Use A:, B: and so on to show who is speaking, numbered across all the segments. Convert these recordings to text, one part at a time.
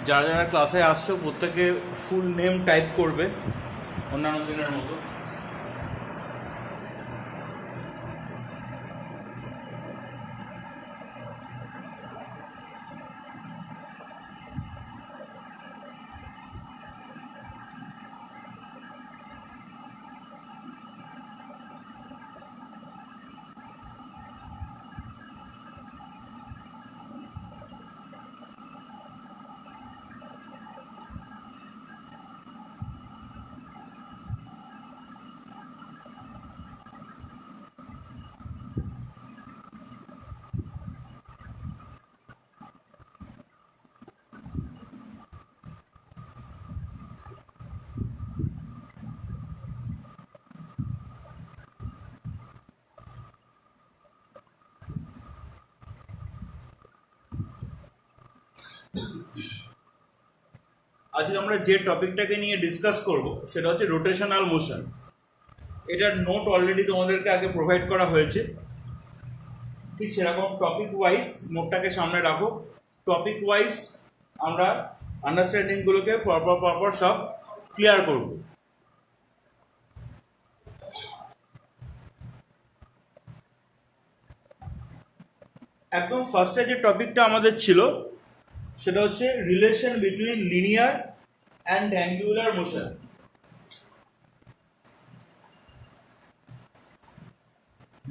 A: যারা যারা ক্লাসে আসছো প্রত্যেকে ফুল নেম টাইপ করবে অন্যান্য দিনের মতো। আজকে আমরা যে টপিকটাকে নিয়ে ডিসকাস করব সেটা হচ্ছে রোটেশনাল মোশন। এটার নোট অলরেডি তোমাদেরকে আগে প্রোভাইড করা হয়েছে, ঠিক সেরকম টপিক ওয়াইজ নোটটাকে সামনে রাখো। টপিক ওয়াইজ আমরা আন্ডারস্ট্যান্ডিংগুলোকে পরপর সব ক্লিয়ার করব। একদম ফার্স্টে যে টপিকটা আমাদের ছিল সেটা হচ্ছে relation between linear and angular motion.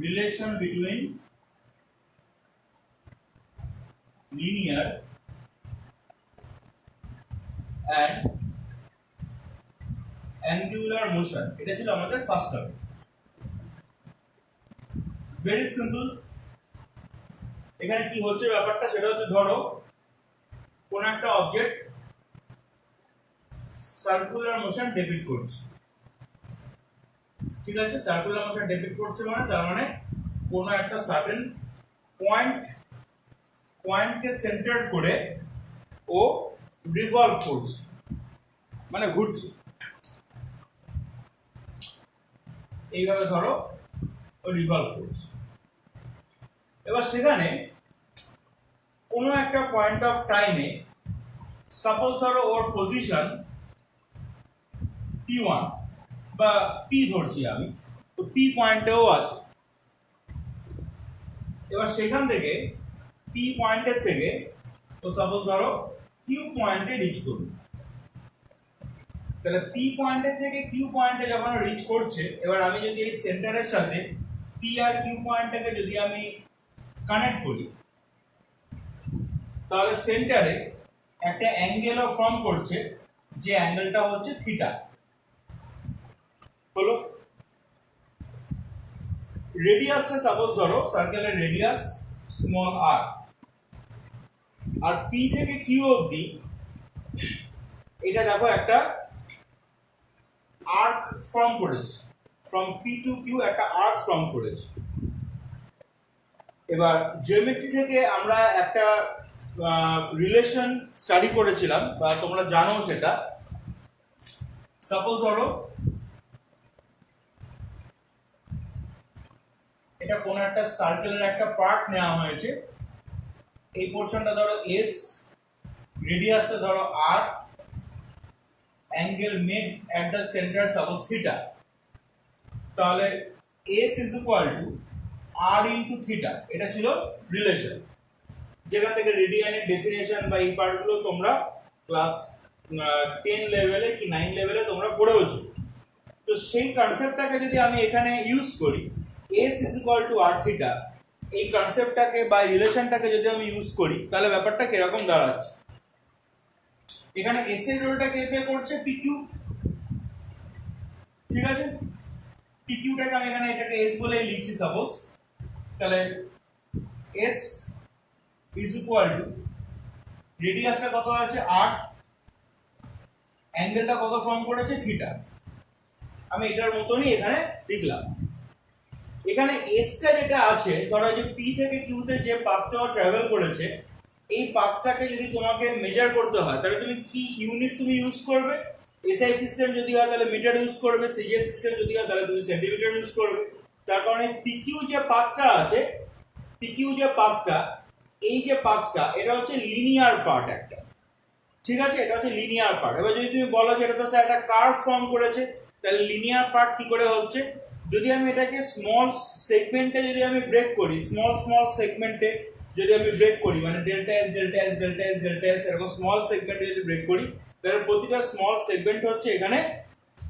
A: Relation between linear and angular motion, এটা ছিল আমাদের ফার্স্ট টপিক। Very simple. এখানে কি হচ্ছে ব্যাপারটা সেটা হচ্ছে, ধরো কোন একটা অবজেক্ট সার্কুলার মোশন ডেপিক্ট করছে, ঠিক আছে? সার্কুলার মোশন ডেপিক্ট করছে মানে তার মানে কোন একটা সার্টেন পয়েন্টকে সেন্টার করে ও রিভলভ করছে, মানে ঘুরছে। এইভাবে ধরো ও রিভলভ করছে। এবার সেখানে কোনো একটা পয়েন্ট অফ টাইমে সাপোজ ধরো ওর পজিশন P1 বা P ধরছি আমি, তো P পয়েন্টেও আছে। এবার সেখান থেকে P পয়েন্টের থেকে তো সাপোজ ধরো Q পয়েন্টে রিচ করবে। তাহলে P পয়েন্টের থেকে Q পয়েন্টে যখন রিচ করছে, এবার আমি যদি এই সেন্টারের সাথে P আর Q পয়েন্টটাকে যদি আমি কানেক্ট করি, তাহলে সেন্টারে একটা অ্যাঙ্গেলও ফর্ম করছে, যে অ্যাঙ্গেলটা হচ্ছে থিটা। হলো। রেডিয়াসটা সাপোজ ধরো সার্কেলের রেডিয়াস স্মল r, আর P থেকে Q অবধি এটা দেখো একটা আর্ক ফর্ম করেছে, ফ্রম P টু Q একটা আর্ক ফর্ম করেছে। এবার জিওমেট্রি থেকে আমরা একটা রিলেশন স্টাডি করেছিলাম, বা তোমরা জানো সেটা। সাপোজ ধরো এটা কোন একটা সার্কেলের একটা পার্ট নেওয়া হয়েছে, এই পোর্শনটা ধরো S, রেডিয়াসটা ধরো R, angle made at the centre suppose theta. তাহলে S is equal to R into theta, এটা ছিল রিলেশন। যেখান থেকে রেডিয়ানের ডেফিনেশন বা এই পার্টগুলো তোমরা ক্লাস 10 লেভেলে কি 9 লেভেলে তোমরা পড়েওছো। তো সেই কনসেপ্টটাকে যদি আমি এখানে ইউজ করি, S is equal to R theta, এই কনসেপ্টটাকে বা রিলেশনটাকে যদি আমি ইউজ করি, তাহলে ব্যাপারটা কিরকম দাঁড়াচ্ছে? এখানে S এর রোলটা কে প্লে করছে? PQ, ঠিক আছে? PQটাকে আমি এখানে এটাকে S বলেই লিখছি সাপোজ। তাহলে S ইজ ইকুয়াল টু রেডিয়াসটা কত আছে R, অ্যাঙ্গেলটা কত ফর্ম করেছে থিটা। আমি এটার মতনই এখানে লিখলাম। এখানে এসটা যেটা আছে, ধরো যে P থেকে Q তে যে পাথটা ট্রাভেল করেছে, এই পাথটাকে যদি তোমাকে মেজার করতে হয়, তাহলে তুমি কি ইউনিট তুমি ইউজ করবে? এসআই সিস্টেম যদি হয় তাহলে মিটার ইউজ করবে, সিজিএস সিস্টেম যদি হয় তাহলে তুমি সেন্টিমিটার ইউজ করবে। তার কারণে PQ যে পাথটা আছে, PQ যে পাথটা, এই যে পাথটা এটা হচ্ছে লিনিয়ার পার্ট একটা, ঠিক আছে, এটা হচ্ছে লিনিয়ার পার্ট। এবার যদি তুমি বলো যে এটা তো স্যার একটা কার্ভ ফর্ম করেছে, তাহলে লিনিয়ার পার্ট কি করে হচ্ছে? যদি আমি এটাকে স্মল সেগমেন্টে যদি আমি ব্রেক করি, স্মল সেগমেন্টে যদি আমি ব্রেক করি, মানে delta S delta S delta S delta S এরকম স্মল সেগমেন্টে যদি ব্রেক করি, তাহলে প্রতিটা স্মল সেগমেন্ট হচ্ছে এখানে,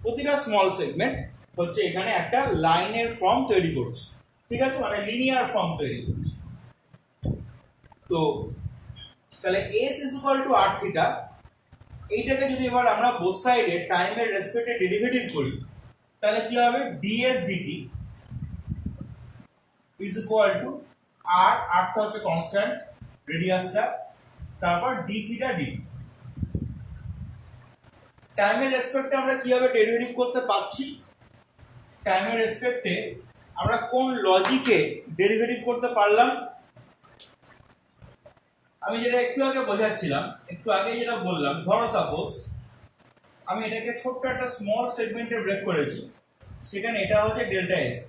A: প্রতিটা স্মল সেগমেন্ট হচ্ছে এখানে একটা লাইনের ফর্ম তৈরি করছে। ঠিক আছে, মানে লিনিয়ার ফর্ম তৈরি করছে। তো তাহলে s is equal to r theta, এইটাকে যদি এবার আমরা বোথ সাইডে টাইমের রেসপেক্টে ডেরিভেটিভ করি, তাহলে কি হবে? ds dt is equal to r, r টা হচ্ছে কনস্ট্যান্ট, রেডিয়াসটা, তারপর d থিটা dt। টাইমের রেসপেক্টে আমরা কিভাবে ডেরিভেটিভ করতে পাচ্ছি? টাইমের রেসপেক্টে আমরা কোন লজিকে ডেরিভেটিভ করতে পারলাম? আমি যেটা একটু আগে বোঝাচ্ছিলাম, একটু আগে যেটা বললাম, ধরো সাপোজ আমি এটাকে ছোট্ট একটা স্মল সেগমেন্টে ব্রেক করেছি, সেখানে এটা হচ্ছে ডেল্টা এস,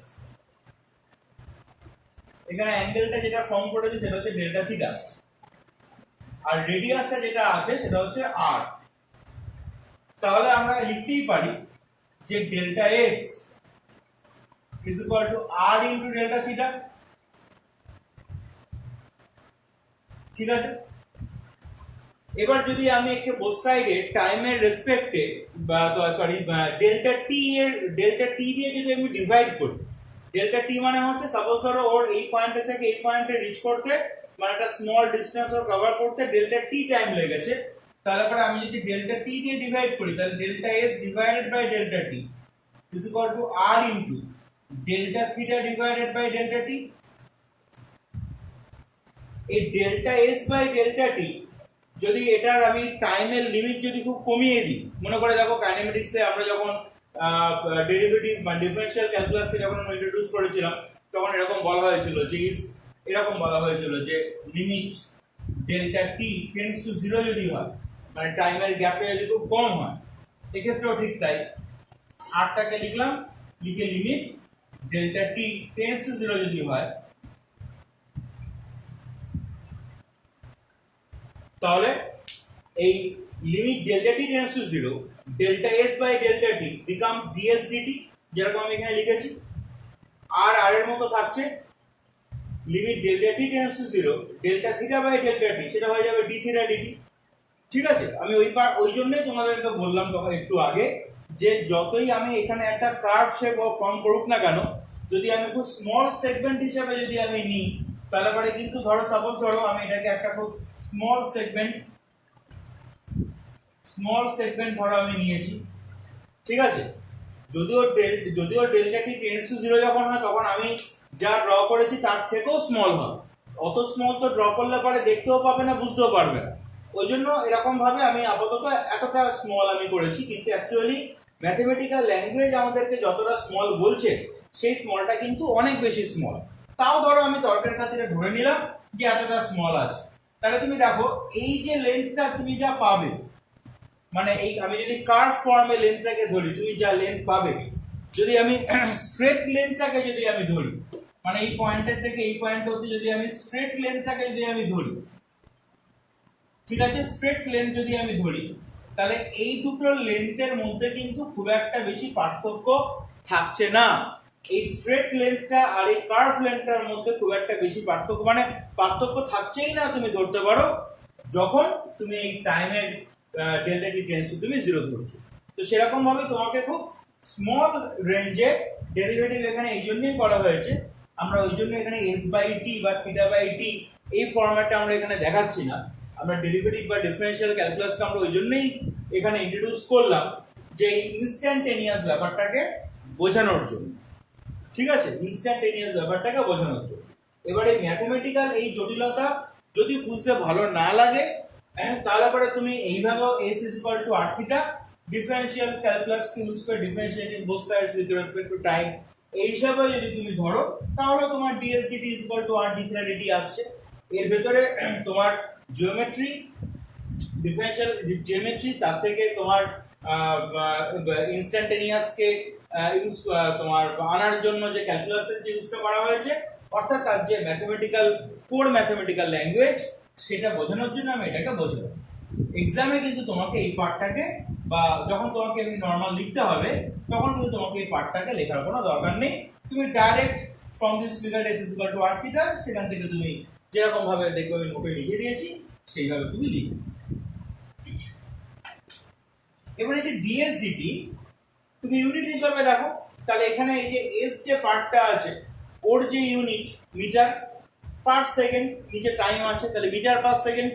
A: এখানে অ্যাঙ্গেলটা যেটা ফর্ম করেছে সেটা হচ্ছে ডেল্টা থিটা, আর রেডিয়াসটা যেটা আছে সেটা হচ্ছে আর। তাহলে আমরা লিখতেই পারি যে delta S is equal to R into delta theta. ঠিক আছে, এবার যদি আমি একে বোথ সাইডে টাইমের রেসপেক্টে বা সরি ডেল্টা টি দিয়ে যদি আমি ডিভাইড করি, ডেল্টা টি মানে হচ্ছে সাপোজ ধরো ওর এই পয়েন্টে থেকে এই পয়েন্টে রিচ করতে, মানে একটা স্মল ডিসটেন্স ও কভার করতে ডেল্টা টি টাইম লেগেছে, তাহলে পরে আমি যদি ডেল্টা টি দিয়ে ডিভাইড করি, তাহলে delta S divided by delta T is equal to R into delta theta divided by delta T. এই delta S by delta T যদি এটার আমি টাইমের লিমিট যদি খুব কমিয়ে দিই, মনে করে দেখো কাইনেমেটিক্সে আমরা যখন ডেরিভেটিভ বা ডিফারেনশিয়াল ক্যালকুলাসকে যখন আমরা ইন্ট্রোডিউস করেছিলাম, তখন এরকম বলা হয়েছিল যে ইফ, এরকম বলা হয়েছিল যে limit delta T tends to 0 যদি হয়, মানে টাইমের গ্যাপটা যদি খুব কম হয়, এক্ষেত্রেও ঠিক তাই, আরটাকে লিখলাম, লিখে limit delta T tends to 0 যদি হয়, তাহলে এই limit delta T tends to 0, delta S by delta T becomes DS DT, যেরকম আমি এখানে লিখেছি, আর আর এর মতো থাকছে limit delta T tends to 0, delta theta by delta T, সেটা হয়ে যাবে ডি থিটা ডিটি। ঠিক আছে, আমি ওই জন্যই তোমাদেরকে বললাম তখন একটু আগে যে যতই আমি এখানে একটা কার্ভ শেপ ও ফর্ম করুক না কেন, যদি আমি খুব স্মল সেগমেন্ট হিসেবে যদি আমি নিই, তাহলে পরে কিন্তু ধরো সাপোজ ধরো আমি এটাকে একটা খুব স্মল সেগমেন্ট ধরো আমি নিয়েছি। ঠিক আছে, যদিও ডেল্টা টি টেন্ডস টু 0 যখন হয়, তখন আমি যা ড্র করেছি তার থেকেও স্মল হয়, অত স্মল তো ড্র করলে পরে দেখতেও পাবে না, বুঝতেও পারবে না, ওই জন্য এরকম ভাবে আমি আপাতত এতটা স্মল আমি করেছি, কিন্তু অ্যাকচুয়ালি ম্যাথমেটিক্যাল ল্যাঙ্গুয়েজ আমাদেরকে যতটা স্মল বলছে, সেই স্মলটা কিন্তু অনেক বেশি স্মল। তাও ধরো আমি তর্কের খাতিরে ধরে নিলাম যে এতটা স্মল আছে, তাহলে তুমি দেখো এই যে লেন্থটা তুমি যা পাবে, মানে এই আমি যদি কার্ভ ফর্মে লেন্থটাকে ধরি, তুমি যা লেন্থ পাবে, যদি আমি স্ট্রেট লেন্থটাকে যদি আমি ধরি, মানে এই পয়েন্টের থেকে এই পয়েন্ট অবধি যদি আমি স্ট্রেট লেন্থটাকে যদি আমি ধরি, ঠিক আছে, স্ট্রেট লেন্থ যদি আমি ধরি, তাহলে এই দুটো লেন্থের মধ্যে কিন্তু খুব একটা বেশি পার্থক্য থাকছে না। এই স্ট্রেট লেন্থটা আর এই কার্ভ লেন্থটার মধ্যে খুব একটা বেশি পার্থক্য, মানে পার্থক্য থাকছেই না তুমি ধরতে পারো, যখন তুমি এই টাইমের ডেল্টা টি টেন্ডস টু তুমি 0 ধরছো। তো সেরকম ভাবে তোমাকে খুব স্মল রেঞ্জে ডেরিভেটিভ এখানে এই জন্যই করা হয়েছে, আমরা ওই জন্য এখানে s বাই টি বা থিটা বাই টি এই ফরম্যাটটা আমরা এখানে দেখাচ্ছি না, আমরা ডেরিভেটিভ বা ডিফারেনশিয়াল ক্যালকুলাসকে আমরা ওই জন্যই এখানে ইন্ট্রোডিউস করলাম যে ইনস্ট্যান্টেনিয়াস ব্যাপারটাকে বোঝানোর জন্য। ঠিক আছে, ইনস্ট্যান্টেনিয়াস ব্যাপারটাকে বোঝানোর জন্য। এবার এই ম্যাথমেটিক্যাল এই জটিলতা যদি বুঝতে ভালো না লাগে, তাহলে পরে তুমি এইভাবে s is equal to r theta differential calculus কে ইউজ করে differentiating both sides with respect to time, এই হিসাবে যদি তুমি ধরো, তাহলে তোমার ds dt is equal to r d theta dt আসছে। এর ভেতরে তোমার জিওমেট্রি, ডিফারেনশিয়াল জিওমেট্রি, তার থেকে তোমার ইনস্ট্যান্টেনিয়াস কে ইউজ তোমার আনার জন্য যে ক্যালকুলাসের যে ইউজটা করা হয়েছে, অর্থাৎ তার যে ম্যাথমেটিক্যাল কোর ম্যাথমেটিক্যাল ল্যাঙ্গুয়েজ, সেটা বোঝানোর জন্য আমি এটাকে বোঝাবো। এক্সামে কিন্তু তোমাকে এই পার্টটাকে বা যখন তোমাকে এমনি নর্মাল লিখতে হবে তখন কিন্তু তোমাকে এই পার্টটাকে লেখার কোনো দরকার নেই, তুমি direct from this figure s equal to r theta সেখান থেকে তুমি যেরকম ভাবে দেখবে আমি নোটে লিখে দিয়েছি সেইভাবে তুমি লিখবে। এবারে যে ds dt তুমি ইউনিট হিসাবে দেখো, তাহলে এখানে এই যে s যে পার্টটা আছে ওর যে ইউনিট মিটার পার সেকেন্ড, নিচে টাইম আছে তাহলে মিটার পার সেকেন্ড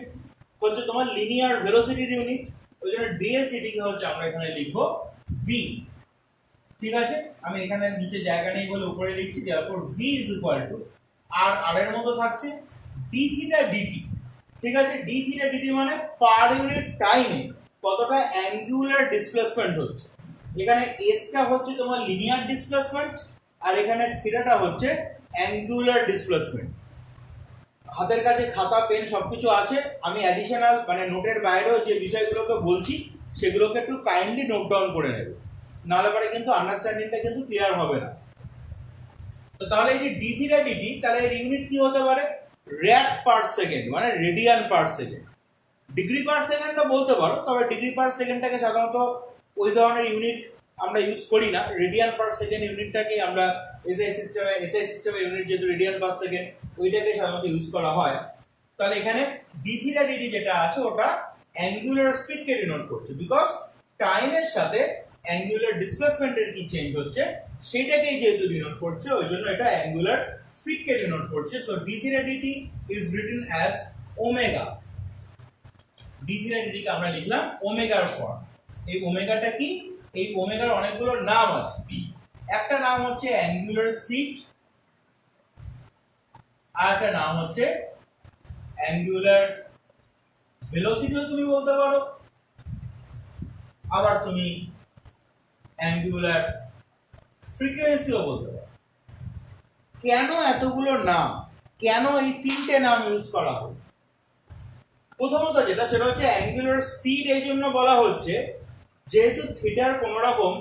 A: হচ্ছে তোমার লিনিয়ার ভেলোসিটির ইউনিট, ওই জন্য ds dt কে হচ্ছে আমরা এখানে লিখবো v। ঠিক আছে, আমি এখানে নিচে জায়গা নেই বলে উপরে লিখছি, তারপর v ইজ ইকুয়াল টু আর এর মতো থাকছে d থিটা dt। ঠিক আছে, d থিটা dt মানে পার ইউনিট টাইমে কতটা অ্যাঙ্গুলার ডিসপ্লেসমেন্ট হচ্ছে। এখানে s টা হচ্ছে তোমার লিনিয়ার ডিসপ্লেসমেন্ট আর এখানে থিটাটা হচ্ছে অ্যাঙ্গুলার ডিসপ্লেসমেন্ট। হাতের কাছে খাতা পেন সবকিছু আছে, আমি অ্যাডিশনাল মানে নোটের বাইরেও যে বিষয়গুলোকে বলছি সেগুলোকে একটু কাইন্ডলি নোট ডাউন করে নেবে, নাহলে পরে কিন্তু আন্ডারস্ট্যান্ডিংটা কিন্তু ক্লিয়ার হবে না। তো তাহলে এই যে ডি থিটা ডিটি, তাহলে এর ইউনিট কি হতে পারে, র্যাড পার সেকেন্ড মানে রেডিয়ান পার সেকেন্ড। ডিগ্রি পার সেকেন্ডও বলতে পারো, তবে ডিগ্রি পার সেকেন্ডটাকে সাধারণত ওই ধরনের ইউনিট আমরা ইউজ করি না, রেডিয়ান পার সেকেন্ড ইউনিটটাকে আমরা এসআই সিস্টেমে ইউনিট যেহেতু রেডিয়ান পার সেকেন্ড ওইটাকে সাধারণত ইউজ করা হয়। তাহলে এখানে ডি থিটা ডিটি যেটা আছে ওটা অ্যাঙ্গুলার স্পিডকে ডিনোট করছে, বিকজ টাইমের সাথে অ্যাঙ্গুলার ডিসপ্লেসমেন্টের কি চেঞ্জ হচ্ছে সেটাকেই যেহেতু ডিনোট করছে ওই জন্য এটা অ্যাঙ্গুলার স্পিডকে ডিনোট করছে। So D theta DT is written as omega. D theta DT কে আমরা লিখলাম ওমেগার ফর্ম। এই ওমেগাটা কি, এই ওমেগার অনেকগুলো নাম আছে, একটা নাম হচ্ছে অ্যাঙ্গুলার স্পিড আর একটা নাম হচ্ছে অ্যাঙ্গুলার ভেলোসিটিও তুমি বলতে পারো, আবার তুমি অ্যাঙ্গুলার ফ্রিকোয়েন্সিও বলতে পারো। কেন এতগুলো নাম, কেন এই তিনটে নাম ইউজ করা হলো? প্রথমত যেটা সেটা হচ্ছে অ্যাঙ্গুলার স্পিড এই জন্য বলা হচ্ছে যেহেতু থিটার কোন রকম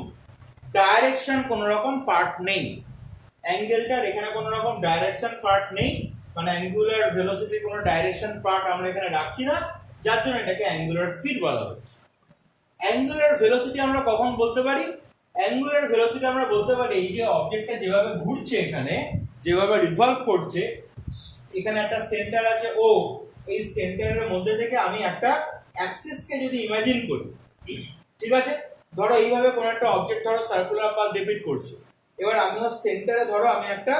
A: ডাইরেকশন কোন রকম পার্ট নেই, অ্যাঙ্গেলটার এখানে কোন রকম ডাইরেকশন পার্ট নেই, মানে অ্যাঙ্গুলার ভেলোসিটি কোনো ডাইরেকশন পার্ট আমরা এখানে রাখছি না, যার জন্য এটাকে অ্যাঙ্গুলার স্পিড বলা হচ্ছে। অ্যাঙ্গুলার ভেলোসিটি আমরা কখন বলতে পারি, অ্যাঙ্গুলার ভেলোসিটি আমরা বলতে পারি এই যে অবজেক্টটা যেভাবে ঘুরছে এখানে যেভাবে রিভলভ করছে, এখানে একটা সেন্টার আছে ও, এই সেন্টারের মধ্যে থেকে আমি একটা অ্যাক্সিসকে যদি ইমাজিন করি, ঠিক আছে, ধরো এইভাবে কোন একটা অবজেক্ট ধরো সার্কুলার পাথ রিপিট করছে, এবার আমিও সেন্টারে ধরো আমি একটা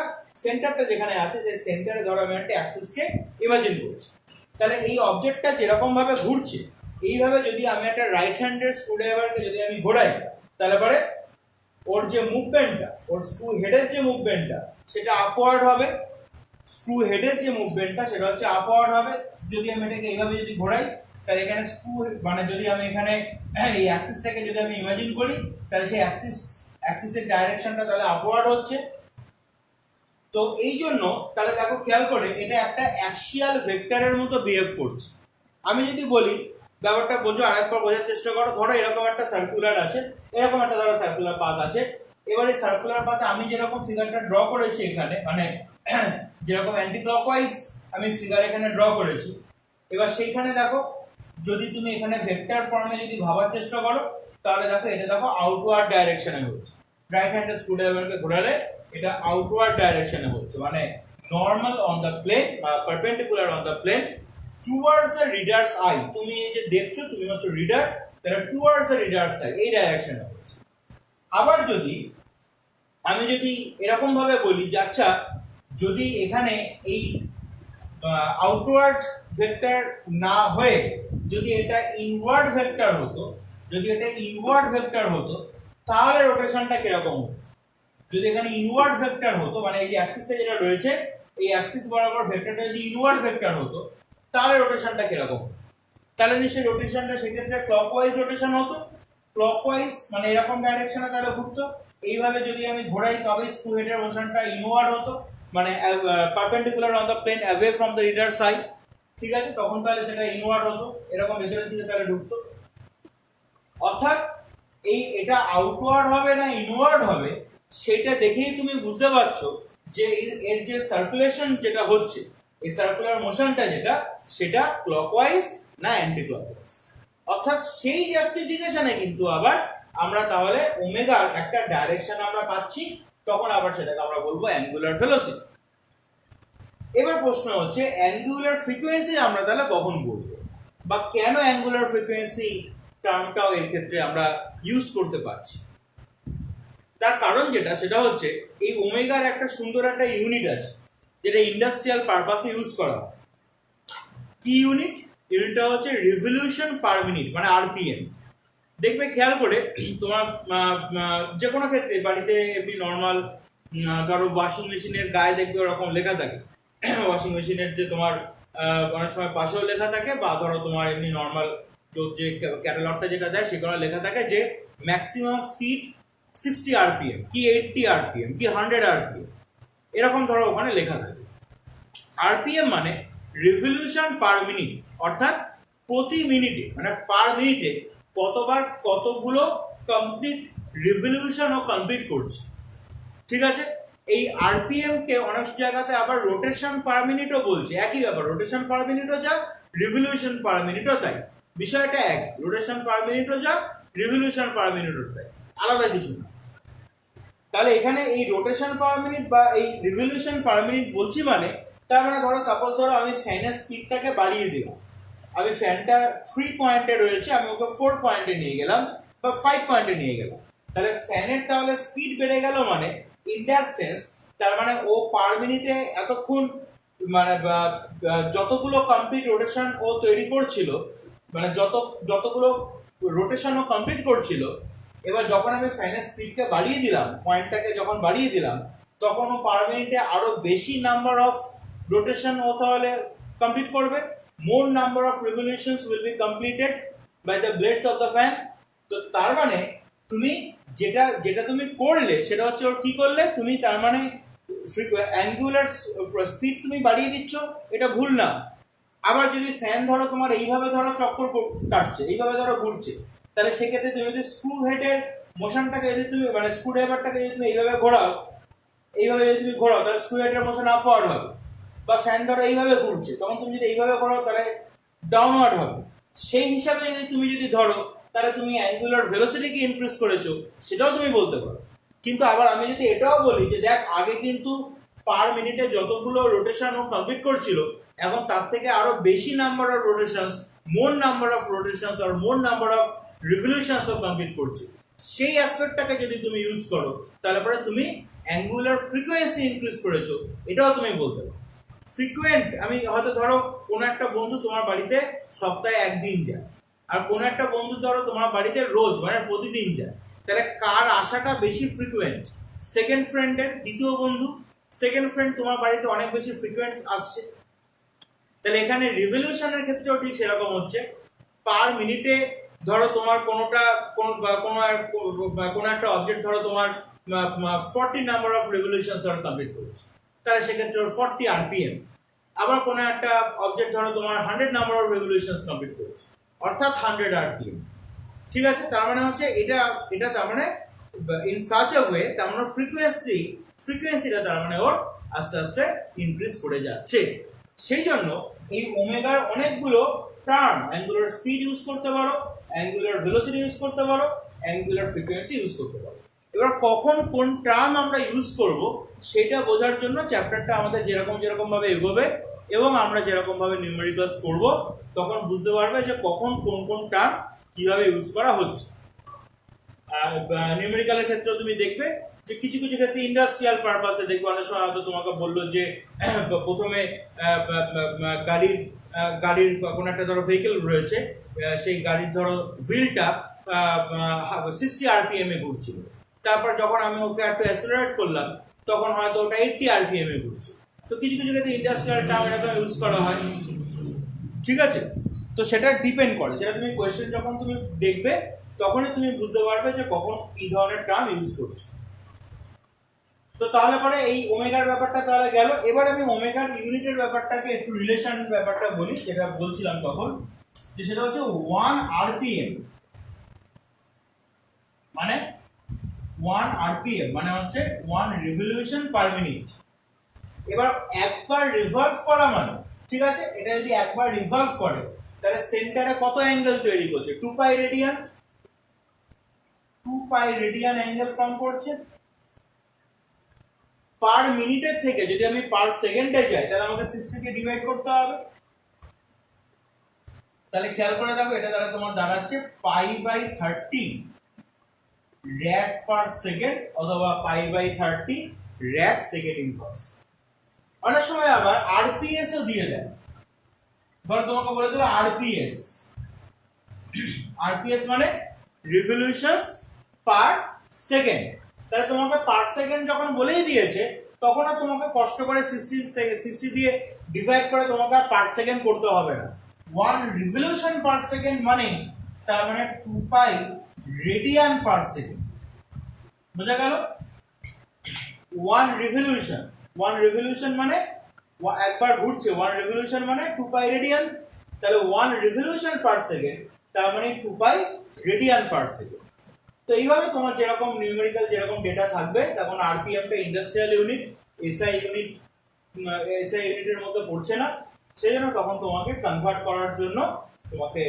A: সেন্টারটা যেখানে আছে সেই সেন্টারে ধরো আমি একটা অ্যাক্সিসকে ইমাজিন করছি, তাহলে এই অবজেক্টটা যেরকম ভাবে ঘুরছে এইভাবে যদি আমি একটা রাইট হ্যান্ডের স্ক্রুড্রাইভারকে যদি আমি ঘোরাই তাহলে পরে ওর যে মুভমেন্টটা, ওর স্ক্রু হেডের যে মুভমেন্টটা সেটা আপওয়ার্ড হবে, স্ক্রু হেডের যে মুভমেন্টটা সেটা হচ্ছে আপওয়ার্ড হবে। যদি আমি এটাকে এইভাবে যদি ঘোরাই তাহলে এখানে স্ক্রু মানে যদি আমি এখানে এই অ্যাক্সিসটাকে যদি আমি ইমাজিন করি তাহলে সেই অ্যাক্সিসের ডাইরেকশনটা তাহলে আপওয়ার্ড হচ্ছে। তো এই জন্য তাহলে দেখো খেয়াল করে এটা একটা অ্যাক্সিয়াল ভেক্টরের মতো বিহেভ করছে। আমি যদি বলি ব্যাপারটা বোঝো, আরেকবার বোঝার চেষ্টা করো, ধরো এরকম একটা সার্কুলার আছে, এরকম একটা ধরো সার্কুলার পাথ আছে, এবারে সার্কুলার পাথে আমি যেরকম ফিগারটা ড্র করেছি এখানে মানে যেরকম অ্যান্টি ক্লকওয়াইজ আমি ফিগার এখানে ড্র করেছি, এবার সেইখানে দেখো যদি তুমি এখানে ভেক্টর ফর্মে যদি ভাবার চেষ্টা করো তাহলে দেখো এটা দেখো আউটওয়ার্ড ডাইরেকশনে হচ্ছে, রাইট হ্যান্ডেড স্ক্রুড্রাইভারকে ঘোরালে এটা আউটওয়ার্ড ডাইরেকশনে হচ্ছে, মানে নর্মাল অন দ্য প্লেন বা perpendicular on the plane towards a reader's eye. তুমি এই যে দেখছো তুমি হচ্ছে রিডার, তাহলে টুয়ার্ডস আ রিডারস আই এই ডাইরেকশনে হচ্ছে। আবার যদি আমি যদি এরকম ভাবে বলি যে আচ্ছা যদি এখানে এই আউটওয়ার্ড ভেক্টর না হয়ে যদি এটা ইনওয়ার্ড ভেক্টর হতো, যদি এটা ইনওয়ার্ড ভেক্টর হতো তাহলে রোটেশনটা কিরকম হতো? যদি এখানে ইনওয়ার্ড ভেক্টর হতো মানে এই যে অ্যাক্সিসটা যেটা রয়েছে এই অ্যাক্সিস বরাবর ভেক্টরটা যদি ইনওয়ার্ড ভেক্টর হতো তাহলে রোটেশনটা কিরকম হতো? তাহলে নিশ্চয়ই রোটেশনটা সেক্ষেত্রে ক্লকওয়াইজ রোটেশন হতো, ক্লকওয়াইজ মানে এরকম ডাইরেকশনে তাহলে ঘুরতো। এইভাবে যদি আমি ঘোরাই তবে স্ক্রু হেডের মোশনটা ইনওয়ার্ড হতো, মানে perpendicular on the plane away from the reader side, ঠিক আছে, তখন তাহলে সেটা ইনওয়ার্ড হতো, এরকম ভেতরের দিকে তাহলে ঢুকতো। অর্থাৎ এটা আউটওয়ার্ড হবে না ইনওয়ার্ড হবে সেটা দেখেই তুমি বুঝতে পারছো যে এর যে সার্কুলেশন যেটা হচ্ছে এই সার্কুলার মোশনটা যেটা সেটা ক্লকওয়াইজ না অ্যান্টি ক্লকওয়াইজ। অর্থাৎ সেই জাস্টিফিকেশনে কিন্তু আবার আমরা তাহলে ওমেগার একটা ডাইরেকশন আমরা পাচ্ছি, তখন আবার সেটাকে আমরা বলবো অ্যাঙ্গুলার ভেলোসিটি। এবার প্রশ্ন হচ্ছে অ্যাঙ্গুলার ফ্রিকোয়েন্সি আমরা তাহলে কখন বলবো, বা কেন অ্যাঙ্গুলার ফ্রিকোয়েন্সি টার্মটাও এর ক্ষেত্রে আমরা ইউজ করতে পারছি। তার কারণ যেটা সেটা হচ্ছে এই ওমেগার একটা সুন্দর একটা ইউনিট আছে যেটা ইন্ডাস্ট্রিয়াল পারপাসে ইউজ করা হয়। কি ইউনিট? ইউনিটটা হচ্ছে রিভলিউশন পার মিনিট, মানে আরপিএম। দেখবে খেয়াল করে তোমার যে কোনো ক্ষেত্রে বাড়িতে এমনি নর্মাল ধরো ওয়াশিং মেশিনের গায়ে দেখবে ওরকম লেখা থাকে, ওয়াশিং মেশিনের যে তোমার অনেক সময় পাশেও লেখা থাকে, বা ধরো তোমার এমনি নর্মাল যে ক্যাটালগটা যেটা দেয় সেখানে লেখা থাকে যে ম্যাক্সিমাম স্পিড 60 আরপিএম কি 80 আরপিএম কি 100 আরপিএম, এরকম ধরো ওখানে লেখা থাকে। আরপিএম মানে রিভলিউশন পার মিনিট, অর্থাৎ প্রতি মিনিটে মানে পার মিনিটে কতবার কতগুলো কমপ্লিট রিভলিউশন ও কমপ্লিট করছে। ঠিক আছে, এই আরপিএম কে অনেক জায়গাতে আবার রোটেশন পার মিনিটও বলছে, একই ব্যাপার, রোটেশন পার মিনিটও যা রিভলিউশন পার মিনিটও তাই, বিষয়টা এক, রোটেশন পার মিনিটও যা রিভলিউশন পার মিনিটও তাই, আলাদা কিছু না। তাহলে এখানে এই রোটেশন পার মিনিট বা এই রিভলিউশন পার মিনিট বলছি মানে, তার মানে ধরো সাপোজ ধরো আমি ফ্যানের স্পিডটাকে বাড়িয়ে দিলাম, আমি ফ্যানটা 3 পয়েন্টে রয়েছে আমি ওকে 4 পয়েন্টে নিয়ে গেলাম বা 5 পয়েন্টে নিয়ে গেলাম, তাহলে ফ্যানের তাহলে স্পিড বেড়ে গেল, মানে ইন দ্যাট সেন্স তার মানে ও পার মিনিটে এতক্ষণ মানে যতগুলো কমপ্লিট রোটেশন ও তৈরি করছিল, মানে যতগুলো রোটেশন ও কমপ্লিট করছিল, এবার যখন আমি ফ্যানের স্পিডকে বাড়িয়ে দিলাম, পয়েন্টটাকে যখন বাড়িয়ে দিলাম, তখন ও পার মিনিটে আরো বেশি নাম্বার অফ রোটেশন ও তাহলে কমপ্লিট করবে, more number of revolutions will be completed by the blades of the fan। তো তার মানে তুমি যেটা যেটা তুমি করলে সেটা হচ্ছে ওর কি করলে, তুমি তার মানে অ্যাঙ্গুলার স্পিড তুমি বাড়িয়ে দিচ্ছ, এটা ভুল না। আবার যদি ফ্যান ধরো তোমার এইভাবে ধরো চক্কর কাটছে, এইভাবে ধরো ঘুরছে, তাহলে সেক্ষেত্রে তুমি যদি স্ক্রু হেডের মোশনটাকে যদি তুমি মানে স্ক্রু ড্রাইভারটাকে যদি তুমি এইভাবে ঘোরাও, এইভাবে যদি তুমি ঘোরাও, তাহলে স্ক্রু হেডের মোশন আপওয়ার্ড হবে। বা ফ্যান ধরো এইভাবে ঘুরছে, তখন তুমি যদি এইভাবে ঘোরাও তাহলে ডাউনওয়ার্ড হবে। সেই হিসাবে যদি তুমি যদি ধরো, তাহলে তুমি অ্যাঙ্গুলার ভেলোসিটিকে ইনক্রিজ করেছো, সেটাও তুমি বলতে পারো। কিন্তু আবার আমি যদি এটাও বলি যে দেখ আগে কিন্তু পার মিনিটে যতগুলো রোটেশন ও কমপ্লিট করছিল, এখন তার থেকে আরো বেশি number of rotations, more number of rotations আর মোর নাম্বার অফ রিভলিউশনস ও কমপ্লিট করছে, সেই অ্যাসপেক্টটাকে যদি তুমি ইউজ করো, তাহলে পরে তুমি অ্যাঙ্গুলার ফ্রিকোয়েন্সি ইনক্রিজ করেছো, এটাও তুমি বলতে পারো। ফ্রিকুয়েন্ট, আমি হয়তো ধরো কোনো একটা বন্ধু তোমার বাড়িতে সপ্তাহে একদিন যায়, আর কোনো একটা বন্ধু ধরো তোমার বাড়িতে রোজ মানে প্রতিদিন যায়, তাহলে কার আসাটা বেশি ফ্রিকুয়েন্ট? সেকেন্ড ফ্রেন্ডের, দ্বিতীয় বন্ধু। সেকেন্ড ফ্রেন্ড তোমার বাড়িতে অনেক বেশি ফ্রিকুয়েন্ট আসছে। তাহলে এখানে রিভলিউশনের ক্ষেত্রেও ঠিক সেরকম হচ্ছে, পার মিনিটে ধরো তোমার কোনো একটা অবজেক্ট ধরো তোমার 40 নাম্বার অফ রিভলিউশনস আর কমপ্লিট করেছে, তাহলে সেক্ষেত্রে 40 আরপিএম। আবার কোনো একটা অবজেক্ট ধরো তোমার 100 নাম্বার অফ রিভলিউশনস কমপ্লিট করেছে, অর্থাৎ 100 আরপিএম। ঠিক আছে, তার মানে হচ্ছে এটা তার মানে ইন সাচ আ ওয়ে, তার মানে ফ্রিকোয়েন্সিটা তার মানে ওর আস্তে আস্তে ইনক্রিজ করে যাচ্ছে। সেই জন্য এই ওমেগার অনেকগুলো টার্ম, অ্যাঙ্গুলার স্পিড ইউজ করতে পারো, অ্যাঙ্গুলার ভেলোসিটি ইউজ করতে পারো, অ্যাঙ্গুলার ফ্রিকোয়েন্সি ইউজ করতে পারো। এবার কখন কোন টার্ম আমরা ইউজ করব সেটা বোঝার জন্য চ্যাপ্টারটা আমাদের যেরকম ভাবে এগোবে এবং আমরা যেরকম ভাবে নিউমেরিক্যালস করব, তখন বুঝতে পারবে যে কখন কোন টার্ম কিভাবে ইউজ করা হচ্ছে। নিউমেরিক্যালের ক্ষেত্রে তুমি দেখবে যে কিছু কিছু ক্ষেত্রে ইন্ডাস্ট্রিয়াল পারপাসে দেখবে, অনেক সময় হয়তো তোমাকে বললো যে প্রথমে গাড়ির কোনো একটা ধরো ভেহিকেল রয়েছে, সেই গাড়ির ধরো হুইলটা 60 আরপিএম এ ঘুরছিল, তারপর যখন আমি ওকে একটু অ্যাক্সেলারেট করলাম তখন হয়তো ওটা 80 আরপিএম এ ঘুরছে। তো কিছু কিছু ক্ষেত্রে ইন্ডাস্ট্রিয়াল টার্ম এরকম ইউজ করা হয়। ঠিক আছে, তো সেটা ডিপেন্ড করে, সেটা তুমি কোয়েশ্চেন যখন তুমি দেখবে তখনই তুমি বুঝতে পারবে যে কখন কি ধরনের টার্ম ইউজ করছো। তো তাহলে পরে এই ওমেগার ব্যাপারটা তাহলে গেল। এবার আমি ওমেগার ইউনিটের ব্যাপারটাকে একটু রিলেশন ব্যাপারটা বলি, যেটা বলছিলাম তখন, যে সেটা হচ্ছে 1 আরপিএম মানে 1 আরপিএম মানে হচ্ছে 1 রিভলিউশন পার মিনিট। এবার একবার রিভলভ করা মানে, ঠিক আছে, এটা যদি একবার রিভলভ করে তাহলে সেন্টারে কত অ্যাঙ্গেল তৈরি করছে? 2 পাই রেডিয়ান, 2 পাই রেডিয়ান অ্যাঙ্গেল ফর্ম করছে। পার মিনিটের থেকে যদি আমি পার সেকেন্ডে যাই তাহলে আমাকে 60 কে ডিভাইড করতে হবে। তাহলে খেয়াল করে দেখো, এটা তাহলে তোমার দাঁড়াচ্ছে পাই বাই 30 র‍্যাড পার সেকেন্ড অথবা পাই বাই 30 র‍্যাড সেকেন্ড ইনভার্স। অনেক সময় আবার আরপিএস ও দিয়ে দেয়। ধর তোমাকে বলে দিল আরপিএস, আরপিএস মানে রিভলিউশনস পার সেকেন্ড। তাহলে তোমাকে পার সেকেন্ড যখন বলেই দিয়েছে তখন আর তোমাকে কষ্ট করে 60 দিয়ে ডিভাইড করে তোমাকে আর পার সেকেন্ড করতে হবে না। 1 রিভলিউশন পার সেকেন্ড মানে তার মানে 2 পাই রেডিয়ান পার সেকেন্ড। বোঝা গেল? 1 রিভলিউশন, 1 রিভলিউশন মানে একবার ঘুরছে, 1 রিভলিউশন মানে 2 পাই রেডিয়ান। তাহলে 1 রিভলিউশন পার সেকেন্ড তার মানে 2 পাই রেডিয়ান পার সেকেন্ড। তো এইভাবে তোমার যেরকম নিউমেরিক্যাল যেরকম ডেটা থাকবে, তখন আরপিএম টা ইন্ডাস্ট্রিয়াল ইউনিট, এসআই ইউনিটের মধ্যে পড়ছে না, সেই জন্য তখন তোমাকে কনভার্ট করার জন্য তোমাকে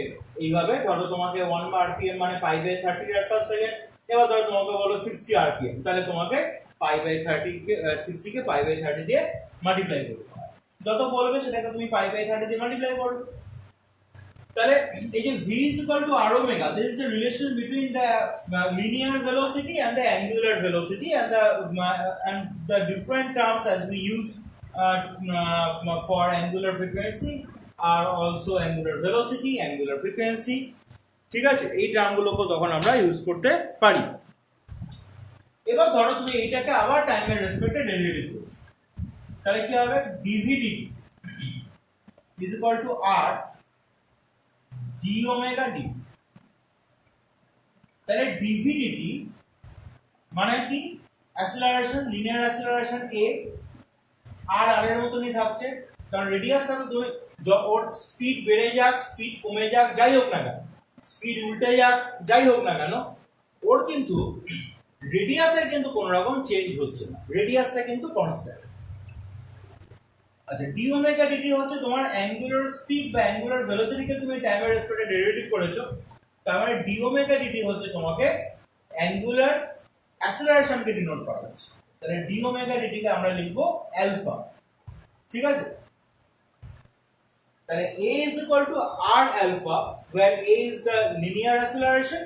A: এইভাবে, ধরো তোমাকে 1 আরপিএম মানে pi by 30 rad per second. এবার ধরো তোমাকে বলো 60 আরপিএম, তাহলে তোমাকে পাই by 30 K 60 K pi by 30 দিয়ে মাল্টিপ্লাই করতে হবে। যত বলবে সেটাকে তুমি পাই বাই 30 দিয়ে মাল্টিপ্লাই করবে। তাহলে এই যে v is equal to r omega, there is a relation between the linear velocity and the angular velocity, and the different terms as we use for angular frequency are also angular velocity, angular frequency, ঠিক আছে? এই টার্মগুলোকে তখন আমরা use করতে পারি। এবার ধরো তুমি এইটাকে আবার টাইমের রেসপেক্টে ডেরিভেটিভ করছো, তাহলে কি হবে? dv dt is equal to r d omega d। তাহলে dv dt মানে কি? অ্যাসেলারেশন, লিনিয়ার অ্যাসেলারেশন a, আর আর এর মতনই থাকছে, কারণ রেডিয়াস সাথে তুমি ওর স্পিড বেড়ে যাক, স্পিড কমে যাক, যাই হোক না কেন, স্পিড উল্টে যাক, যাই হোক না কেন, ওর কিন্তু রেডিয়াসের কিন্তু কোনো রকম চেঞ্জ হচ্ছে না, রেডিয়াসটা কিন্তু কনস্ট্যান্ট। আচ্ছা, d ওমেগা dt হচ্ছে তোমার অ্যাঙ্গুলার স্পিড বা অ্যাঙ্গুলার ভেলোসিটিকে তুমি টাইমের রেসপেক্টে ডেরিভেটিভ করেছো, তার মানে d ওমেগা dt হচ্ছে তোমাকে অ্যাঙ্গুলার অ্যাসেলারেশনকে ডিনোট করা হচ্ছে। তাহলে d ওমেগা dt কে আমরা লিখবো আলফা, ঠিক আছে? তাহলে a is equal to r alpha, where a is the linear acceleration,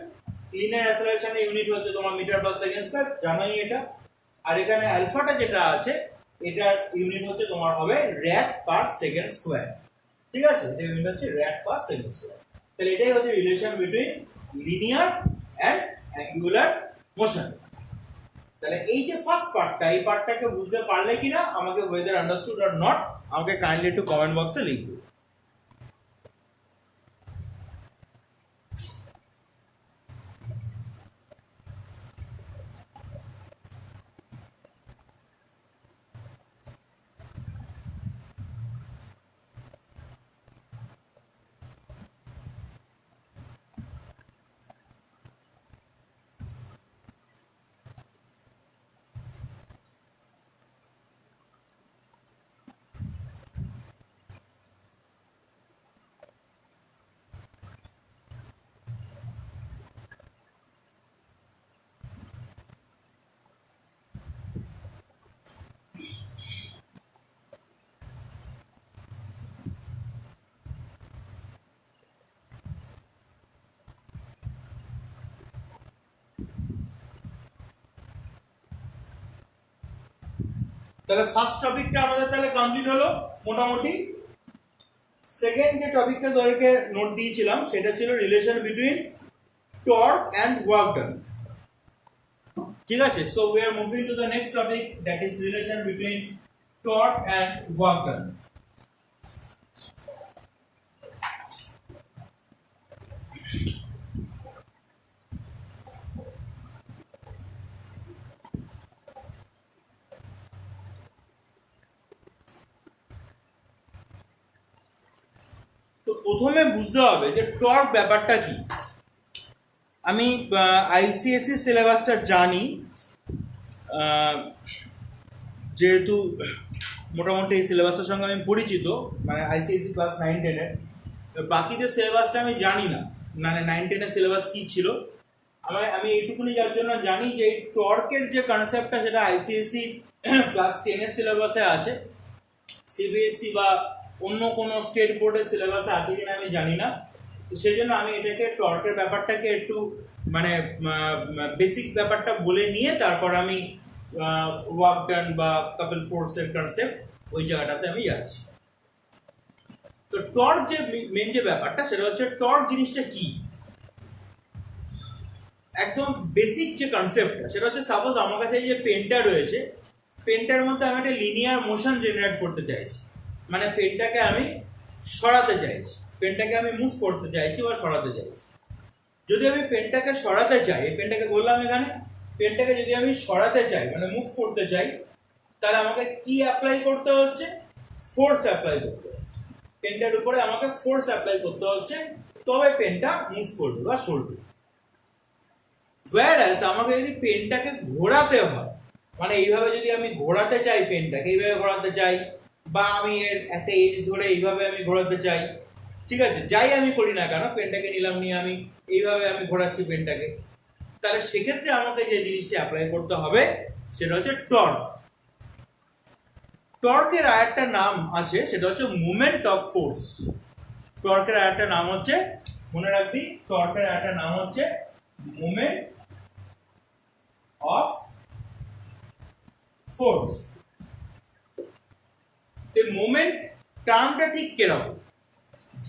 A: linear acceleration এর ইউনিট হচ্ছে তোমার মিটার পার সেকেন্ড স্কয়ার, জানোই এটা। আর এখানে আলফাটা যেটা আছে এটার ইউনিট হচ্ছে তোমার হবে র‍্যাড পার সেকেন্ড স্কয়ার, ঠিক আছে? এটা ইউনিট হচ্ছে র‍্যাড পার সেকেন্ড স্কয়ার। তাহলে এটাই হচ্ছে relation between linear and angular motion. তাহলে এই যে ফার্স্ট পার্টটা, এই পার্টটাকে বুঝতে পারলে কিনা আমাকে ওয়েদার আন্ডারস্টুড অর নট আমাকে কাইন্ডলি একটু কমেন্ট বক্সে লিখবে। তাহলে ফার্স্ট টপিকটা আমাদের তাহলে কমপ্লিট হলো মোটামুটি। সেকেন্ড যে টপিকটা ধরকে নোট দিয়েছিলাম সেটা ছিল relation between torque and work done, ঠিক আছে? So we are moving to the next topic, that is relation between torque and work done. তো প্রথমে বুঝতে হবে যে টর্ক ব্যাপারটা কি। আমি আইসিএসসি সিলেবাসটা জানি, যেহেতু মোটামুটি এই সিলেবাসের সঙ্গে আমি পরিচিত, মানে আইসিএসসি ক্লাস 9-10 এর। বাকিদের সিলেবাসটা আমি জানি না, মানে 9-10 সিলেবাস কি ছিল। আমি এইটুকুনি যার জন্য জানি যে টর্কের যে কনসেপ্টটা সেটা আইসিএসসি ক্লাস 10 সিলেবাসে আছে, সিবিএসসি বা অন্য কোনো স্টেট বোর্ডের সিলেবাসে আছে কিনা আমি জানি না। তো সেই জন্য আমি এটাকে টর্কের ব্যাপারটাকে একটু মানে বেসিক ব্যাপারটা বলে নিয়ে তারপর আমি ওয়ার্ক ডান বা কাপল ফোর্সের কনসেপ্ট ওই জায়গাটাতে আমি যাচ্ছি। তো টর্ক যে মেন যে ব্যাপারটা সেটা হচ্ছে টর্ক জিনিসটা কি, একদম বেসিক যে কনসেপ্টটা সেটা হচ্ছে সাপোজ আমার কাছে এই যে পেনটা রয়েছে, পেনটার মধ্যে আমি একটা লিনিয়ার মোশন জেনারেট করতে চাইছি, মানে পেনটাকে আমি সরাতে চাইছি, পেনটাকে আমি মুভ করতে চাইছি বা সরাতে চাইছি। যদি আমি পেনটাকে সরাতে চাই, এই পেনটাকে বললাম এখানে, পেনটাকে যদি আমি সরাতে চাই মানে মুভ করতে চাই, তাহলে আমাকে কি অ্যাপ্লাই করতে হচ্ছে? ফোর্স অ্যাপ্লাই করতে হচ্ছে, পেনটার উপরে আমাকে ফোর্স অ্যাপ্লাই করতে হচ্ছে, তবে পেনটা মুভ করবে বা সরবে। whereas আমাকে যদি পেনটাকে ঘোরাতে হয়, মানে এইভাবে যদি আমি ঘোরাতে চাই, পেনটাকে এইভাবে ঘোরাতে চাই, বা আমি এর একটা এজ ধরে এইভাবে আমি ঘোরাতে চাই, ঠিক আছে, যাই আমি করি না কেন, পেনটাকে নিলাম নিয়ে আমি এইভাবে আমি ঘোরাচ্ছি পেনটাকে, তাহলে সেক্ষেত্রে আমাকে যে জিনিসটা অ্যাপ্লাই করতে হবে সেটা হচ্ছে টর্ক। টর্কের আরেকটা নাম আছে সেটা হচ্ছে মোমেন্ট অফ ফোর্স। টর্কের আরেকটা নাম হচ্ছে, মনে রাখবি, টর্কের আরেকটা নাম হচ্ছে মোমেন্ট অফ ফোর্স। এই মোমেন্ট টার্মটা ঠিক কিরকম?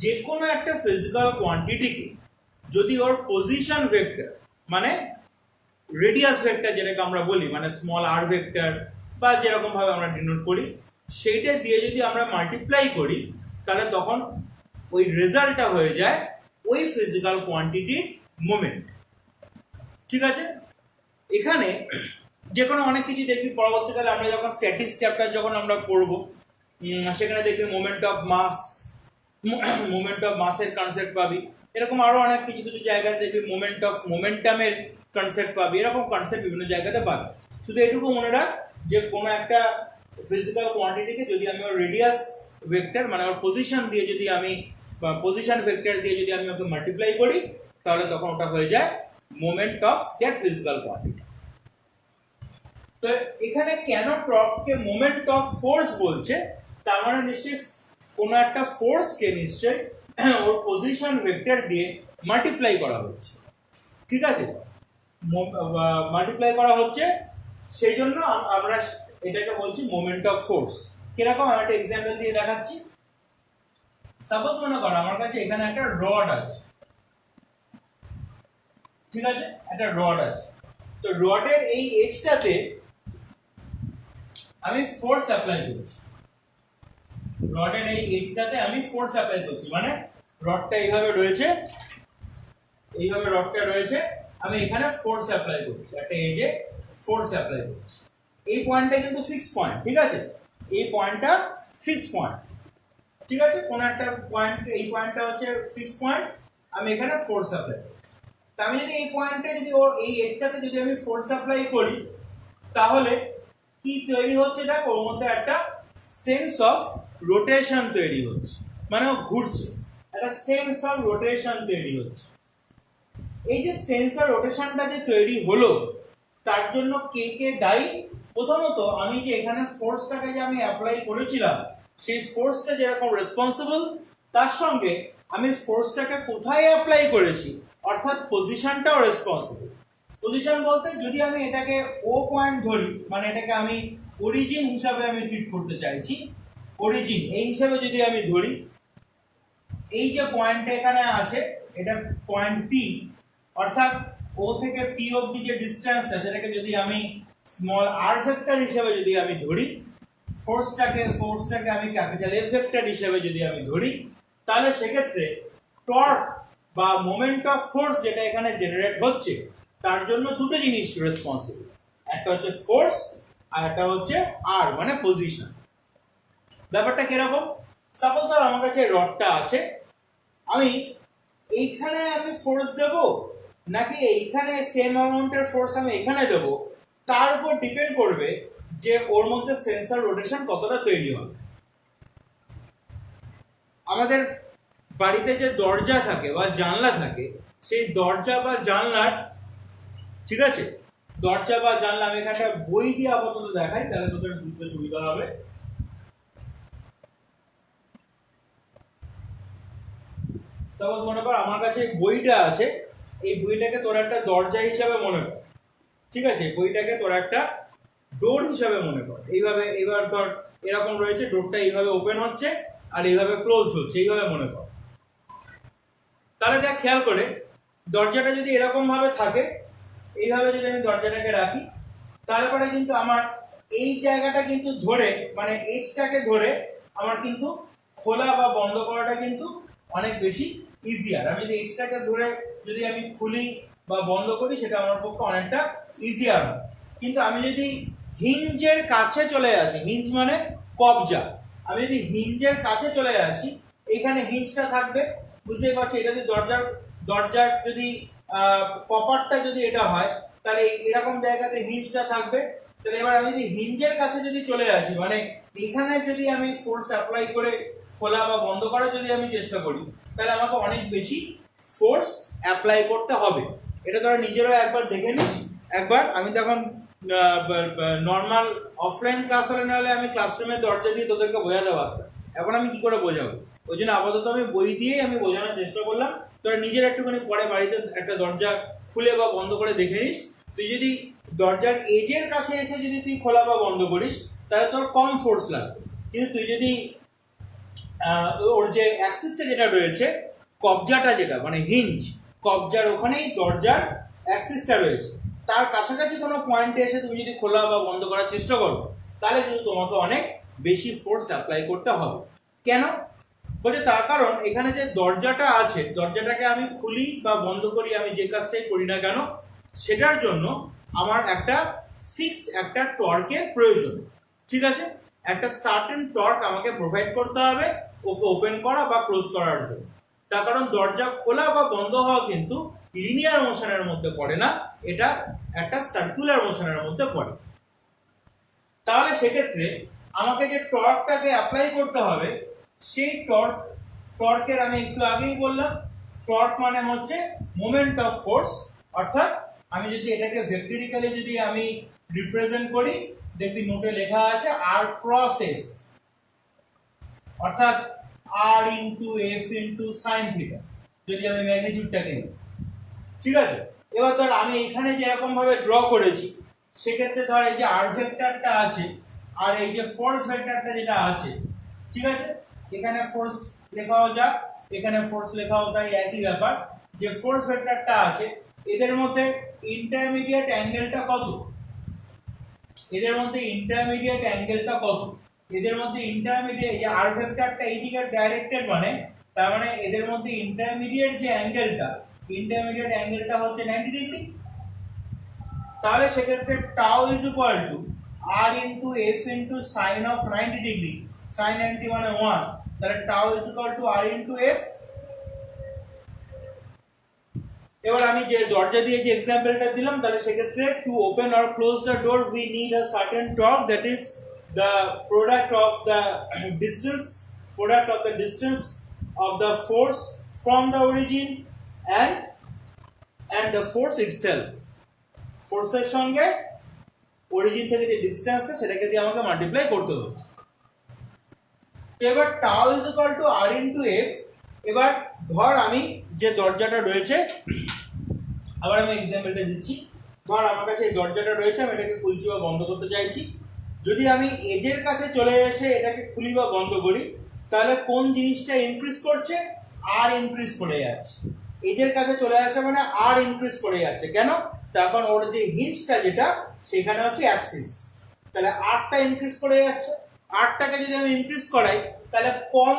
A: যে কোনো একটা ফিজিক্যাল কোয়ান্টিটিকে যদি ওর পজিশন ভেক্টর মানে রেডিয়াস ভেক্টর যেটাকে আমরা বলি, মানে স্মল আর ভেক্টর বা যেরকম ভাবে আমরা ডিনোট করি, সেইটা দিয়ে যদি আমরা মাল্টিপ্লাই করি, তাহলে তখন ওই রেজাল্টটা হয়ে যায় ওই ফিজিক্যাল কোয়ান্টিটির মোমেন্ট। ঠিক আছে, এখানে যে কোনো অনেক কিছু দেখবি পরবর্তীকালে আমরা যখন স্ট্যাটিক্স চ্যাপ্টার যখন আমরা পড়বো, সেখানে দেখবি moment of mass, moment of মাসের কনসেপ্ট পাবি, এরকম আরো অনেক কিছু কিছু জায়গায় দেখবি মোমেন্ট অফ মোমেন্টামের কনসেপ্ট পাবি, এরকম কনসেপ্ট বিভিন্ন জায়গাতে পাবি। শুধু এটুকু মনে রাখ যে কোনো একটা ফিজিক্যাল কোয়ান্টিটিকে যদি আমি ওর রেডিয়াস ভেক্টর মানে ওর পজিশন দিয়ে যদি আমি পজিশন ভেক্টর দিয়ে যদি আমি ওকে মাল্টিপ্লাই করি, তাহলে তখন ওটা হয়ে যায় moment of that physical quantity. তো এখানে কেন টর্ককে মোমেন্ট অফ ফোর্স বলছে, তার মানে নিশ্চয়ই কোনো একটা ফোর্সকে নিশ্চয়ই ওর পজিশন ভেক্টর দিয়ে মাল্টিপ্লাই করা হচ্ছে। ঠিক আছে, মাল্টিপ্লাই করা হচ্ছে, সেই জন্য আমরা এটাকে বলছি মোমেন্ট অফ ফোর্স। কিরকম, আমি একটা এক্সাম্পল দিয়ে দেখাচ্ছি। সাপোজ মনে করো আমার কাছে এখানে একটা রড আছে, ঠিক আছে, একটা রড আছে, তো রডের এই এজটাতে আমি ফোর্স অ্যাপ্লাই করছি, রডের এই এজটাতে আমি ফোর্স অ্যাপ্লাই করছি, মানে রডটা এইভাবে রয়েছে, এইভাবে রডটা রয়েছে, আমি এখানে ফোর্স অ্যাপ্লাই করছি, একটা এজে ফোর্স অ্যাপ্লাই করছি। এই পয়েন্টটা কিন্তু ফিক্স পয়েন্ট, ঠিক আছে, এই পয়েন্টটা ফিক্স পয়েন্ট, ঠিক আছে, কোন একটা পয়েন্ট, এই পয়েন্টটা হচ্ছে ফিক্স পয়েন্ট, আমি এখানে ফোর্স অ্যাপ্লাই করছি। তা আমি যদি এই পয়েন্টে যদি ওর এই এজটাতে যদি আমি ফোর্স অ্যাপ্লাই করি, তাহলে কি তৈরি হচ্ছে? দেখো, ওর মধ্যে একটা সেন্স অফ রোটেশন তৈরি হচ্ছে, মানে ও ঘুরছে, একটা সেন্স অফ রোটেশন তৈরি হচ্ছে। এই যে সেন্স অফ রোটেশনটা যে তৈরি হলো, তার জন্য কে কে দায়ী? প্রথমত আমি যে এখানে ফোর্সটাকে যে আমি অ্যাপ্লাই করেছিলাম, সেই ফোর্সটা যেরকম রেসপন্সিবল, তার সঙ্গে আমি ফোর্সটাকে কোথায় অ্যাপ্লাই করেছি অর্থাৎ পজিশনটাও রেসপন্সিবল। পজিশন বলতে যদি আমি এটাকে ও পয়েন্ট ধরি, মানে এটাকে আমি অরিজিন হিসাবে আমি ট্রিট করতে চাইছি, অরিজিন এই হিসাবে যদি আমি ধরি, এই যে পয়েন্টটা এখানে আছে এটা পয়েন্ট পি, অর্থাৎ ও থেকে পি অবধি যে ডিসটেন্সটা সেটাকে যদি আমি স্মল আর ভেক্টর হিসেবে যদি আমি ধরি, ফোর্সটাকে আমি ক্যাপিটাল এফ ভেক্টর হিসেবে যদি আমি ধরি, তাহলে সেক্ষেত্রে টর্ক বা মোমেন্ট অফ ফোর্স যেটা এখানে জেনারেট হচ্ছে, তার জন্য দুটো জিনিস রেসপন্সিবল, একটা হচ্ছে ফোর্স আর একটা হচ্ছে আর মানে পজিশন। ব্যাপারটা কিরকম? সাপোজ স্যার আমার কাছে রডটা আছে, আমি এইখানে আমি ফোর্স দেব নাকি এইখানে সেম অ্যামাউন্টের ফোর্স আমি এখানে দেব, তার উপর ডিপেন্ড করবে যে ওর মধ্যে সেন্সর রোটেশন কতটা তৈরি হবে। আমাদের বাড়িতে যে দরজা থাকে বা জানলা থাকে, সেই দরজা বা জানলার, ঠিক আছে, দরজা বা জানলা, আমি এখানে বই দিয়ে আপাতত দেখাই, তাহলে তোদের বুঝতে সুবিধা হবে। সাপোজ মনে কর আমার কাছে বইটা আছে, এই বইটাকে তোর একটা দরজা হিসাবে মনে কর, ঠিক আছে, বইটাকে তোর একটা ডোর হিসাবে মনে কর। এইভাবে এবার ধর এরকম রয়েছে, ডোরটা এইভাবে ওপেন হচ্ছে আর এইভাবে ক্লোজ হচ্ছে, এইভাবে মনে কর। তাহলে দেখ খেয়াল করে, দরজাটা যদি এরকম ভাবে থাকে, এইভাবে যদি আমি দরজাটাকে রাখি, তারপরে কিন্তু আমার এই জায়গাটা কিন্তু ধরে, মানে এজটাকে ধরে আমার কিন্তু খোলা বা বন্ধ করাটা কিন্তু অনেক বেশি ইজিয়ার। আমি যদি এজটাকে ধরে যদি আমি খুলি বা বন্ধ করি, সেটা আমার পক্ষে অনেকটা ইজিয়ার হয়। কিন্তু আমি যদি হিঞ্জের কাছে চলে আসি, হিঞ্জ মানে কবজা, আমি যদি হিঞ্জের কাছে চলে আসি, এখানে হিঞ্জটা থাকবে, বুঝতেই পারছি। এটা যদি দরজার যদি কপারটা যদি এটা হয়, তাহলে এরকম জায়গাতে হিঞ্জটা থাকবে। তাহলে এবার আমি যদি হিঞ্জের কাছে যদি চলে আসি, মানে এখানে যদি আমি ফোর্স অ্যাপ্লাই করে খোলা বা বন্ধ করার যদি আমি চেষ্টা করি, তাহলে আমাকে অনেক বেশি ফোর্স অ্যাপ্লাই করতে হবে। এটা তোরা নিজেরাও একবার দেখে নিস। একবার আমি তখন নর্মাল অফলাইন ক্লাস হলে, নাহলে আমি ক্লাসরুমের দরজা দিয়ে তোদেরকে বোঝাতে পারতাম। এখন আমি কি করে বোঝাবো? ওই জন্য আপাতত আমি বই দিয়েই আমি বোঝানোর চেষ্টা করলাম। তোরা নিজের একটুখানি পরে বাড়িতে একটা দরজা খুলে বা বন্ধ করে দেখে নিস। তুই যদি দরজার এজের কাছে এসে যদি তুই খোলা বা বন্ধ করিস, তাহলে তোর কম ফোর্স লাগবে। কিন্তু তুই যদি ওর যে অ্যাক্সিসটা যেটা রয়েছে, কবজাটা যেটা মানে হিঞ্জ, কবজার ওখানেই দরজার অ্যাক্সিসটা রয়েছে, তার কাছাকাছি কোনো পয়েন্টে এসে তুমি যদি খোলা বা বন্ধ করার চেষ্টা করো, তাহলে কিন্তু তোমাকে অনেক বেশি ফোর্স অ্যাপ্লাই করতে হবে। কেন বলছে? তার কারণ এখানে যে দরজাটা আছে, দরজাটাকে আমি খুলি বা বন্ধ করি, আমি যে কাজটাই করি না কেন, সেটার জন্য আমার একটা ফিক্সড একটা টর্কের প্রয়োজন, ঠিক আছে? একটা সার্টেন টর্ক আমাকে প্রোভাইড করতে হবে ওকে ওপেন করা বা ক্লোজ করার জন্য। তার কারণ দরজা খোলা বা বন্ধ হওয়া কিন্তু লিনিয়ার মোশনের মধ্যে পড়ে না, এটা একটা সার্কুলার মোশনের মধ্যে পড়ে। তাহলে সেক্ষেত্রে আমাকে যে টর্কটাকে অ্যাপ্লাই করতে হবে, সেই টর্কের আমি একটু আগেই বললাম, টর্ক মানে হচ্ছে মোমেন্ট অফ ফোর্স। অর্থাৎ আমি যদি এটাকে ভেক্টরিক্যালি যদি আমি রিপ্রেজেন্ট করি, দেখবি নোটে লেখা আছে আর ক্রস এফ, অর্থাৎ R into F into sine theta, যদি আমি ম্যাগনিটিউডটাকে নিই, ঠিক আছে? এবার ধর আমি এখানে যেরকম ভাবে ড্র করেছি, সেক্ষেত্রে ধর এই যে আর ভেক্টরটা আছে আর এই যে ফোর্স ভেক্টরটা যেটা আছে, ঠিক আছে, এখানে ফোর্স লেখাও যাক, এখানে ফোর্স লেখাও, তাই একই ব্যাপার। যে ফোর্স ভেক্টরটা আছে, এদের মধ্যে ইন্টারমিডিয়েট অ্যাঙ্গেলটা কত? এদের মধ্যে ইন্টারমিডিয়েট অ্যাঙ্গেলটা কত? এদের মধ্যে ইন্টারমিডিয়েট, যে আর ভেক্টরটা এইদিকে ডাইরেক্টেড, মানে তার মানে এদের মধ্যে ইন্টারমিডিয়েট যে অ্যাঙ্গেলটা, ইন্টারমিডিয়েট অ্যাঙ্গেলটা হচ্ছে 90 ডিগ্রি। তাহলে সেক্ষেত্রে tau is equal to R into F into sine of 90 degree, sine 90 মানে 1, তাহলে tau is equal to R into F. এবার আমি যে দরজা দিয়ে যে এক্সাম্পলটা দিলাম, তাহলে সেক্ষেত্রে to open or close the door we need a certain torque, that is the product of the distance of the force from the origin and the force itself. ফোর্সের সঙ্গে অরিজিন থেকে যে ডিসটেন্সটা, সেটাকে দিয়ে আমাকে মাল্টিপ্লাই করতে হবে। তো এবার tau is equal to R into F. এবার ধর আমি যে দরজাটা রয়েছে, আবার আমি এক্সাম্পলটা দিচ্ছি। ধর আমার কাছে এই দরজাটা রয়েছে, আমি এটাকে খুলছি বা বন্ধ করতে চাইছি। যদি আমি এজের কাছে চলে এসে এটাকে খুলি বা বন্ধ করি, তাহলে কোন জিনিসটা ইনক্রিজ করছে? আর ইনক্রিজ করে যাচ্ছে। এজের কাছে চলে আসে মানে আর ইনক্রিজ করে যাচ্ছে। কেন? তখন ওর যে হিঞ্জটা যেটা, সেখানে হচ্ছে অ্যাক্সিস, তাহলে আরটা ইনক্রিজ করে যাচ্ছে। আরটাকে যদি আমি ইনক্রিজ করাই, তাহলে কম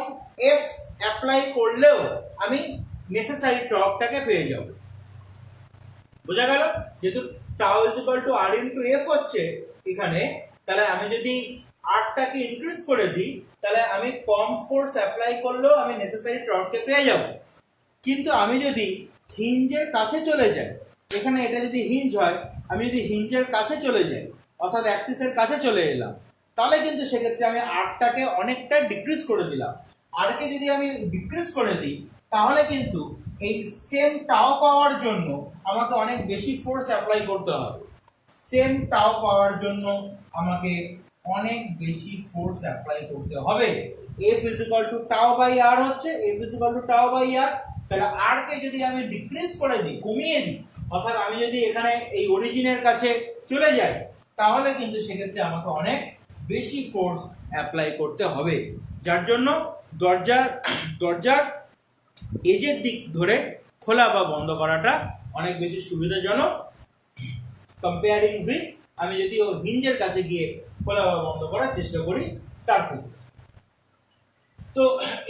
A: এফ অ্যাপ্লাই করলেও আমি নেসেসারি টর্কটাকে পেয়ে যাব। বোঝা গেল? যেহেতু tau is equal to R into F হচ্ছে এখানে, তাহলে আমি যদি আরটাকে ইনক্রিজ করে দিই, তাহলে আমি কম ফোর্স অ্যাপ্লাই করলেও আমি নেসেসারি টর্ককে পেয়ে যাব। কিন্তু আমি যদি হিঞ্জের কাছে চলে যাই, এখানে এটা যদি হিঞ্জ হয়, আমি যদি হিঞ্জের কাছে চলে যাই, অর্থাৎ অ্যাক্সিসের কাছে চলে এলাম, তাহলে কিন্তু সেক্ষেত্রে আমি আরটাকে অনেকটা ডিক্রিজ করে দিলাম। আর কে যদি আমি ডিক্রিজ করে দিই তাহলে কিন্তু এই সেম টাও পাওয়ার জন্য আমাকে অনেক বেশি ফোর্স অ্যাপ্লাই করতে হবে। সেম টাও পাওয়ার জন্য আমাকে অনেক বেশি ফোর্স অ্যাপ্লাই করতে হবে। F is equal to tau by r হচ্ছে, F is equal to tau by r। তাহলে r কে যদি আমি ডিক্রিজ করে দিই, কমিয়ে দিই, অর্থাৎ আমি যদি এখানে এই অরিজিনের কাছে চলে যাই তাহলে কিন্তু সেক্ষেত্রে আমাকে অনেক বেশি ফোর্স অ্যাপ্লাই করতে হবে, যার জন্য দরজার এজের দিক ধরে খোলা বা বন্ধ করাটা অনেক বেশি সুবিধাজনক কম্পেয়ারিং উইথ আমি যদি ও হিঞ্জের কাছে গিয়ে খোলা বা বন্ধ করার চেষ্টা করি তার থেকে। তো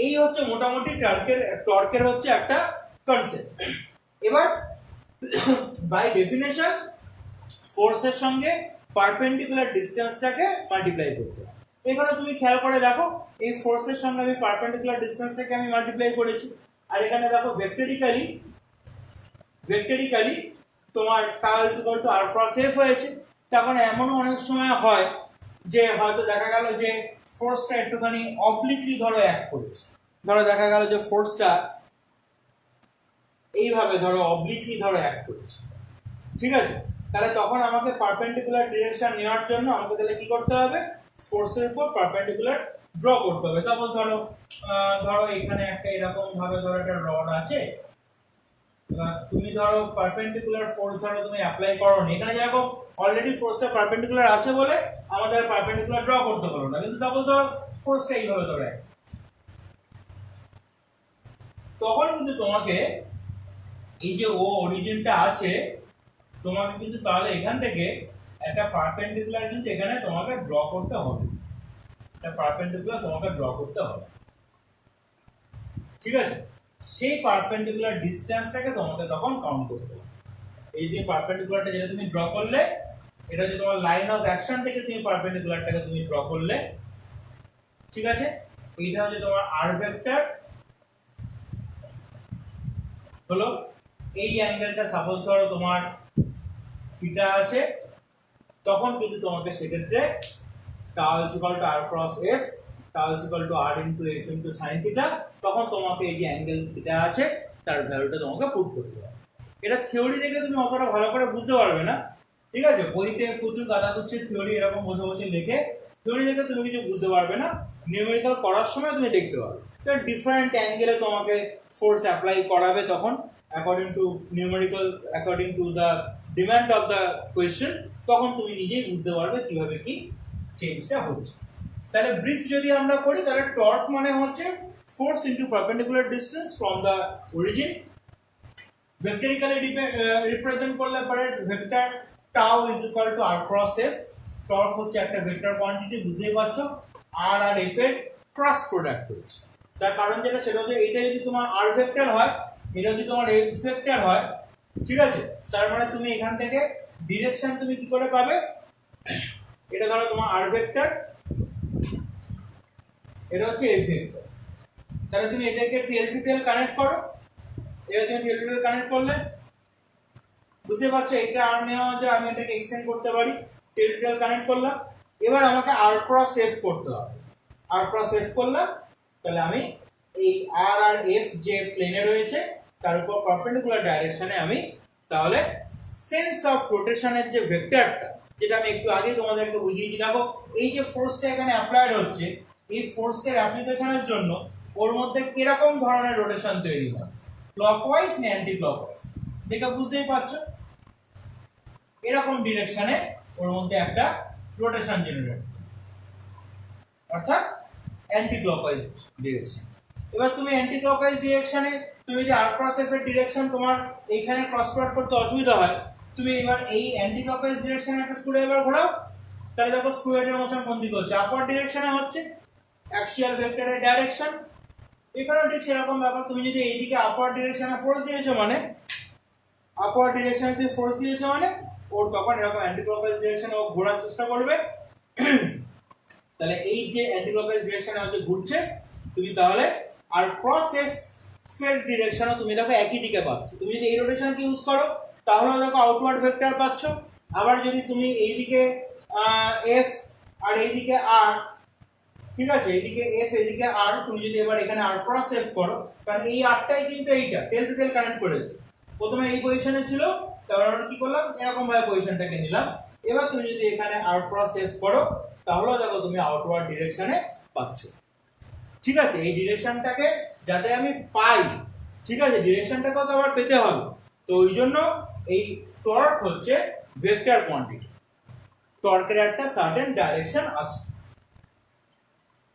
A: এই হচ্ছে মোটামুটি টর্কের হচ্ছে একটা কনসেপ্ট। এবার বাই ডেফিনেশন ফোর্সের সঙ্গে পারপেন্ডিকুলার ডিসটেন্সটাকে মাল্টিপ্লাই করতে হবে। এখানে তুমি খেয়াল করে দেখো এই ফোর্সের সঙ্গে আমি পারপেন্ডিকুলার ডিসটেন্সটাকে আমি মাল্টিপ্লাই করেছি, আর এখানে দেখো ভেক্টরিক্যালি তোমার tau is equal to r cross f হয়েছে। তখন এমনও অনেক সময় হয় যে হয়তো দেখা গেল যে ফোর্সটা একটুখানি অবলিকলি ধরো অ্যাক্ট করেছে, ধরো দেখা গেল যে ফোর্সটা এইভাবে ধরো অবলিকলি ধরো অ্যাক্ট করেছে, ঠিক আছে? তাহলে তখন আমাকে পারপেন্ডিকুলার ডিরেকশন নেওয়ার জন্য আমাকে তাহলে কি করতে হবে, ফোর্সের উপর পারপেন্ডিকুলার ড্র করতে হবে। সাপোজ ধরো এখানে একটা এরকম ভাবে ধরো একটা রড আছে, তুমি ধরো পারপেন্ডিকুলার ফোর্স ধরো তুমি অ্যাপ্লাই করোনি, এখানে যেরকম অলরেডি ফোর্সটা পারপেন্ডিকুলার আছে বলে আমাদের পারপেন্ডিকুলার ড্র করতে পারো না, কিন্তু সাপোজ ধরো ফোর্সটা এইভাবে ধরে তখন কিন্তু তোমাকে এই যে ও অরিজিনটা আছে তোমাকে কিন্তু তাহলে এখান থেকে একটা পারপেন্ডিকুলার কিন্তু এখানে তোমাকে ড্র করতে হবে, একটা পারপেন্ডিকুলার তোমাকে ড্র করতে হবে, ঠিক আছে? সেই পারপেন্ডিকুলার ডিসটেন্সটাকে তোমাকে তখন কাউন্ট করতে হবে। এই যে পারপেন্ডিকুলারটা যেটা তুমি ড্র করলে, এটা যে তোমার লাইন অফ অ্যাকশন থেকে তুমি পারপেন্ডিকুলারটাকে তুমি ড্র করলে, ঠিক আছে? এইটা হচ্ছে তোমার আর ভেক্টর হলো। এই অ্যাঙ্গেলটা সাপোজ ধরো তোমার থিটা আছে, তখন কিন্তু তোমাকে সেক্ষেত্রে tau is equal to r cross f, tau is equal to r into f into sin theta, তখন তোমাকে এই যে অ্যাঙ্গেল থিটা আছে তার ভ্যালুটা তোমাকে পুট করতে হবে। এটা থিওরি দেখে তুমি অতটা ভালো করে বুঝতে পারবে না, ঠিক আছে? বইতে প্রচুর গাদাগুচ্ছের থিওরি এরকম বসে বসে লেখে, থিওরি দেখে তুমি কিছু বুঝতে পারবে না, নিউমেরিক্যাল করার সময় তুমি দেখতে পারবে। তো ডিফারেন্ট অ্যাঙ্গেলে তোমাকে ফোর্স অ্যাপ্লাই করাবে তখন according to the demand of the question, তখন তুমি নিজেই বুঝতে পারবে কিভাবে কি চেঞ্জটা হচ্ছে। তাহলে ব্রিফ যদি আমরা করি তাহলে টর্ক মানে হচ্ছে force into perpendicular distance from the origin. Vectorically represent করলে পরে vector tau is equal to r cross f। Torque হচ্ছে একটা ভেক্টর কোয়ান্টিটি, বুঝতেই পারছো, r আর f এর ক্রস প্রোডাক্ট হচ্ছে। তার কারণ যেটা সেটা হচ্ছে এটা যদি তোমার r ভেক্টর হয়, এটা যদি তোমার f ভেক্টর হয়, ঠিক আছে? তার মানে তুমি এখান থেকে ডিরেকশন তুমি কি করে পাবে, এটা ধরো তোমার r ভেক্টর, এটা হচ্ছে f ভেক্টর, তাহলে তুমি এদেরকে টেল টু টেল কানেক্ট করো। এবার তুমি টেল টু টেল কানেক্ট করলে বুঝতে পারছো এটা আর নেওয়া যায়, আমি এটাকে এক্সটেন্ড করতে পারি, টেল টু টেল কানেক্ট করলাম। এবার আমাকে r ক্রস f করতে হবে, r ক্রস f করলাম, তাহলে আমি এই r আর f যে প্লেনে রয়েছে তার উপর পারপেন্ডিকুলার ডাইরেকশনে আমি তাহলে সেন্স অফ রোটেশনের যে ভেক্টরটা, যেটা আমি একটু আগে তোমাদেরকে বুঝিয়েছি, দেখো এই যে ফোর্সটা এখানে অ্যাপ্লাইড হচ্ছে, এই ফোর্সের অ্যাপ্লিকেশনের জন্য ওর মধ্যে কিরকম ধরনের রোটেশন তৈরি হয়, ক্লকওয়াইজ না অ্যান্টি ক্লকওয়াইজ, দেখে বুঝতেই পারছো এরকম ডিরেকশনে ওর মধ্যে একটা রোটেশন জেনারেট, অর্থাৎ অ্যান্টি ক্লকওয়াইজ ডিরেকশন। এবার তুমি অ্যান্টি ক্লকওয়াইজ ডিরেকশনে তুমি যে r ক্রস f এর ডিরেকশন তোমার এইখানে ক্রস প্রোডাক্ট করতে অসুবিধা হয়, তুমি এবার এই অ্যান্টি ক্লকওয়াইজ ডিরেকশনে একটা স্ক্রু এবার ঘোরাও, তাহলে দেখো স্ক্রু হেডের মোশন কোন দিকে হচ্ছে, আপওয়ার্ড ডিরেকশনে হচ্ছে, অ্যাক্সিয়াল ভেক্টরের ডাইরেকশন। এখানেও ঠিক সেরকম ব্যাপার, তুমি যদি এইদিকে আপওয়ার্ড ডিরেকশনে ফোর্স দিয়েছো মানে আপওয়ার্ড ডিরেকশনে তুমি ফোর্স দিয়েছো মানে ওর তখন এরকম অ্যান্টি ক্লকওয়াইজ ডিরেকশনে ও ঘোরার চেষ্টা করবে। তাহলে এই যে অ্যান্টি ক্লকওয়াইজ ডিরেকশনে হচ্ছে ঘুরছে, তুমি তাহলে আর ক্রস f এর ডিরেকশনও তুমি দেখো একই দিকে পাচ্ছ। তুমি যদি এই রোটেশনকে ইউজ করো তাহলে দেখো আউটওয়ার্ড ভেক্টর পাচ্ছ, আবার যদি তুমি এইদিকে f আর এইদিকে r ঠিক আছে, এদিকে এফ এদিকে আর, তুমি যদি এবার এখানে আর ক্রস এফ করো, কারণ এই আরটাই কিন্তু এইটা টেল টু টেল কানেক্ট করেছে। প্রথমে এই পজিশনে ছিল, তারপর আমরা কি করলাম, এরকম ভাবে পজিশনটাকে নিলাম। এবার তুমি যদি এখানে আর ক্রস এফ করো, তাহলে দেখো তুমি আউটওয়ার্ড ডিরেকশনে পাচ্ছ। ঠিক আছে, এই ডিরেকশনটাকে যাতে আমি পাই, ঠিক আছে, ডিরেকশনটাকেও তো আবার পেতে হবে। তো ওই জন্য এই টর্ক হচ্ছে ভেক্টর কোয়ান্টিটি, টর্কের একটা সার্টেন ডাইরেকশন আছে।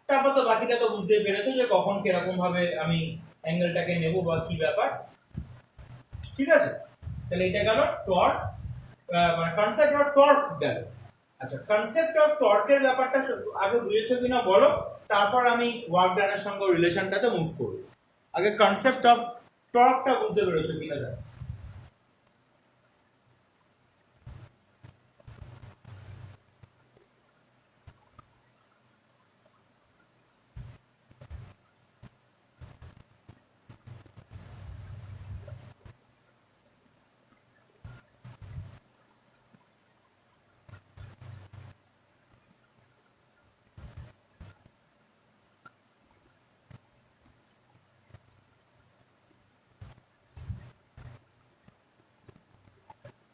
A: তারপর তো বাকিটা তো বুঝতেই পেরেছো যে কখন কিরকম ভাবে আমি অ্যাঙ্গেলটাকে নেব বা কি ব্যাপার। ঠিক আছে, তাহলে এটা গেল টর্ক, মানে কনসেপ্ট অফ টর্ক গেল। আচ্ছা, কনসেপ্ট অফ টর্কের ব্যাপারটা আগে বুঝেছো কিনা বলো, তারপর আমি ওয়ার্ক ডানের সঙ্গে রিলেশনটাতে মুভ করব। আগে কনসেপ্ট অফ টর্কটা বুঝতে পেরেছো কিনা দেখো।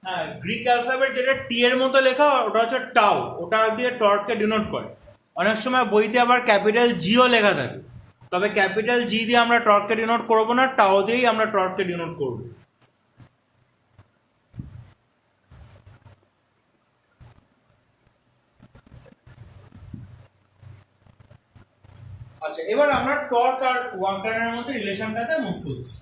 A: হ্যাঁ, গ্রিক অ্যালফাবেট যেটা টি এর মতো লেখা, ওটা হচ্ছে টাউ, ওটা দিয়ে টর্ককে ডিনোট করে। অনেক সময় বইতে আবার ক্যাপিটাল জিও লেখা থাকে, তবে ক্যাপিটাল জি দিয়ে আমরা টর্ককে ডিনোট করব না, টাউ দিয়েই আমরা টর্ককে ডিনোট করব। আচ্ছা, এবার আমরা টর্ক আর ওয়ার্ক ডানের মধ্যে রিলেশনটাতে মুভ করছি।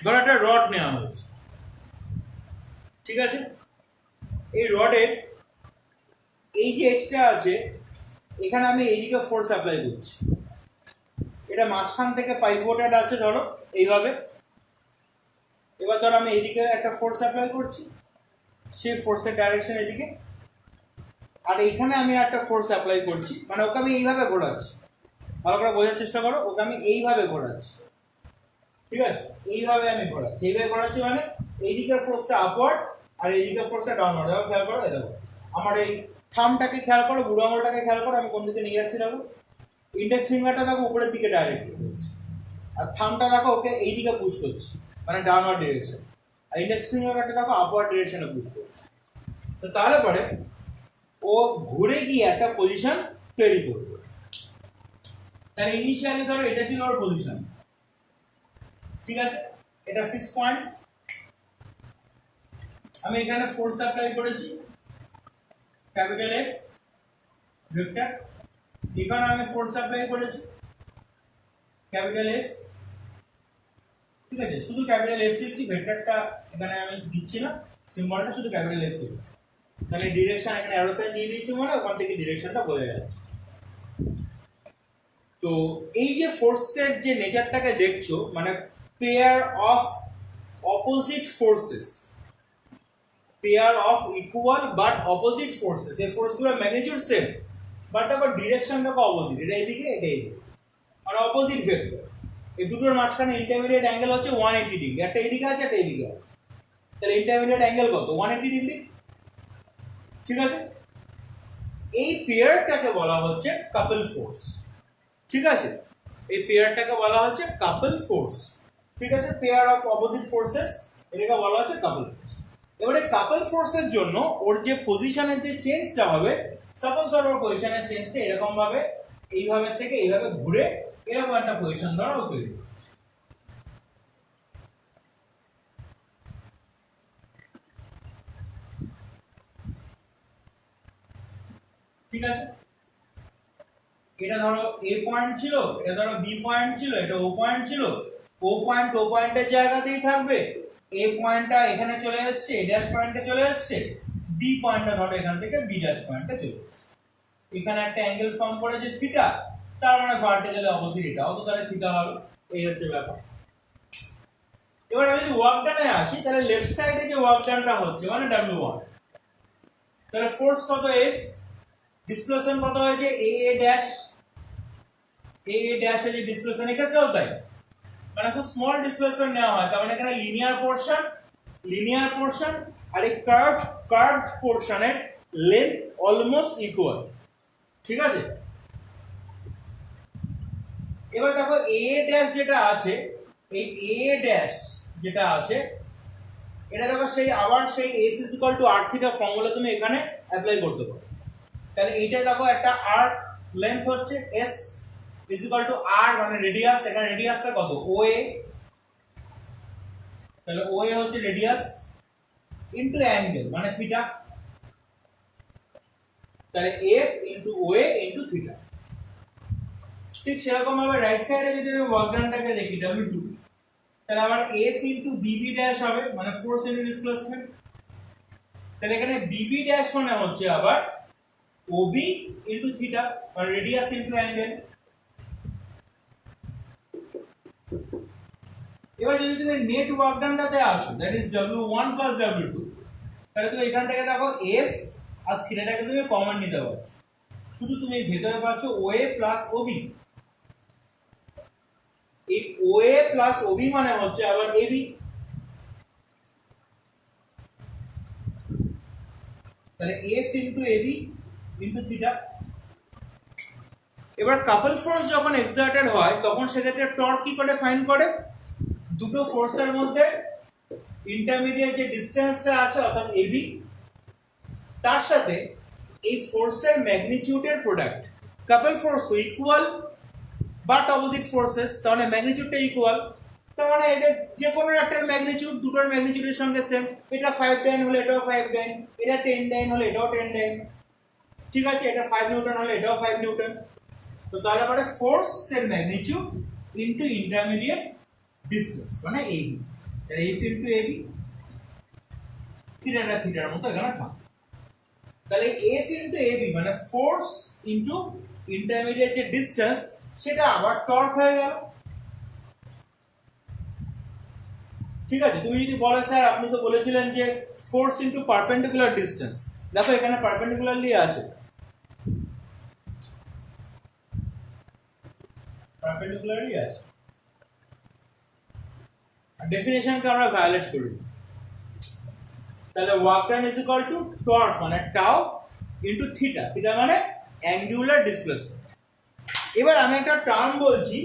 A: ধরো একটা রড নেওয়া হয়েছে, ঠিক আছে, এই রডের এই যে এক্সট্রা আছে, এখানে আমি এইদিকে ফোর্স অ্যাপ্লাই করছি। এটা মাঝখান থেকে পাইভোটেড আছে ধরো এইভাবে। এবার ধরো আমি এইদিকে একটা ফোর্স অ্যাপ্লাই করছি, সেই ফোর্সের ডাইরেকশন এদিকে, আর এইখানে আমি একটা ফোর্স অ্যাপ্লাই করছি, মানে ওকে আমি এইভাবে ঘোরাচ্ছি। ভালো করে বোঝার চেষ্টা করো, ওকে আমি এইভাবে ঘোরাচ্ছি। ঠিক আছে, এইভাবে আমি ঘোরাচ্ছি, এইভাবে ঘোরাচ্ছি, মানে এইদিকের ফোর্সটা আপওয়ার্ড আর এইদিকের ফোর্সটা ডাউনওয়ার্ড। দেখো, খেয়াল করো, এই দেখো আমার এই থামটাকে খেয়াল করো, বুড়ো আঙুলটাকে খেয়াল করো, আমি কোন দিকে নিয়ে যাচ্ছি দেখো। ইন্ডেক্স ফিঙ্গারটা দেখো উপরের দিকে ডাইরেক্ট করছি, আর থামটা দেখো ওকে এইদিকে পুশ করছি, মানে ডাউনওয়ার্ড ডিরেকশন। আর ইন্ডেক্স ফিঙ্গারটা দেখো আপওয়ার্ড ডিরেকশনে পুশ করছি। তো তাহলে পরে ও ঘুরে গিয়ে একটা পজিশন তৈরি করবে। তাহলে ইনিশিয়ালি ধরো এটা ছিল ওর পজিশন, ঠিক আছে, এটা ফিক্স পয়েন্ট। আমি এখানে ফোর্স অ্যাপ্লাই করেছি ক্যাপিটাল এফ ভেক্টর, এখানে আমি ফোর্স অ্যাপ্লাই করেছি ক্যাপিটাল এফ। ঠিক আছে, শুধু ক্যাপিটাল এফ লিখছি, ভেক্টরটা এখানে আমি দিচ্ছি না, সিম্বলটা শুধু ক্যাপিটাল এফ লিখছি। তাহলে ডিরেকশন এখানে অ্যারো সাইন দিয়ে দিয়েছি, মানে ওখান থেকে ডিরেকশনটা বোঝা যাচ্ছে। তো এই যে ফোর্সের যে নেচারটাকে দেখছো, মানে pair of opposite forces, pair of equal but opposite forces, এই ফোর্সগুলোর ম্যাগনিটিউড সেম, বাট আবার ডিরেকশন দেখো অপোজিট, এটা এইদিকে এটা এইদিকে, মানে অপোজিট ভেক্টর। এই দুটোর মাঝখানে ইন্টারমিডিয়েট অ্যাঙ্গেল হচ্ছে 180 ডিগ্রি, একটা এইদিকে আছে একটা এইদিকে আছে। তাহলে ইন্টারমিডিয়েট অ্যাঙ্গেল কত? 180 ডিগ্রি। ঠিক আছে, এই পেয়ারটাকে বলা হচ্ছে কাপল ফোর্স। ঠিক আছে, এই পেয়ারটাকে বলা হচ্ছে কাপল ফোর্স। ঠিক আছে, পেয়ার অফ অপোজিট ফোর্সেস, এটাকে বলা হচ্ছে কাপল ফোর্স। এবারে কাপল ফোর্সের জন্য ওর যে পজিশনের যে চেঞ্জটা হবে, সাপোজ ওর পজিশনের চেঞ্জটা এরকম ভাবে, এইভাবে থেকে এইভাবে ঘুরে এরকম একটা পজিশন ধরা ও তৈরি করছে। ঠিক আছে, এটা ধরো এ পয়েন্ট ছিল, এটা ধরো বি পয়েন্ট ছিল, এটা ও পয়েন্ট ছিল। ও পয়েন্টের জায়গাতেই থাকবে, এ পয়েন্টটা এখানে চলে আসছে, এ ড্যাশ পয়েন্টে চলে আসছে, বি পয়েন্টটা ধরো এখান থেকে বি ড্যাশ পয়েন্টে চলে আসছে। এখানে একটা অ্যাঙ্গেল ফর্ম করেছে থিটা, তার মানে ভার্টিক্যালি অপোজিট এটাও তো তাহলে থিটা হবে। এই হচ্ছে ব্যাপার। এবার আমি যদি ওয়ার্ক ডানে আসি, তাহলে লেফট সাইডে যে ওয়ার্ক ডানটা হচ্ছে মানে W1, তাহলে ফোর্স কত F, ডিসপ্লেসমেন্ট কত হয়েছে এ ড্যাশ, এ ড্যাশ এর ডিসপ্লেসমেন্ট এক্ষেত্রেও তাই, মানে খুব স্মল ডিসপ্লেসমেন্ট নেওয়া হয়, তার মানে এখানে লিনিয়ার পোরশন আর এই কার্ভড পোরশনের লেন্থ অলমোস্ট ইকুয়াল। ঠিক আছে, এবার দেখো এ ড্যাশ যেটা আছে, এই এ ড্যাশ যেটা আছে এটা দেখো সেই আবার সেই s r থিটা ফর্মুলা তুমি এখানে অ্যাপ্লাই করতে পারো। তাহলে এইটা দেখো একটা r লেন্থ হচ্ছে s r মানে রেডিয়াস, এখানে রেডিয়াসটা কত oa, তাহলে oa হচ্ছে রেডিয়াস ইনটু অ্যাঙ্গেল মানে থিটা, তাহলে f into oa into theta. ঠিক সেরকম ভাবে রাইট সাইডে যদি আমি ওয়ার্ক ডানটাকে দেখি w2, তাহলে আবার f ইনটু bb ড্যাশ হবে মানে ফোর্স ইনটু ডিসপ্লেসমেন্ট। তাহলে এখানে bb ড্যাশ মানে হচ্ছে আবার ob ইনটু থিটা মানে রেডিয়াস ইনটু অ্যাঙ্গেল। এবার যদি তুমি নেট ওয়ার্ক ডানটাতে আসো, that is w1 plus w2, তাহলে তুমি এখান থেকে দেখো f আর থিটাটাকে তুমি কমন নিতে পারছো, শুধু তুমি ভেতরে পাচ্ছ oa প্লাস ob। এই oa প্লাস ob মানে হচ্ছে আবার ab। তাহলে f into ab into theta. এবার কাপল ফোর্স যখন এক্সার্টেড হয় তখন সেক্ষেত্রে টর্ক কি করে ফাইন্ড করে, দুটো ফোর্সের মধ্যে ইন্টারমিডিয়েট যে ডিসটেন্সটা আছে অর্থাৎ ab, তার সাথে এই ফোর্সের ম্যাগনিটিউডের product. Couple force equal but opposite forces, তাহলে ম্যাগনিটিউডটা ইকুয়াল, তার মানে এদের যে কোনো একটার ম্যাগনিটিউড দুটোর ম্যাগনিটিউডের সঙ্গে সেম। এটা 5 ডাইন হলে এটাও 5 ডাইন, এটা 10 ডাইন হলে এটাও 10 ডাইন। ঠিক আছে, এটা 5 নিউটন হলে এটাও 5 নিউটন। তো তাহলে পরে ফোর্সের ম্যাগনিটিউড ইনটু ইন্টারমিডিয়েট ডিসটেন্স মানে ab, তাহলে f ইনটু ab, থিটাটা থিটার মতো এখানে থাকে। তাহলে f ইনটু ab মানে ফোর্স ইনটু ইন্টারমিডিয়েট যে ডিসটেন্স সেটা আবার টর্ক হয়ে গেল। ঠিক আছে, তুমি যদি বলো স্যার আপনি তো বলেছিলেন যে ফোর্স ইনটু পারপেন্ডিকুলার ডিসটেন্স, দেখো এখানে পারপেন্ডিকুলারলি আছে, পারপেন্ডিকুলারলি আছে, ডেফিনেশনকে আমরা ভায়োলেট করি। তাহলে work done is equal two torque মানে টাউ ইনটু থিটা, থিটা মানে অ্যাঙ্গুলার ডিসপ্লেসমেন্ট। এবার আমি একটা টার্ম বলছি,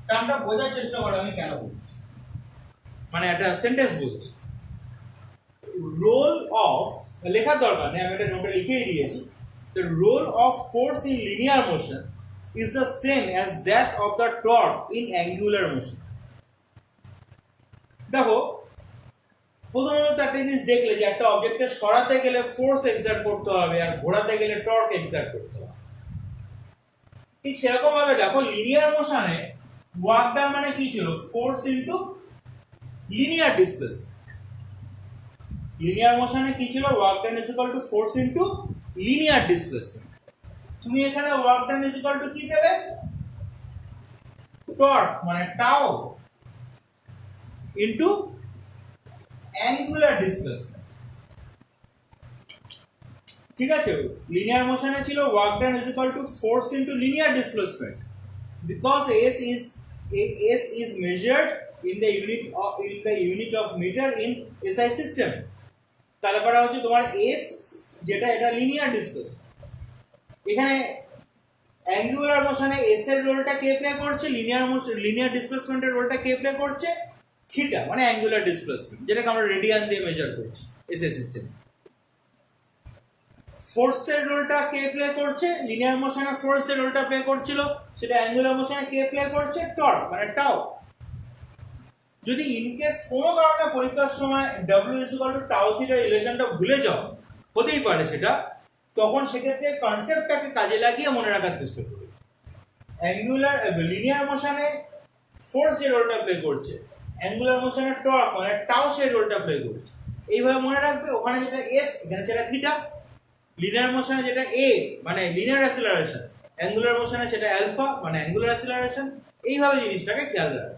A: টার্মটা বোঝার চেষ্টা করো আমি কেন বলছি, মানে একটা সেন্টেন্স বলছি। রোল অফ, লেখার দরকার নেই, আমি একটা নোটে লিখেই দিয়েছি। The role of force in linear motion is the same as that of the torque in angular motion. দেখো প্রথমত একটা জিনিস দেখলে যে একটা অবজেক্টকে সরাতে গেলে ফোর্স এক্সার্ট করতে হবে আর ঘোরাতে গেলে টর্ক এক্সার্ট করতে হবে। ঠিক সেরকম ভাবে দেখো লিনিয়ার মোশনে ওয়ার্ক ডান মানে কি ছিল, force into linear displacement. Linear মোশনে কি ছিল, work done is equal to force into linear displacement. তুমি এখানে work done is equal to কি পেলে, টর্ক মানে টাউ ইনটু অ্যাঙ্গুলার ডিসপ্লেসমেন্ট। ঠিক আছে, লিনিয়ার মোশনে ছিল work done is equal to force into linear displacement because s is measured in the unit of meter in SI system। তারপরে হচ্ছে তোমার s যেটা এটা লিনিয়ার ডিসপ্লেসমেন্ট। এখানে অ্যাঙ্গুলার মোশনে s এর রোলটা কে প্লে করছে, লিনিয়ার ডিসপ্লেসমেন্টের রোলটা কে প্লে করছে, থিটা মানে অ্যাঙ্গুলার ডিসপ্লেসমেন্ট, যেটাকে আমরা রেডিয়ান দিয়ে মেজার করছি এসআই সিস্টেম। ফোর্সের রোলটা কে প্লে করছে, লিনিয়ার মোশনে ফোর্সের রোলটা প্লে করছিল, সেটা অ্যাঙ্গুলার মোশনে কে প্লে করছে, টর্ক মানে টাউ। যদি ইনকেস কোনো কারণে পরীক্ষার সময় w টাউ থিটা রিলেশনটা ভুলে যাও, হতেই পারে সেটা, তখন সেক্ষেত্রে কনসেপ্টটাকে কাজে লাগিয়ে মনে রাখার চেষ্টা করবে। লিনিয়ার মোশনে ফোর্স যে রোলটা প্লে করছে, অ্যাঙ্গুলার মোশনে টর্ক মানে টাউ সেই রোলটা প্লে করছে, এইভাবে মনে রাখবে। ওখানে যেটা s এখানে সেটা থিটা। লিনিয়ার মোশনে যেটা a মানে লিনিয়ার অ্যাসিলারেশন, অ্যাঙ্গুলার মোশনে সেটা অ্যালফা মানে অ্যাঙ্গুলার অ্যাসিলারেশন। এইভাবে জিনিসটাকে খেয়াল রাখবে।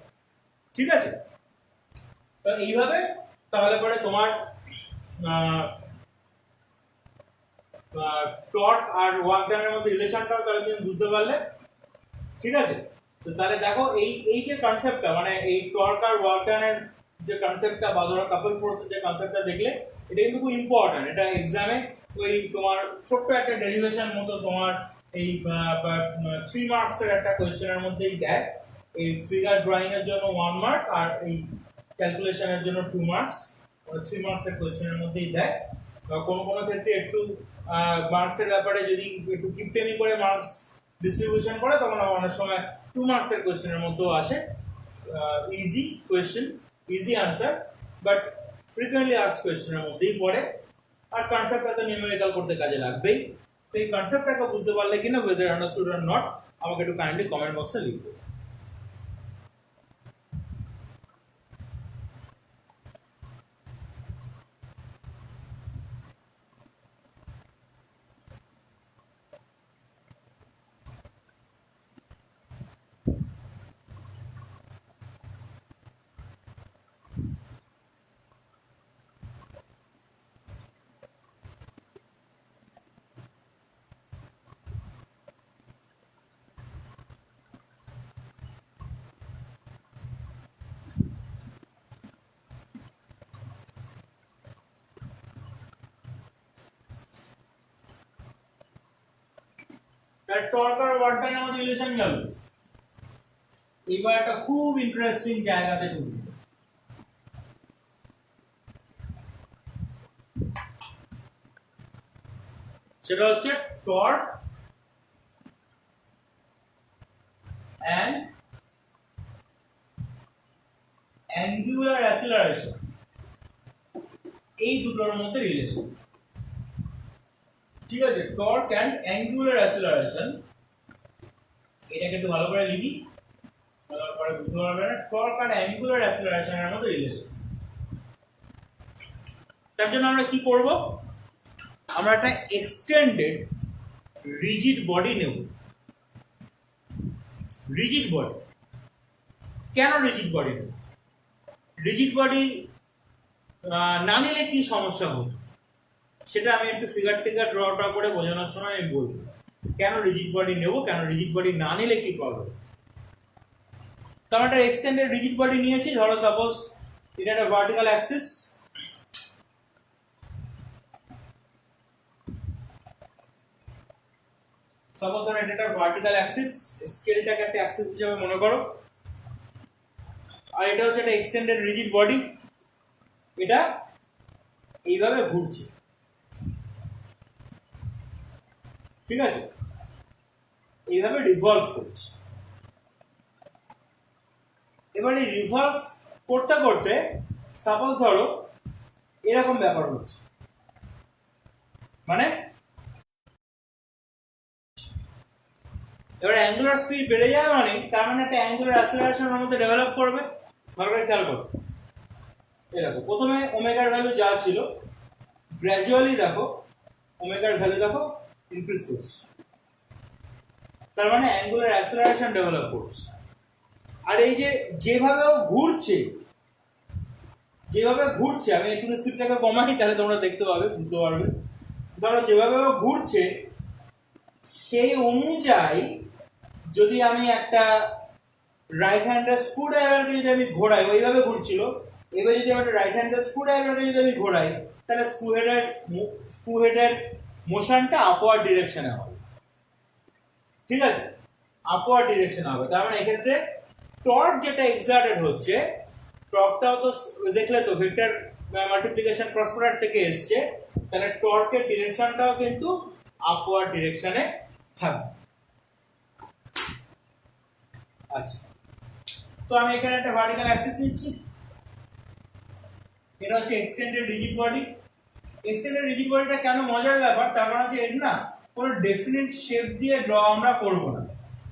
A: ঠিক আছে, তো এইভাবে তাহলে পরে তোমার টর্ক আর ওয়ার্ক ডানের মধ্যে রিলেশনটাও তাহলে তুমি বুঝতে পারলে। ঠিক আছে। তো তাহলে দেখো এই এই যে কনসেপ্টটা মানে এই টর্ক আর ওয়ার্ক ডানের যে কনসেপ্টটা বা ধরো কাপল ফোর্সের যে কনসেপ্টটা দেখলে এটা কিন্তু খুব ইম্পর্টেন্ট। এটা এক্সামে ওই তোমার ছোট্ট একটা ডেরিভেশন মতো তোমার এই 3 মার্কসের একটা কোয়েশ্চেনের মধ্যেই দেয়। এই ফিগার ড্রয়িং এর জন্য 1 মার্ক আর এই ক্যালকুলেশনের জন্য 2 মার্কস, 3 মার্কসের কোয়েশ্চেনের মধ্যেই দেয়। কোনো কোনো ক্ষেত্রে একটু মার্কসের ব্যাপারে যদি একটু কিপটেমি করে মার্কস ডিস্ট্রিবিউশন করে তখন অনেক সময় 2 মার্কসের কোয়েশ্চেনের মধ্যেও আসে। Easy question, easy answer, but frequently ask কোয়েশ্চেনের মধ্যেই পড়ে। আর কনসেপ্টটা তো নিউমেরিক্যাল করতে কাজে লাগবেই। তো এই কনসেপ্টটাকে বুঝতে পারলে কিনা ওয়েদার আন্ডারস্টুড অর নট আমাকে একটু কাইন্ডলি কমেন্ট বক্সে লিখবে। তার টর্ক আর ওয়ার্ক ডানের মধ্যে রিলেশন গেল। এবার একটা খুব ইন্টারেস্টিং জায়গাতে ঢুকবে। সেটা হচ্ছে টর্ক and অ্যাঙ্গুলার অ্যাসেলারেশন, এই দুটোর মধ্যে রিলেশন। ঠিক আছে, টর্ক অ্যান্ড অ্যাঙ্গুলার অ্যাসেলারেশন, এটাকে একটু ভালো করে লিখি, ভালো করে বুঝতে পারবে না। টর্ক আর অ্যাঙ্গুলার অ্যাসেলারেশনের মধ্যে রিলেশন। তার জন্য আমরা কি করব, আমরা একটা এক্সটেন্ডেড রিজিড বডি নেব। রিজিড বডি কেন রিজিড বডি নেব? রিজিড বডি না নিলে কি সমস্যা হতো সেটা আমি একটু ফিগার টিগার ড্রটা করে বোঝানোর সময় আমি বলবো। কেন রিজিড বডি নেব, কেন রিজিড বডি না নিলে কি প্রবলেম। তো আমরা একটা এক্সটেন্ডেড রিজিড বডি নিয়েছি। ধরো সাপোজ এটা একটা ভার্টিক্যাল অ্যাক্সিস, সাপোজ ধরো এটা একটা ভার্টিক্যাল অ্যাক্সিস, স্কেলটাকে একটা অ্যাক্সিস হিসেবে মনে করো। আর এটা হচ্ছে একটা এক্সটেন্ডেড রিজিড বডি, এটা এইভাবে ঘুরছে। ঠিক আছে, এইভাবে রিভলভ করছে। এবার এই রিভলভ করতে করতে সাপোজ ধরো এরকম ব্যাপার হচ্ছে, মানে এবার অ্যাঙ্গুলার স্পিড বেড়ে যায়, মানে তার মানে একটা অ্যাঙ্গুলার অ্যাসেলারেশনের মধ্যে ডেভেলপ করবে। ভালো করে খেয়াল করো, এই দেখো প্রথমে ওমেগার ভ্যালু যা ছিল গ্র্যাজুয়ালি দেখো ওমেগার ভ্যালু দেখো ইনক্রিজ করছে, তার মানে অ্যাঙ্গুলার অ্যাসেলারেশন ডেভেলপ করছে। আর এই যে যেভাবে ঘুরছে, যেভাবে ঘুরছে, আমি একটু স্পিডটাকে কমাই তাহলে তোমরা দেখতে পাবে, বুঝতে পারবে। ধরো যেভাবে ঘুরছে সেই অনুযায়ী যদি আমি একটা রাইট হ্যান্ডের স্ক্রু ড্রাইভারকে যদি আমি ঘোরাই, ওইভাবে ঘুরছিল, এবার যদি আমি একটা রাইট হ্যান্ডের স্ক্রু ড্রাইভারকে যদি আমি ঘোরাই তাহলে স্ক্রু হেডের মোশনটা আপওয়ার্ড ডিরেকশনে হবে। ঠিক আছে, আপওয়ার্ড ডিরেকশনে হবে। তার মানে এক্ষেত্রে টর্ক যেটা এক্সার্টেড হচ্ছে, টর্কটাও তো দেখলে তো ভেক্টর মাল্টিপ্লিকেশন ক্রস প্রোডাক্ট থেকে এসছে, তাহলে টর্কের ডিরেকশনটাও কিন্তু আপওয়ার্ড ডিরেকশনে থাকবে। আচ্ছা, তো আমি এখানে একটা ভার্টিক্যাল অ্যাক্সিস নিচ্ছি, এটা হচ্ছে extended rigid body. Extended rigid বডিটা কেন মজার ব্যাপার, তার কারণ হচ্ছে এর না কোনো ডেফিনিট শেপ দিয়ে ড্র আমরা করব না।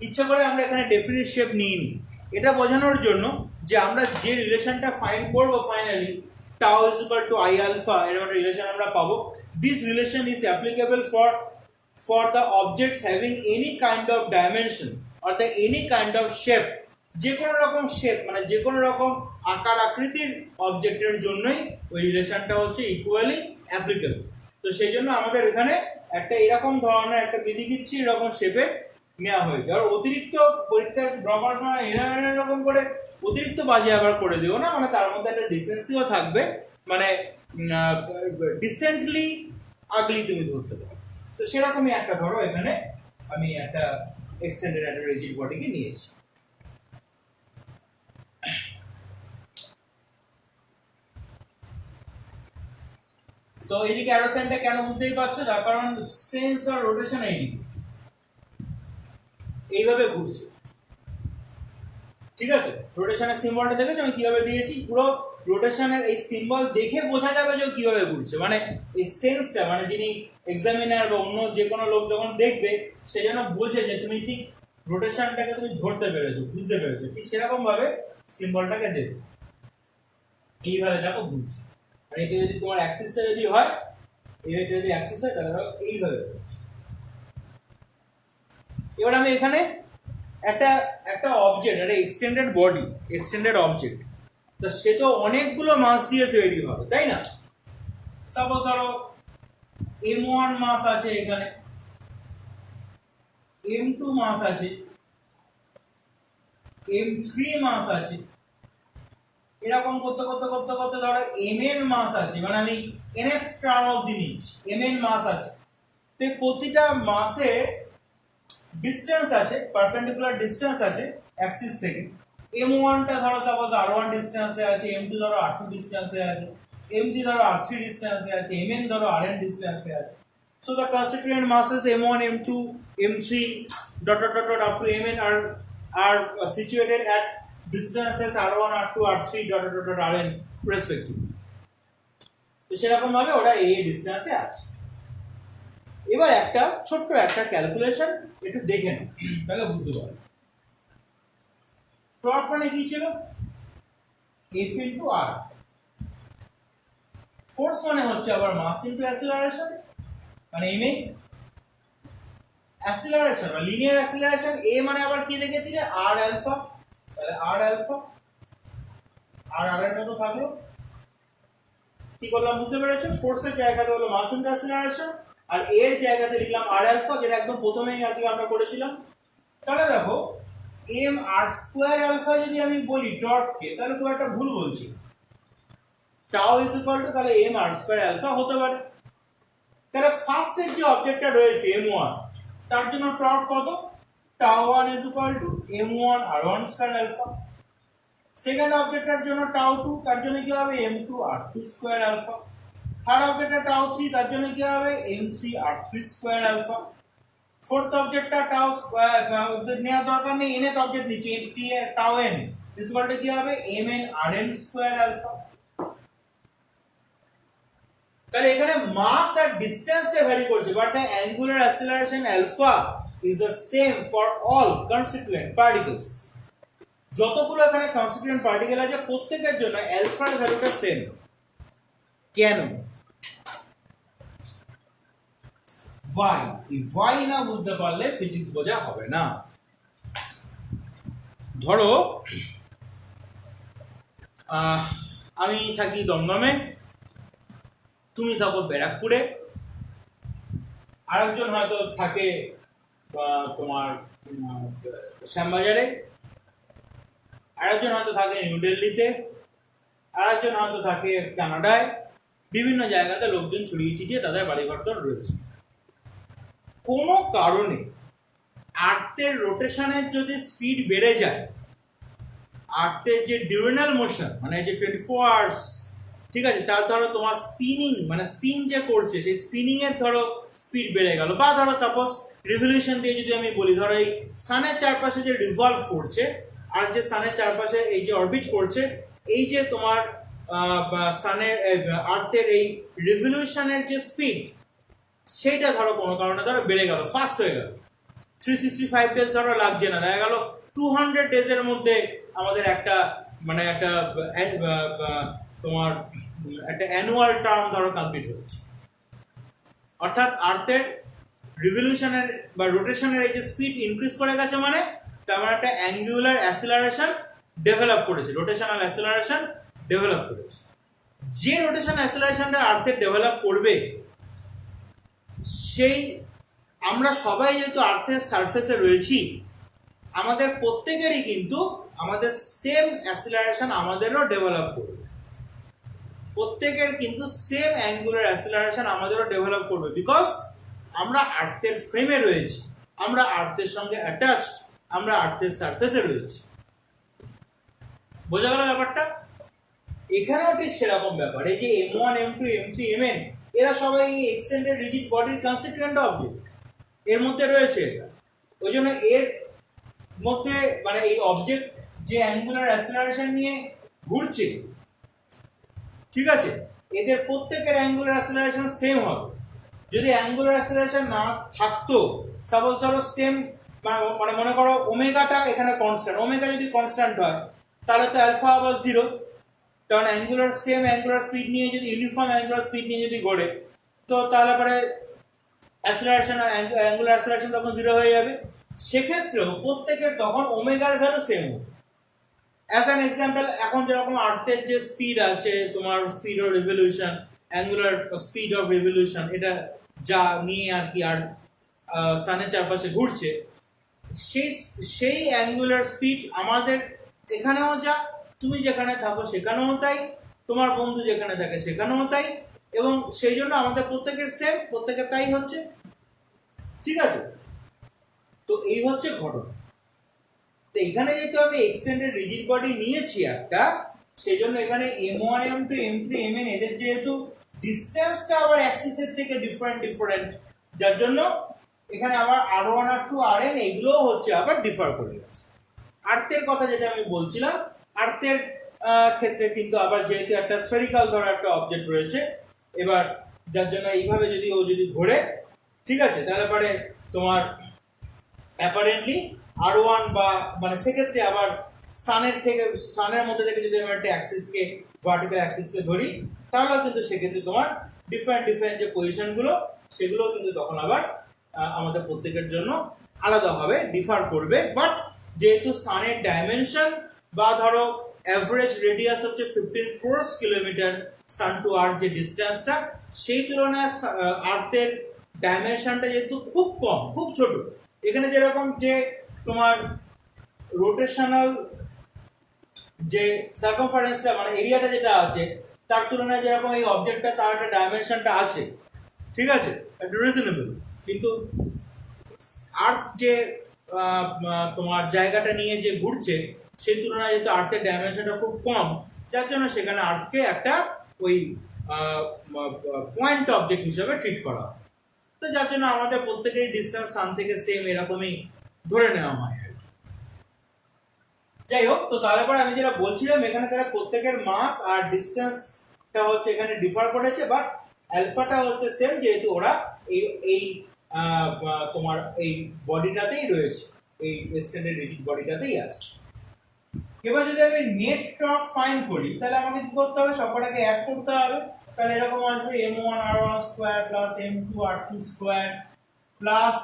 A: ইচ্ছা করে আমরা এখানে ডেফিনিট শেপ নিইনি, এটা বোঝানোর জন্য যে আমরা যে রিলেশনটা ফাইন্ড করব finally, tau is equal to I alpha, এরকম একটা রিলেশন আমরা পাবো। This relation is applicable for the objects having any kind of dimension or the any kind of shape, যে কোনো রকম শেপ মানে যে কোনো রকম আকার আকৃতির অবজেক্টের জন্যই ওই রিলেশনটা হচ্ছে ইকুয়ালি অ্যাপ্লিকেবল। তো সেই জন্য আমাদের এখানে একটা এরকম ধরনের একটা বিধি দিচ্ছি, এরকম শেপের, নেওয়া হয়েছে। আর অতিরিক্ত পরীক্ষা ড্র করার সময় এরকম করে অতিরিক্ত বাজে আবার করে দিও না, মানে তার মধ্যে একটা ডিসেন্সিও থাকবে, মানে ডিসেন্টলি আগলি তুমি ধরতে পারো। তো সেরকমই একটা ধরো এখানে আমি একটা এক্সটেন্ডেড একটা রিজিড বডিকে নিয়েছি। তো এইদিকে অ্যারো সাইনটা কেন বুঝতেই পারছো, তার কারণ সেন্স আর রোটেশন এইদিকে এইভাবে ঘুরছে, ঠিক আছে। রোটেশনের সিম্বলটা দেখেছো আমি কিভাবে দিয়েছি, পুরো রোটেশনের এই সিম্বল দেখে বোঝা যাবে যে কিভাবে ঘুরছে, মানে এই সেন্সটা, মানে যিনি এক্সামিনার বা অন্য যে কোনো লোক যখন দেখবে সে যেন বোঝে যে তুমি ঠিক রোটেশনটাকে তুমি ধরতে পেরেছো, বুঝতে পেরেছো, ঠিক সেরকম ভাবে সিম্বলটাকে দেবে। এইভাবে দেখো ঘুরছে, আর এটা যদি তোমার অ্যাক্সিসটা যদি হয়, এটা যদি অ্যাক্সিস হয় তাহলে দেখো এইভাবে ঘুরছে। এবার আমি এখানে একটা একটা অবজেক্ট, একটা এক্সটেন্ডেড অবজেক্ট, তো সে তো অনেকগুলো মাস দিয়ে তৈরি হবে, তাই না? সাপোজ ধরো m1 মাস আছে, এখানে m2 মাস আছে, m3 মাস আছে, এরকম করতে করতে করতে করতে ধরো mn মাস আছে, মানে আমি nth টার্ম অবধি নিচ্ছি, mn মাস আছে। তো প্রতিটা মাসে ডিসটেন্স আছে, পারপেন্ডিকুলার ডিসটেন্স আছে অ্যাক্সিস থেকে। m1 টা ধরো সাপোজ r1 ডিসটেন্সে আছে, m2 ধরো r2 ডিসটেন্সে আছে, m3 ধরো r3 ডিসটেন্সে আছে, mn ধরো rn ডিসটেন্সে আছে। So the constituent masses m1, m2, m3 dot dot dot dot up to mn are situated at distances r1, r2, r3 dot dot dot dot rn respectively. তো সেরকম ভাবে ওরা এই ডিসটেন্সে আছে। এবার একটা ছোট্ট একটা ক্যালকুলেশন একটু দেখে নাও, তাহলে বুঝতে পারবে। টর্ক মানে কি ছিল? F into r। ফোর্স মানে হচ্ছে আবার মাস ইনটু অ্যাসিলারেশন, মানে ma। অ্যাসিলারেশন বা লিনিয়ার অ্যাসিলারেশন, a মানে আবার কি দেখেছিলে? r আলফা, তাহলে r আলফা আর r এর মতো থাকলো। কি করলাম বুঝতে পেরেছো? ফোর্সের জায়গাতে হলো মাস ইনটু অ্যাসিলারেশন, আর এর জায়গাতে লিখলাম r আলফা, যেটা একদম প্রথমেই আজকে আমরা করেছিলাম। তাহলে দেখো m r স্কয়ার আলফা যদি আমি বলি টর্ককে, তাহলে খুব একটা ভুল বলছি। টাউ ইজ ইকুয়াল টু তাহলে m r স্কয়ার আলফা হতে পারে। তাহলে ফার্স্টের যে অবজেক্টটা রয়েছে m1, তার জন্য টর্ক কত? Tau 1 is equal to m1 r1 square alpha. Second অবজেক্টটার জন্য টাউ 2, তার জন্য কি হবে? m2 r2 square alpha. Third অবজেক্টটা টাউ 3, তার জন্য কি হবে? m3 r3 square alpha. Fourth অবজেক্টটা টাউ নেওয়ার দরকার নেই, nth অবজেক্ট নিচে tau n is equal to কি হবে? mn rn square alpha. তাহলে এখানে মাস আর ডিসটেন্সটা ভ্যারি করছে, but the angular acceleration alpha is the same for all constituent particles. যতগুলো এখানে কনস্টিটিউয়েন্ট পার্টিকেল আছে প্রত্যেকের জন্য আলফার ভ্যালুটা সেম। কেন? why? এই why না বুঝতে পারলে ফিজিক্স বোঝা হবে না। ধরো আমি থাকি দমদমে, তুমি থাকো ব্যারাকপুরে, আরেকজন হয়তো থাকে তোমার শ্যামবাজারে, আরেকজন হয়তো থাকে নিউ দিল্লিতে, আরেকজন হয়তো থাকে কানাডায়। বিভিন্ন জায়গাতে লোকজন ছড়িয়ে ছিটিয়ে তাদের বাড়িঘর রয়েছে। কোনো কারণে আর্থের রোটেশনের যদি স্পিড বেড়ে যায়, আর্থের যে ডিউরেনাল মোশন মানে যে 24 আওয়ার্স, ঠিক আছে, তার ধরো তোমার স্পিনিং মানে স্পিন যে করছে সেই স্পিনিং এর ধরো স্পিড বেড়ে গেল, বা ধরো সাপোজ রিভলিউশন দিয়ে যদি আমি বলি, ধরো এই সানের চারপাশে যে রিভলভ করছে আর যে সানের চারপাশে এই যে অরবিট করছে, এই যে তোমার সানের আর্থের এই রিভলিউশনের যে স্পিড, সেইটা ধরো কোনো কারণে ধরো বেড়ে গেল, ফাস্ট হয়ে গেল, 365 ডেজ ধরো লাগছে না, দেখা গেল 200 ডেজের মধ্যে আমাদের একটা মানে একটা তোমার একটা অ্যানুয়াল টার্ম ধরো কমপ্লিট হচ্ছে। অর্থাৎ আর্থের রিভলিউশনের বা রোটেশনের এই যে স্পিড ইনক্রিজ করে গেছে, মানে তার মানে একটা অ্যাঙ্গুলার অ্যাসিলারেশন ডেভেলপ করেছে, রোটেশনাল অ্যাসিলারেশন ডেভেলপ করেছে। যে রোটেশন অ্যাসিলারেশনটা আর্থের ডেভেলপ করবে সেই আমরা সবাই যেহেতু আর্থের সারফেসে রয়েছি, আমাদের প্রত্যেকেরই কিন্তু আমাদের সেম অ্যাসিলারেশন আমাদেরও ডেভেলপ করবে, প্রত্যেকের কিন্তু সেম অ্যাঙ্গুলার অ্যাসিলারেশন আমাদেরও ডেভেলপ করবে, বিকজ আমরা আর্থের ফ্রেমে রয়েছি, আমরা আর্থের সঙ্গে অ্যাটাচড, আমরা আর্থের সারফেসে রয়েছি। বোঝা গেল ব্যাপারটা? এখানেও ঠিক সেরকম ব্যাপার। এই যে M1 M2 M3 Mn এরা সবাই এক্সটেন্ডেড রিজিড বডির কনস্টিটিউয়েন্ট অবজেক্ট, এর মধ্যে রয়েছে এটা। ওই জন্য এর মধ্যে মানে এই অবজেক্ট যে অ্যাঙ্গুলার অ্যাসিলারেশন নিয়ে ঘুরছে, ঠিক আছে, এদের প্রত্যেকের অ্যাঙ্গুলার অ্যাসিলারেশন সেম হবে। যদি অ্যাঙ্গুলার অ্যাসিলারেশন না থাকতো, সাপোজ ধরো সেম মানে মনে করো ওমেগাটা এখানে কনস্ট্যান্ট, ওমেগা যদি কনস্ট্যান্ট হয় তাহলে তো অ্যালফা আবার জিরো, কারণ অ্যাঙ্গুলার সেম অ্যাঙ্গুলার স্পিড নিয়ে যদি ইউনিফর্ম অ্যাঙ্গুলার স্পিড নিয়ে যদি ঘোরে, তো তাহলে পরে অ্যাসিলারেশন অ্যাঙ্গুলার অ্যাসিলারেশন তখন জিরো হয়ে যাবে। সেক্ষেত্রেও প্রত্যেকের তখন ওমেগার ভ্যালু সেম হবে। অ্যাজ অ্যান এক্সাম্পল, এখন যেরকম আর্থের যে স্পিড আছে তোমার speed of revolution, angular speed of revolution, এটা যা নিয়ে আর কি আর সানের চারপাশে ঘুরছে, সেই সেই অ্যাঙ্গুলার স্পিড আমাদের এখানেও যা, তুমি যেখানে থাকো সেখানেও তাই, তোমার বন্ধু যেখানে থাকে সেখানেও তাই, এবং সেই জন্য আমাদের প্রত্যেকের সেম, প্রত্যেকের তাই হচ্ছে। ঠিক আছে, তো এই হচ্ছে ঘটনা। তো এখানে যেহেতু আমি এক্সটেন্ডেড রিজিড বডি নিয়েছি একটা, সেই জন্য এখানে M1 M2 M3 Mn এদের যেহেতু ডিসটেন্সটা আবার অ্যাক্সিসের থেকে ডিফারেন্ট, যার জন্য এখানে আবার R1 R2 Rn এগুলোও হচ্ছে আবার ডিফার করে গেছে। আর্থের কথা যেটা আমি বলছিলাম, আর্থের ক্ষেত্রে কিন্তু আবার যেহেতু একটা স্ফেরিক্যাল ধরো একটা অবজেক্ট রয়েছে, এবার যার জন্য এইভাবে যদি ও যদি ঘোরে, ঠিক আছে, তাহলে পরে তোমার অ্যাপারেন্টলি R1 বা মানে সেক্ষেত্রে আবার সানের মধ্যে থেকে যদি আমরা একটা অ্যাক্সিসকে ভার্টিক্যাল অ্যাক্সিসকে ধরি, তাহলেও কিন্তু সেক্ষেত্রে তোমার ডিফারেন্ট যে পজিশনগুলো সেগুলো কিন্তু তখন আবার আমাদের প্রত্যেকের জন্য আলাদাভাবে ডিফার করবে। বাট যেহেতু সানের ডাইমেনশন বা ধরো অ্যাভারেজ রেডিয়াস হচ্ছে 15 crore kilometre sun to earth যে ডিস্টেন্সটা, সেই তুলনায় আর্থের ডাইমেনশনটা যেহেতু খুব কম, খুব ছোট, এখানে যেরকম যে তোমার রোটেশনাল যে সার্কামফারেন্সটা মানে এরিয়াটা যেটা আছে তার তুলনায় যেরকম এই অবজেক্টটা তার একটা ডাইমেনশনটা আছে, ঠিক আছে, একটা রিজনেবল, কিন্তু আর্থ যে তোমার জায়গাটা নিয়ে যে ঘুরছে সেই তুলনায় যেহেতু আর্থের ডাইমেনশনটা খুব কম, যার জন্য সেখানে আর্থকে একটা ওই পয়েন্ট অবজেক্ট হিসেবে ট্রিট করা হয়। তো যার জন্য আমাদের প্রত্যেকেরই ডিসটেন্স সান থেকে সেম এরকমই ধরে নেওয়া হয়। যাই হোক, তো তাহলে পরে আমি যেটা বলছিলাম, এখানে তারা প্রত্যেকের মাস আর ডিসটেন্সটা হচ্ছে এখানে ডিফার করেছে, বাট অ্যালফাটা হচ্ছে সেম, যেহেতু ওরা এই এই তোমার এই বডিটাতেই রয়েছে, এই এক্সটেন্ডেড রিজিড বডিটাতেই আছে। এবার যদি আমি নেট টর্ক ফাইন্ড করি, তাহলে আমাকে কি করতে হবে, সবকটাকে অ্যাড করতে হবে। তাহলে এরকম আসবে M1 R1 square plus M2 R2 square plus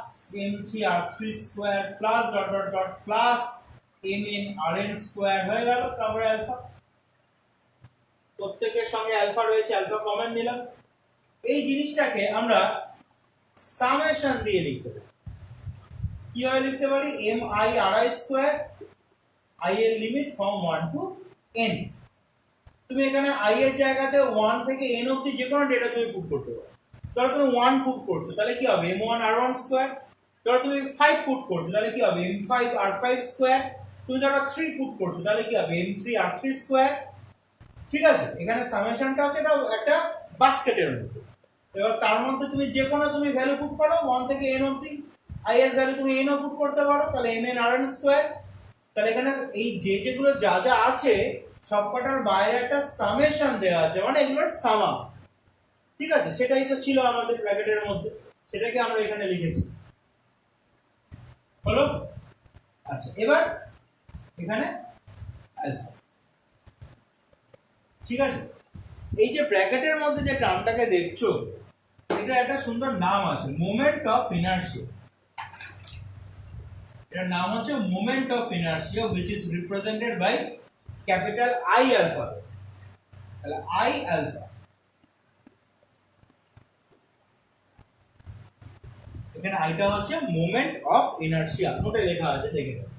A: M3 R3 square plus dot dot dot plus Mn Rn square হয়ে গেল। তারপরে অ্যালফা, প্রত্যেকের সঙ্গে অ্যালফা রয়েছে, অ্যালফা কমন নিলাম। এই জিনিসটাকে আমরা সামেশন দিয়ে লিখতে পারি। কিভাবে লিখতে পারি? Mi Ri স্কয়ার, i এর লিমিট ফ্রম 1 টু n। তুমি এখানে i এর জায়গাতে 1 থেকে n অবধি যে কোনো ডেটা তুমি পুট করতে পারো। ধরো তুমি 1 পুট করছো, তাহলে কি হবে? M1 R1 square. ধরো তুমি 5 পুট করছো, তাহলে কি হবে? M5 R5 square. তুমি ধরো 3 পুট করছো, তাহলে কি হবে? M3 R3 square. ঠিক আছে, এখানে সামেশনটা হচ্ছে একটা বাস্কেটের মতো। এবার তার মধ্যে তুমি যে কোনো তুমি ভ্যালু পুট করো 1 থেকে n অবধি। i এর ভ্যালু তুমি n ও পুট করতে পারো, তাহলে mn Rn স্কয়ার। তাহলে এখানে এই যেগুলো যা যা আছে সবকটার বাইরে একটা সামেশন দেওয়া আছে, মানে এগুলোর সামা। ঠিক আছে, সেটাই তো ছিল আমাদের ব্র্যাকেটের মধ্যে, সেটাকে আমরা এখানে লিখেছি। হলো? আচ্ছা, এবার এখানে আলফা। ঠিক আছে, এই যে ব্র্যাকেটের মধ্যে যে টার্মটাকে দেখছো, এটা একটা সুন্দর নাম আছে, মোমেন্ট অফ ইনার্শিয়া। এটার নাম হচ্ছে moment of inertia, which is represented by capital I alpha। তাহলে I alpha এখানে আইটা হচ্ছে মোমেন্ট অফ ইনার্শিয়া, নোটে লেখা আছে দেখে নাও।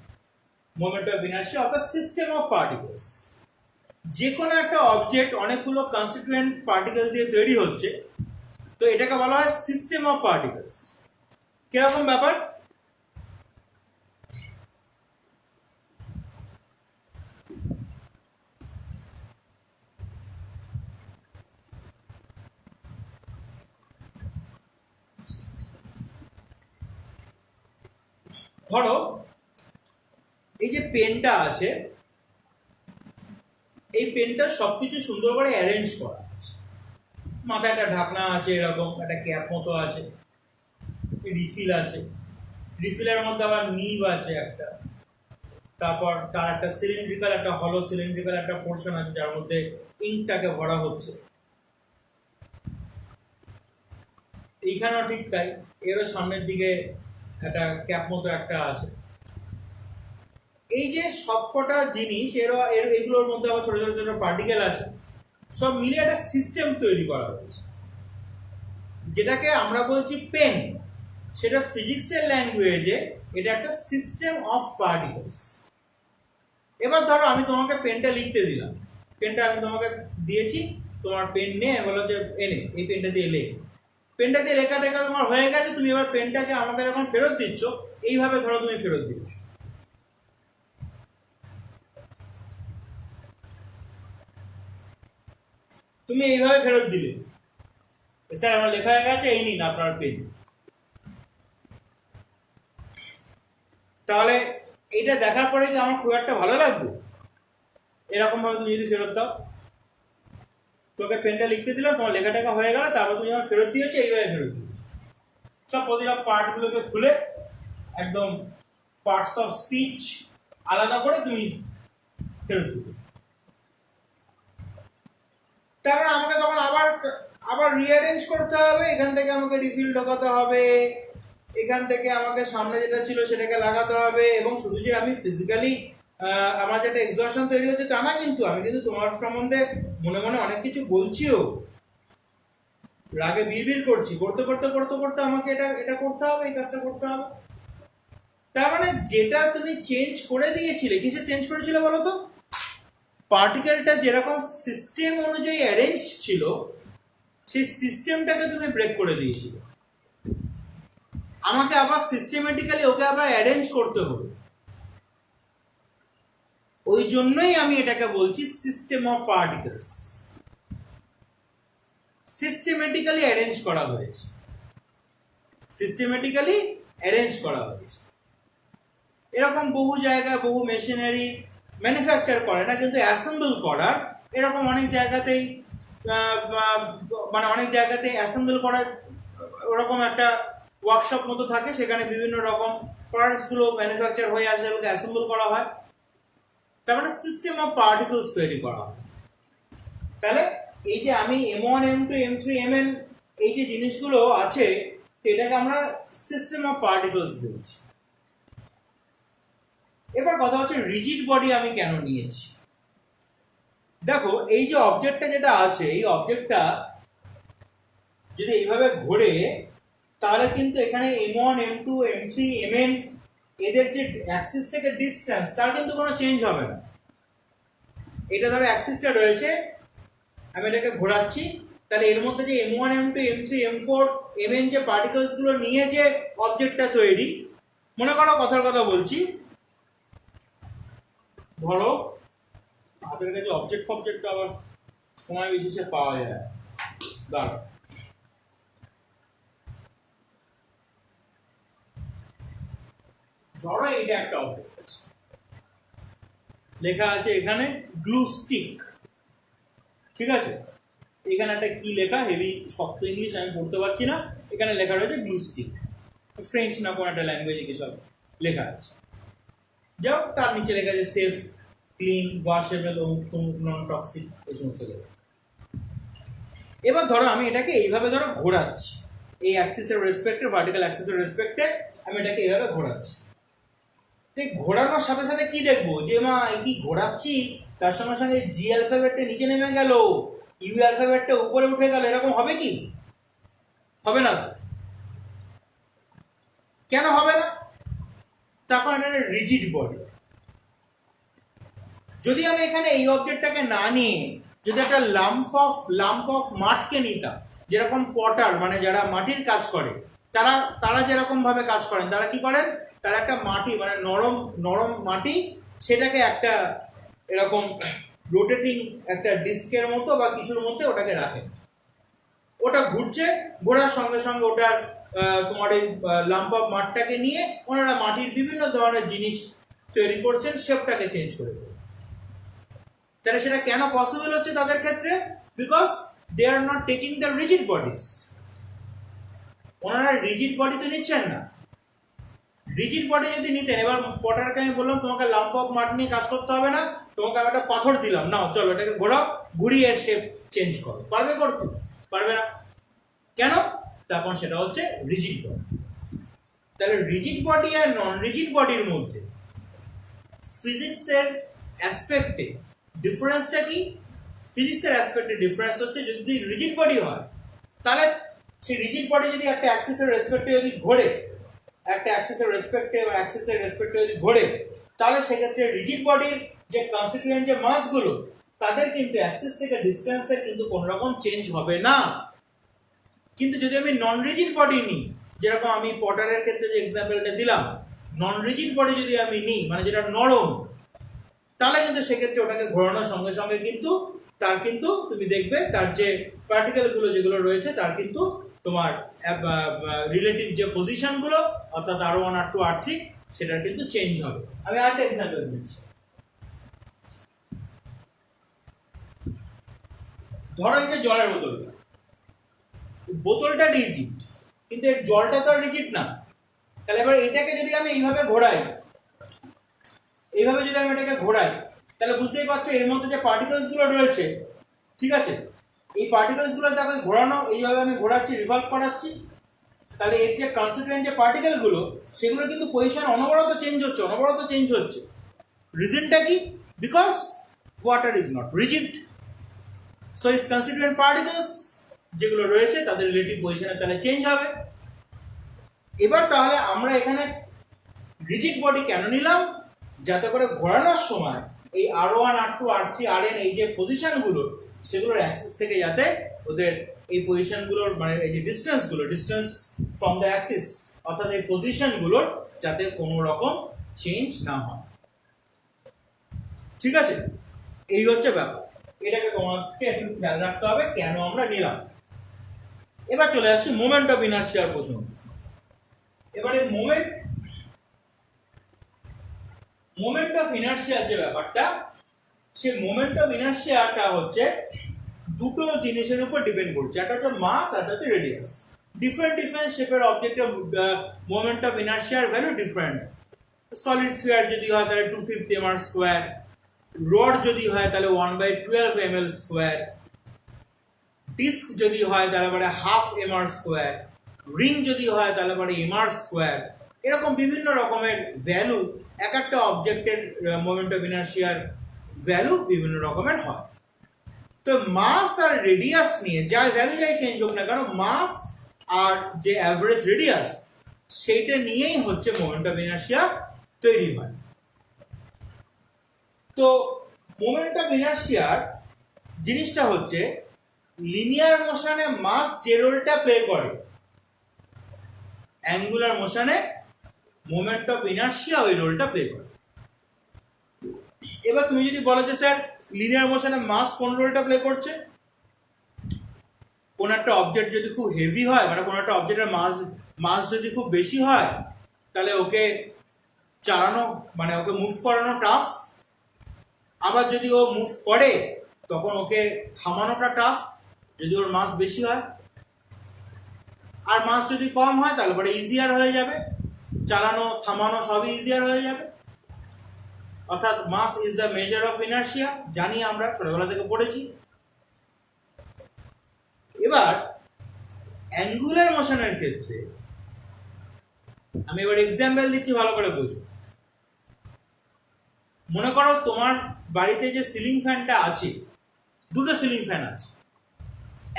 A: Moment of inertia of the system of particles. যে কোনো একটা অবজেক্ট অনেকগুলো কনস্টিটিউয়েন্ট পার্টিকেল দিয়ে তৈরি হচ্ছে, তো এটাকে বলা হয় সিস্টেম অফ পার্টিকেলস। কিরকম ব্যাপার? ধরো এই যে পেনটা আছে, এই পেনটা সবকিছু সুন্দর করে অ্যারেঞ্জ করা আছে। মাথায় একটা ঢাকনা আছে, এরকম একটা ক্যাপ মতো আছে, রিফিল আছে, রিফিলের মধ্যে আবার নিব আছে একটা, তারপর তার একটা সিলিন্ড্রিক্যাল, একটা হলো সিলিন্ড্রিক্যাল একটা পোর্শন আছে যার মধ্যে ইঙ্কটাকে ভরা হচ্ছে। এইখানেও ঠিক তাই, এরও সামনের দিকে একটা ক্যাপ মতো একটা আছে। এই যে সবকটা জিনিস এগুলোর মধ্যে আবার ছোট ছোট ছোট পার্টিকেল আছে, সব মিলে একটা সিস্টেম তৈরি করা হয়েছে, যেটাকে আমরা বলছি পেন। সেটা ফিজিক্সের ল্যাঙ্গুয়েজে এটা একটা সিস্টেম অফ পার্টিকেলস। এবার ধরো আমি তোমাকে পেনটা লিখতে দিলাম, পেনটা আমি তোমাকে দিয়েছি, তোমার পেন নিয়ে বলো যে এনে এই পেনটা দিয়ে লেখ। পেনটা দিয়ে লেখা টেখা তোমার হয়ে গেছে, তুমি এবার পেনটাকে আমাকে যখন ফেরত দিচ্ছ, এইভাবে ধরো তুমি ফেরত দিচ্ছ। তুমি এইভাবে ফেরত দিলে, স্যার আমার লেখা হয়ে গেছে, এই নিন আপনার পেন। তাহলে এটা দেখার পরে কি আমার খুব একটা ভালো লাগবে? এরকম ভাবে তুমি যদি ফেরত দাও, তোকে পেনটা লিখতে দিলাম, তোমার লেখা টেখা হয়ে গেল, তারপর তুমি আমার ফেরত দিয়েছো, এইভাবে ফেরত দিয়েছো। সব প্রতিটা পার্টগুলোকে খুলে একদম পার্টস অফ স্পিচ আলাদা করে তুমি ফেরত দিবে। তারপরে আমাকে তখন আবার আবার রিঅ্যারেঞ্জ করতে হবে, এখান থেকে আমাকে রিফিল ঢোকাতে হবে, এখান থেকে আমাকে সামনে যেটা ছিল সেটাকে লাগাতে হবে। এবং শুধু যে আমি ফিজিক্যালি আমার যেটা এক্সশন তৈরি হচ্ছে তা না, কিন্তু আমি কিন্তু তোমার সম্বন্ধে মনে মনে অনেক কিছু বলছিও, রাগে বিড়বিড় করছি, করতে করতে করতে করতে আমাকে এটা এটা করতে হবে, এই কাজটা করতে হবে। তার মানে যেটা তুমি চেঞ্জ করে দিয়েছিলে, কিসে চেঞ্জ করেছিলে বলো তো? পার্টিকেলটা যেরকম সিস্টেম অনুযায়ী অ্যারেঞ্জ ছিল, সেই সিস্টেমটাকে তুমি ব্রেক করে দিয়েছিলে। আমাকে আবার সিস্টেমেটিক্যালি ওকে আবার অ্যারেঞ্জ করতে হবে। ওই জন্যই আমি এটাকে বলছি system of particles. Systematically arrange করা হয়েছে, সিস্টেমেটিক্যালি অ্যারেঞ্জ করা হয়েছে। এরকম বহু জায়গায় বহু মেশিনারি ম্যানুফ্যাকচার করে না, কিন্তু অ্যাসেম্বল করার এরকম অনেক জায়গাতেই মানে অনেক জায়গাতে অ্যাসেম্বল করার ওরকম একটা ওয়ার্কশপ মতো থাকে, সেখানে বিভিন্ন রকম প্রোডাক্টসগুলো ম্যানুফ্যাকচার হয়ে আসে এবং অ্যাসেম্বল করা হয়। তার মানে সিস্টেম অফ পার্টিকেলস তৈরি করা হয়। তাহলে এই যে আমি M1 M2 M3 Mn এই যে জিনিসগুলো আছে, এটাকে আমরা সিস্টেম অফ পার্টিকেলস বলছি। এবার কথা হচ্ছে রিজিড বডি আমি কেন নিয়েছি। দেখো এই যে অবজেক্টটা যেটা আছে, এই অবজেক্টটা যদি এইভাবে ঘোরে, তাহলে কিন্তু এখানে M1 M2 M3 Mn এদের যে অ্যাক্সিস থেকে ডিসটেন্স, তার কিন্তু কোনো চেঞ্জ হবে না। এটা ধরো অ্যাক্সিসটা রয়েছে, আমি এটাকে ঘোরাচ্ছি, তাহলে এর মধ্যে যে M1 M2 M3 M4 Mn যে পার্টিকেলস গুলো নিয়ে যে অবজেক্টটা তৈরি, মনে করো কথার কথা বলছি, ধরো হাতের কাছে অবজেক্ট ফবজেক্টটা আবার সময় বিশেষে পাওয়া যায়, দাঁড়াও ধরো এইটা একটা অবজেক্ট আছে, লেখা আছে এখানে গ্লু স্টিক, ঠিক আছে? এখানে একটা কি লেখা, হেভি শক্ত ইংলিশ আমি পড়তে পারছি না, এখানে লেখা রয়েছে গ্লু স্টিক, ফ্রেঞ্চ না কোন একটা ল্যাঙ্গুয়েজে কি সব লেখা আছে। যাও, তার নিচে লেখা আছে safe, clean, washable, non toxic, এই সমস্ত লেখা। এবার ধরো আমি এটাকে এইভাবে ধরো ঘোরাচ্ছি, এই অ্যাক্সিসের রেসপেক্টে, ভার্টিক্যাল অ্যাক্সিসের রেসপেক্টে আমি এটাকে এইভাবে ঘোরাচ্ছি। ঘোরানোর সাথে সাথে কি দেখবো, যে মা এই কি ঘোরাচ্ছি, তার সঙ্গে সঙ্গে জি অ্যালফাবেটটা নিচে নেমে গেল, ইউ অ্যালফাবেটটা উপরে উঠে গেল, এরকম হবে কি? হবে না তো। কেন হবে না? তারপর এটা রিজিড বডি। যদি আমি এখানে এই অবজেক্টটাকে না নিয়ে যদি একটা লাম্প অফ মাঠকে নিতাম, যেরকম পটার মানে যারা মাটির কাজ করে তারা তারা যেরকম ভাবে কাজ করেন, তারা কি করেন, তারা একটা মাটি মানে নরম নরম মাটি, সেটাকে একটা এরকম রোটেটিং একটা ডিস্কের মতো বা কিছুর মধ্যে ওটাকে রাখেন, ওটা ঘুরছে, ঘোরার সঙ্গে সঙ্গে ওটার তোমার এই লাম্প অফ মাঠটাকে নিয়ে ওনারা মাটির বিভিন্ন ধরনের জিনিস তৈরি করছেন, শেপটাকে চেঞ্জ করে দেবেন। তাহলে সেটা কেন পসিবল হচ্ছে তাদের ক্ষেত্রে? Because they are not taking the rigid bodies. ওনারা রিজিড বডি তো নিচ্ছেন না। রিজিড বডি যদি নিতেন, এবার পটারকে আমি বললাম তোমাকে লাম্প অফ মাঠ নিয়ে কাজ করতে হবে না, তোমাকে আমি একটা পাথর দিলাম, নাও চলো এটাকে ঘোরাও, ঘুরিয়ে শেপ চেঞ্জ করো, পারবে করতে? পারবে না। কেন? তখন সেটা হচ্ছে রিজিড বডি। তাহলে রিজিড বডি আর নন রিজিড বডির মধ্যে ফিজিক্সের অ্যাসপেক্টে ডিফারেন্সটা কি? ফিজিক্সের অ্যাসপেক্টে ডিফারেন্স হচ্ছে যদি রিজিড বডি হয় তাহলে সেই রিজিড বডি যদি একটা অ্যাক্সিসের রেসপেক্টে যদি ঘোরে, একটা অ্যাক্সিসের রেসপেক্টে বা অ্যাক্সিসের রেসপেক্টে যদি ঘোরে, তাহলে সেক্ষেত্রে রিজিড বডির যে কনস্টিটিউয়েন্ট যে মাসগুলো তাদের কিন্তু অ্যাক্সিস থেকে ডিসটেন্সের কিন্তু কোনো রকম চেঞ্জ হবে না। কিন্তু যদি আমি নন রিজিড বডি নিই, যেরকম আমি পটারের ক্ষেত্রে যে এক্সাম্পলটা দিলাম, নন রিজিড বডি যদি আমি নিই মানে যেটা নরম, তাহলে কিন্তু সেক্ষেত্রে ওটাকে ঘোরানোর সঙ্গে সঙ্গে কিন্তু তার কিন্তু তুমি দেখবে তার যে পার্টিকেল গুলো যেগুলো রয়েছে তার কিন্তু তোমার রিলেটিভ যে পজিশন গুলো অর্থাৎ R1 R2 R3 সেটা কিন্তু চেঞ্জ হবে। আমি আরেকটা এক্সাম্পল দিচ্ছি। ধরো এই যে জলের বোতলটা রিজিড, কিন্তু এর জলটা তো রিজিড না। তাহলে এবার এটাকে যদি আমি এইভাবে ঘোরাই, এইভাবে যদি আমি এটাকে ঘোরাই, তাহলে বুঝতেই পারছো এর মধ্যে যে পার্টিকেলস গুলো রয়েছে, ঠিক আছে, এই পার্টিকেলস গুলো তাকে ঘোরানো, এইভাবে আমি ঘোরাচ্ছি, রিভলভ করাচ্ছি, তাহলে এর যে কনস্টিটিউয়েন্ট যে পার্টিকেল গুলো সেগুলো কিন্তু পজিশন অনবরত চেঞ্জ হচ্ছে, অনবরত চেঞ্জ হচ্ছে। রিজনটা কি? Because water is not rigid, so it's constituent particles যেগুলো রয়েছে তাদের রিলেটিভ পজিশনে তাহলে চেঞ্জ হবে। এবার তাহলে আমরা এখানে রিজিড বডি কেন নিলাম? যাতে করে ঘোরানোর সময় এই R1 R2 R3 Rn এই যে পজিশনগুলো সেগুলোর অ্যাক্সিস থেকে যাতে ওদের এই পজিশনগুলোর মানে এই যে ডিস্টেন্স ফ্রম দ্য অ্যাক্সিস অর্থাৎ এই পজিশনগুলোর যাতে কোনো রকম চেঞ্জ না হয়। ঠিক আছে, এই হচ্ছে ব্যাপার, এটাকে তোমাকে একটু খেয়াল রাখতে হবে কেন আমরা নিলাম। এবার চলে আসছি মোমেন্ট অফ ইনার্শিয়ার প্রশ্ন। এবারে মোমেন্ট অফ ইনার্শিয়ার যে ব্যাপারটা, সেই মোমেন্ট অফ ইনার্শিয়াটা হচ্ছে দুটো জিনিসের উপর ডিপেন্ড করছে, একটা হচ্ছে মাস আর একটা হচ্ছে রেডিয়াস। ডিফারেন্ট শেপের অবজেক্টের মোমেন্ট অফ ইনার্শিয়ার ভ্যালু ডিফারেন্ট। সলিড স্ফিয়ার যদি হয় তাহলে 250 mr স্কয়ার, রড যদি হয় তাহলে 1/12 ml স্কয়ার, ডিস্ক যদি হয় তাহলে মানে হাফ mr স্কয়ার, রিং যদি হয় তাহলে মানে mr স্কয়ার। এরকম বিভিন্ন রকমের ভ্যালু এক একটা অবজেক্টের মোমেন্ট অফ ইনার্শিয়ার ভ্যালু বিভিন্ন রকমের হয়। তো মাস আর রেডিয়াস নিয়ে যা ভ্যালু যাই চেঞ্জ হোক না কেন, মাস আর যে অ্যাভারেজ রেডিয়াস সেইটা নিয়েই হচ্ছে মোমেন্ট অফ ইনার্শিয়া তৈরি হয়। তো মোমেন্ট অফ ইনার্শিয়ার জিনিসটা হচ্ছে লিনিয়ার মোশনে মাস যে রোলটা প্লে করে, অ্যাঙ্গুলার মোশনে মোমেন্ট অফ ইনার্শিয়া ওই রোলটা প্লে করে। এবার তুমি যদি বলো যে স্যার লিনিয়ার মোশনে মাস কোন রোলটা প্লে করছে, কোন একটা অবজেক্ট যদি খুব হেভি হয় মানে কোন একটা অবজেক্টের মাস যদি খুব বেশি হয় তাহলে ওকে চালানো মানে ওকে মুভ করানো টাফ, আবার যদি ও মুভ করে তখন ওকে থামানোটা টাফ যদি ওর মাস বেশি হয়। আর মাস যদি কম হয় তাহলে পরে ইজিয়ার হয়ে যাবে, চালানো থামানো সবই ইজিয়ার হয়ে যাবে। অর্থাৎ mass is the measure of inertia, জানি আমরা ছোটবেলা থেকে পড়েছি। এবার অ্যাঙ্গুলার মোশনের ক্ষেত্রে আমি এবার এক্সাম্পল দিচ্ছি, ভালো করে বুঝো। মনে করো তোমার বাড়িতে যে সিলিং ফ্যানটা আছে, দুটো সিলিং ফ্যান আছে।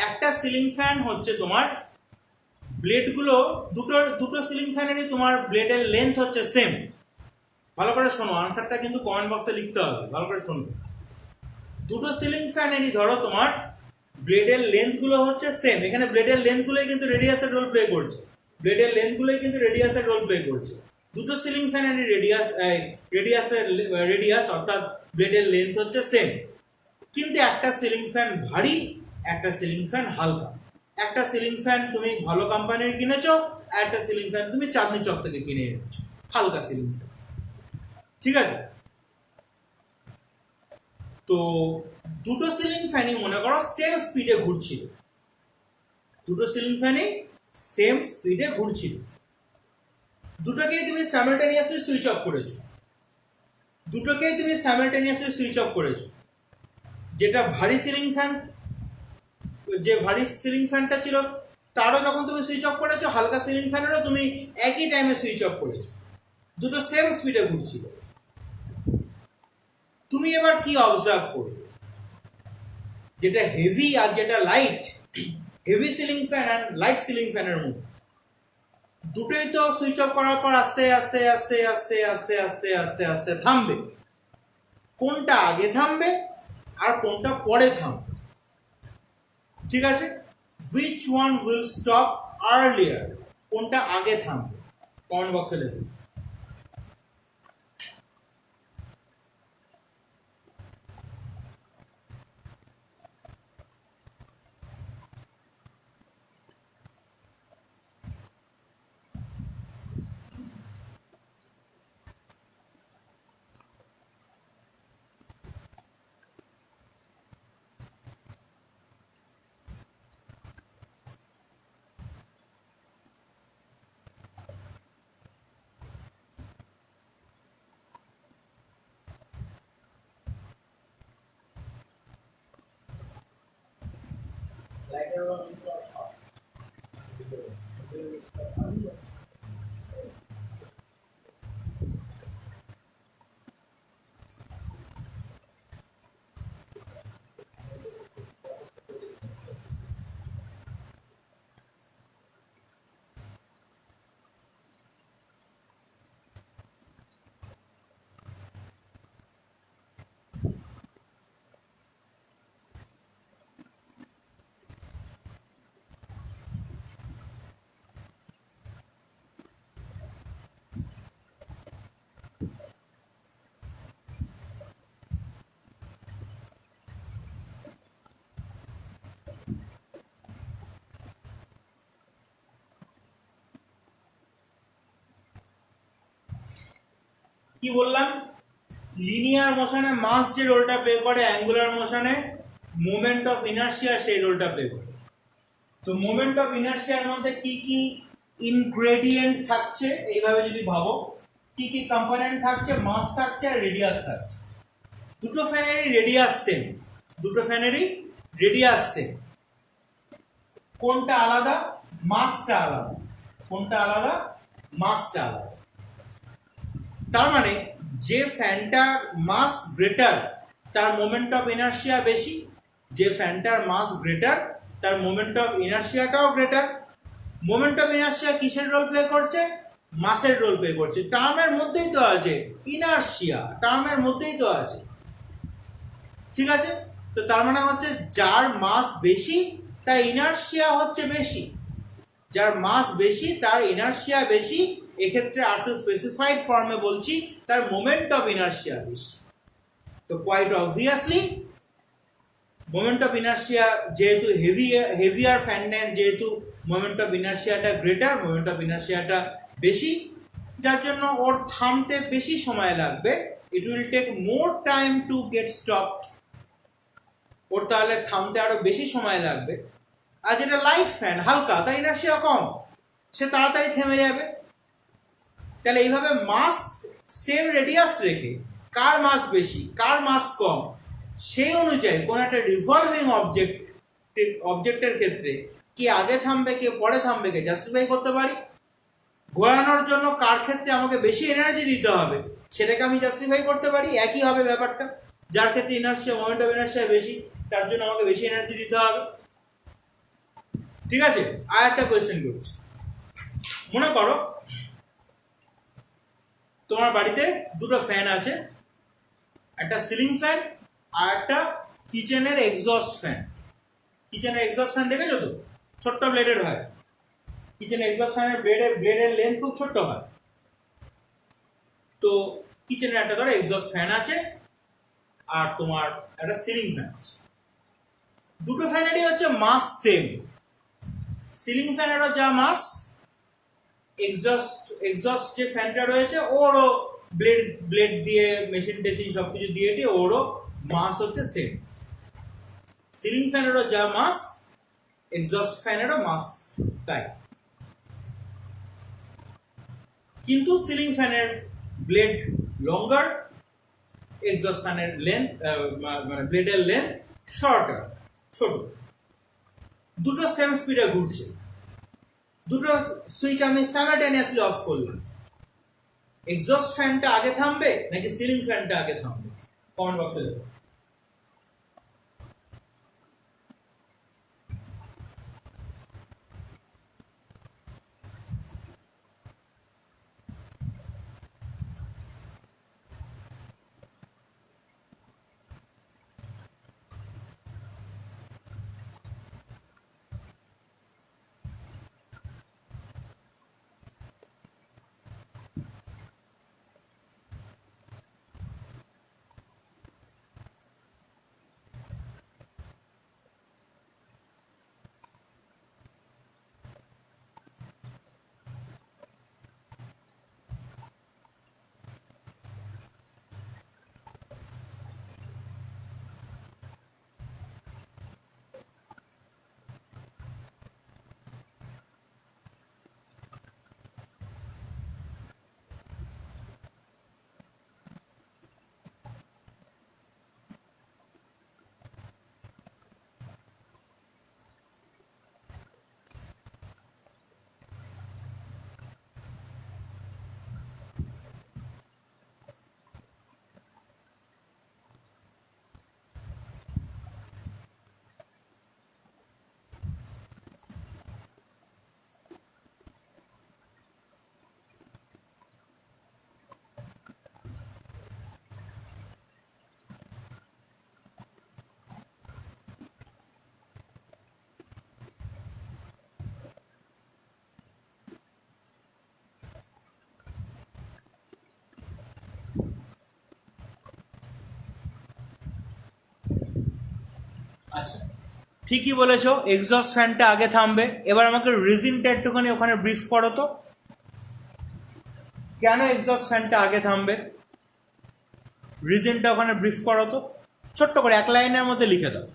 A: একটা সিলিং ফ্যান হচ্ছে তোমার ব্লেডগুলো দুটো দুটো সিলিং ফ্যানেরই তোমার ব্লেডের লেন্থ হচ্ছে সেম। ভালো করে শোনো, আনসারটা কিন্তু কমেন্ট বক্সে লিখতে হবে, ভালো করে শোনো। দুটো সিলিং ফ্যানেরই ধরো তোমার ব্লেডের লেন্থ গুলো হচ্ছে সেম। এখানে ব্লেডের লেন্থ গুলোই কিন্তু রেডিয়াসের রোল প্লে করছে, ব্লেডের লেন্থ গুলোই কিন্তু রেডিয়াসের রোল প্লে করছে। দুটো সিলিং ফ্যানেরই রেডিয়াস অর্থাৎ ব্লেডের লেন্থ হচ্ছে সেম, কিন্তু একটা সিলিং ফ্যান ভারী, একটা সিলিং ফ্যান হালকা। একটা সিলিং ফ্যান তুমি ভালো কোম্পানির কিনেছো, আর একটা সিলিং ফ্যান তুমি চাঁদনি চক থেকে কিনে এনেছো, হালকা সিলিং ফ্যান। ঠিক আছে, তো দুটো সিলিং ফ্যানই মনে করো সেম স্পিডে ঘুরছিল, দুটো সিলিং ফ্যানই সেম স্পিডে ঘুরছিল, দুটোকেই তুমি সাইমালটেনিয়াসলি সুইচ অফ করেছো, দুটোকেই তুমি সাইমালটেনিয়াসলি সুইচ অফ করেছো। যেটা ভারী সিলিং ফ্যান, যে ভারী সিলিং ফ্যানটা ছিল তারও যখন তুমি সুইচ অফ করেছো, হালকা সিলিং ফ্যানেরও তুমি একই টাইমে সুইচ অফ করেছো, দুটো সেম স্পিডে ঘুরছিল। তুমি এবার কি অবজার্ভ করবে, যেটা হেভি আর যেটা লাইট, হেভি সিলিং ফ্যান আর লাইট সিলিং ফ্যানের মধ্যে দুটোই তো সুইচ অফ করার পর আস্তে আস্তে আস্তে আস্তে আস্তে আস্তে আস্তে আস্তে থামবে। কোনটা আগে থামবে আর কোনটা পরে থামবে? ঠিক আছে, which one will stop earlier, কোনটা আগে থামবে? কমেন্ট বক্সে লিখুন। কি বললাম, লিনিয়ার মোশনে মাস যে রোলটা প্লে করে, অ্যাঙ্গুলার মোশনে মোমেন্ট অফ ইনার্শিয়া সেই রোলটা প্লে করে। তো মোমেন্ট অফ ইনার্শিয়ার মধ্যে কি কি ইনগ্রেডিয়েন্ট থাকছে এইভাবে যদি ভাবো, কি কি কম্পোনেন্ট থাকছে, মাস থাকছে আর রেডিয়াস থাকছে। দুটো ফ্যানেরই রেডিয়াস সেম, দুটো ফ্যানেরই রেডিয়াস সেম, কোনটা আলাদা? মাসটা আলাদা। কোনটা আলাদা? মাসটা আলাদা। তার মানে যে ফ্যানটার মাস গ্রেটার তার মোমেন্ট অফ ইনার্শিয়া বেশি, যে ফ্যানটার মাস গ্রেটার তার মোমেন্ট অফ ইনার্শিয়াটাও গ্রেটার। মোমেন্ট অফ ইনার্শিয়া কিসের রোল প্লে করছে? মাসের রোল প্লে করছে। টার্মের মধ্যেই তো আছে ইনার্শিয়া, টার্মের মধ্যেই তো আছে। ঠিক আছে, তো তার মানে হচ্ছে যার মাস বেশি তার ইনার্শিয়া হচ্ছে বেশি, যার মাস বেশি তার ইনার্শিয়া বেশি। এক্ষেত্রে আর টু স্পেসিফাইড ফর্মে বলছি তার মোমেন্ট অফ ইনার্শিয়া বেশি। তো quite obviously moment of inertia যেহেতু হেভিয়ার ফ্যান্ডেন, যেহেতু মোমেন্ট অফ ইনার্শিয়াটা গ্রেটার, মোমেন্ট অফ ইনার্শিয়াটা বেশি, যার জন্য ওর থামতে বেশি সময় লাগবে। It will take more time to get stopped, ওর তাহলে থামতে আরো বেশি সময় লাগবে। আর যেটা লাইট ফ্যান, হালকা, তার ইনার্শিয়া কম, সে তাড়াতাড়ি থেমে যাবে। তাহলে এইভাবে মাস সেম রেডিয়াস রেখে কার মাস বেশি কার মাস কম সেই অনুযায়ী কোন একটা রিভলভিং অবজেক্টের ক্ষেত্রে কে আগে থামবে কে পরে থামবে কে জাস্টিফাই করতে পারি। ঘোরানোর জন্য কার ক্ষেত্রে আমাকে বেশি এনার্জি দিতে হবে সেটাকে আমি জাস্টিফাই করতে পারি। একই হবে ব্যাপারটা, যার ক্ষেত্রে ইনার্শিয়া, মোমেন্ট অফ ইনার্শিয়া বেশি তার জন্য আমাকে বেশি এনার্জি দিতে হবে। ঠিক আছে, আর একটা কোয়েশ্চেন করছি। মনে করো তোমার বাড়িতে দুটো ফ্যান আছে, একটা সিলিং ফ্যান আর একটা কিচেনের এক্সস্ট ফ্যান। কিচেনের এক্সস্ট ফ্যান দেখেছো তো, ছোট্ট ব্লেডের হয়। কিচেনের এক্সস্ট ফ্যানের ব্লেডের লেন্থ খুব ছোট্ট হয়। তো কিচেনের একটা ধরো এক্সস্ট ফ্যান আছে আর তোমার একটা সিলিং ফ্যান আছে। দুটো ফ্যানেরই হচ্ছে মাস সেম। সিলিং ফ্যানেরও যা মাস, এক্সস্ট যে ফ্যানটা রয়েছে ওরও ব্লেড দিয়ে মেশিন টেশিন সবকিছু দিয়ে ওরও মাস হচ্ছে সেম। সিলিং ফ্যানেরও যা মাস, এক্সস্ট ফ্যানেরও মাস তাই। কিন্তু সিলিং ফ্যানের ব্লেড লঙ্গার, এক্সস্ট ফ্যানের লেন্থ মানে ব্লেডের লেন্থ শর্টার, ছোট। দুটো সেম স্পিডে ঘুরছে, দুটো সুইচ আমি সাইমালটেনিয়াসলি অফ করলাম। এক্সস্ট ফ্যানটা আগে থামবে নাকি সিলিং ফ্যানটা আগে থামবে? কমেন্ট বক্সে দেখো। আচ্ছা, ঠিকই বলেছো, এক্সস্ট ফ্যানটা আগে থামবে। এবার আমাকে রিজনটা একটুখানি ওখানে ব্রিফ করো তো, কেন এক্সস্ট ফ্যানটা আগে থামবে? রিজনটা ওখানে ব্রিফ করো তো, ছোট্ট করে এক লাইনের মধ্যে লিখে দাও।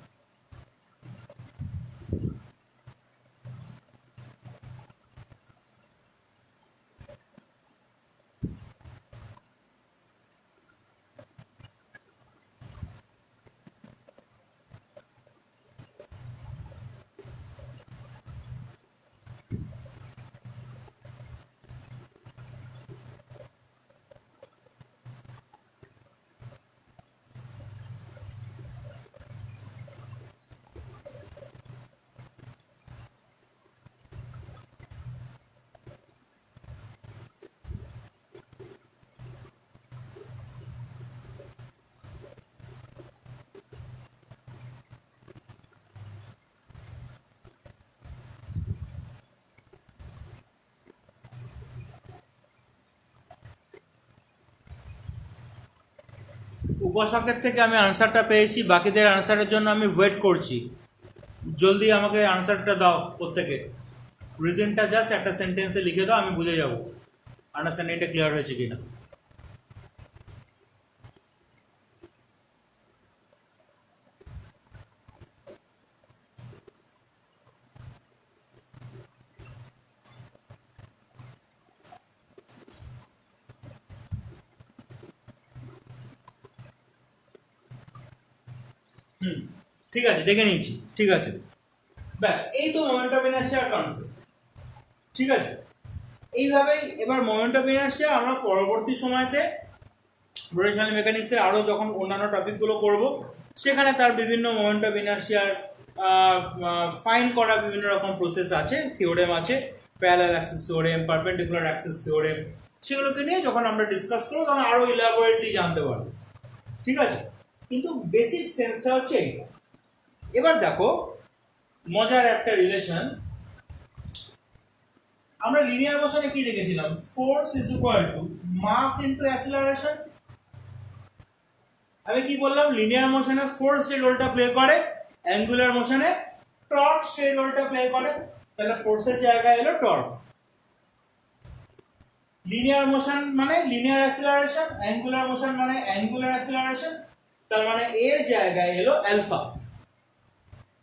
A: উপাসকের থেকে আমি আনসারটা পেয়েছি, বাকিদের আনসারের জন্য আমি ওয়েট করছি। জলদি আমাকে আনসারটা দাও প্রত্যেকে। রিজনটা জাস্ট একটা সেন্টেন্সে লিখে দাও, আমি বুঝে যাবো আন্ডারস্ট্যান্ডিংটা ক্লিয়ার হয়েছে কিনা। ঠিক আছে, দেখে নিয়েছি, ঠিক আছে। ব্যাস, এই তো মোমেন্ট অফ ইনার্শিয়ার কনসেপ্ট। ঠিক আছে, এইভাবেই এবার মোমেন্ট অফ ইনার্শিয়া আমরা পরবর্তী সময়তে রোটেশনাল মেকানিক্সের আরও যখন অন্যান্য টপিকগুলো করব, সেখানে তার বিভিন্ন মোমেন্ট অফ ইনার্শিয়ার ফাইন করা বিভিন্ন রকম প্রসেস আছে, থিওরেম আছে, parallel Axis theorem, perpendicular Axis theorem, সেগুলোকে নিয়ে যখন আমরা ডিসকাস করবো তখন আরো ইলাবোরেটলি জানতে পারবো, ঠিক আছে। কিন্তু বেসিক সেন্সটা হচ্ছে এইটা। এবার দেখো মজার একটা রিলেশন, আমরা লিনিয়ার মোশনে কি লিখেছিলাম, force is equal to mass into acceleration. আমি কি বললাম, লিনিয়ার মোশনে ফোর্স যে রোলটা প্লে করে, অ্যাঙ্গুলার মোশনে টর্ক সেই রোলটা প্লে করে। তাহলে ফোর্সের জায়গায় এলো টর্ক। লিনিয়ার মোশন মানে লিনিয়ার অ্যাসিলারেশন, অ্যাঙ্গুলার মোশন মানে অ্যাঙ্গুলার অ্যাসিলারেশন, তার মানে এর জায়গায় এলো অ্যালফা।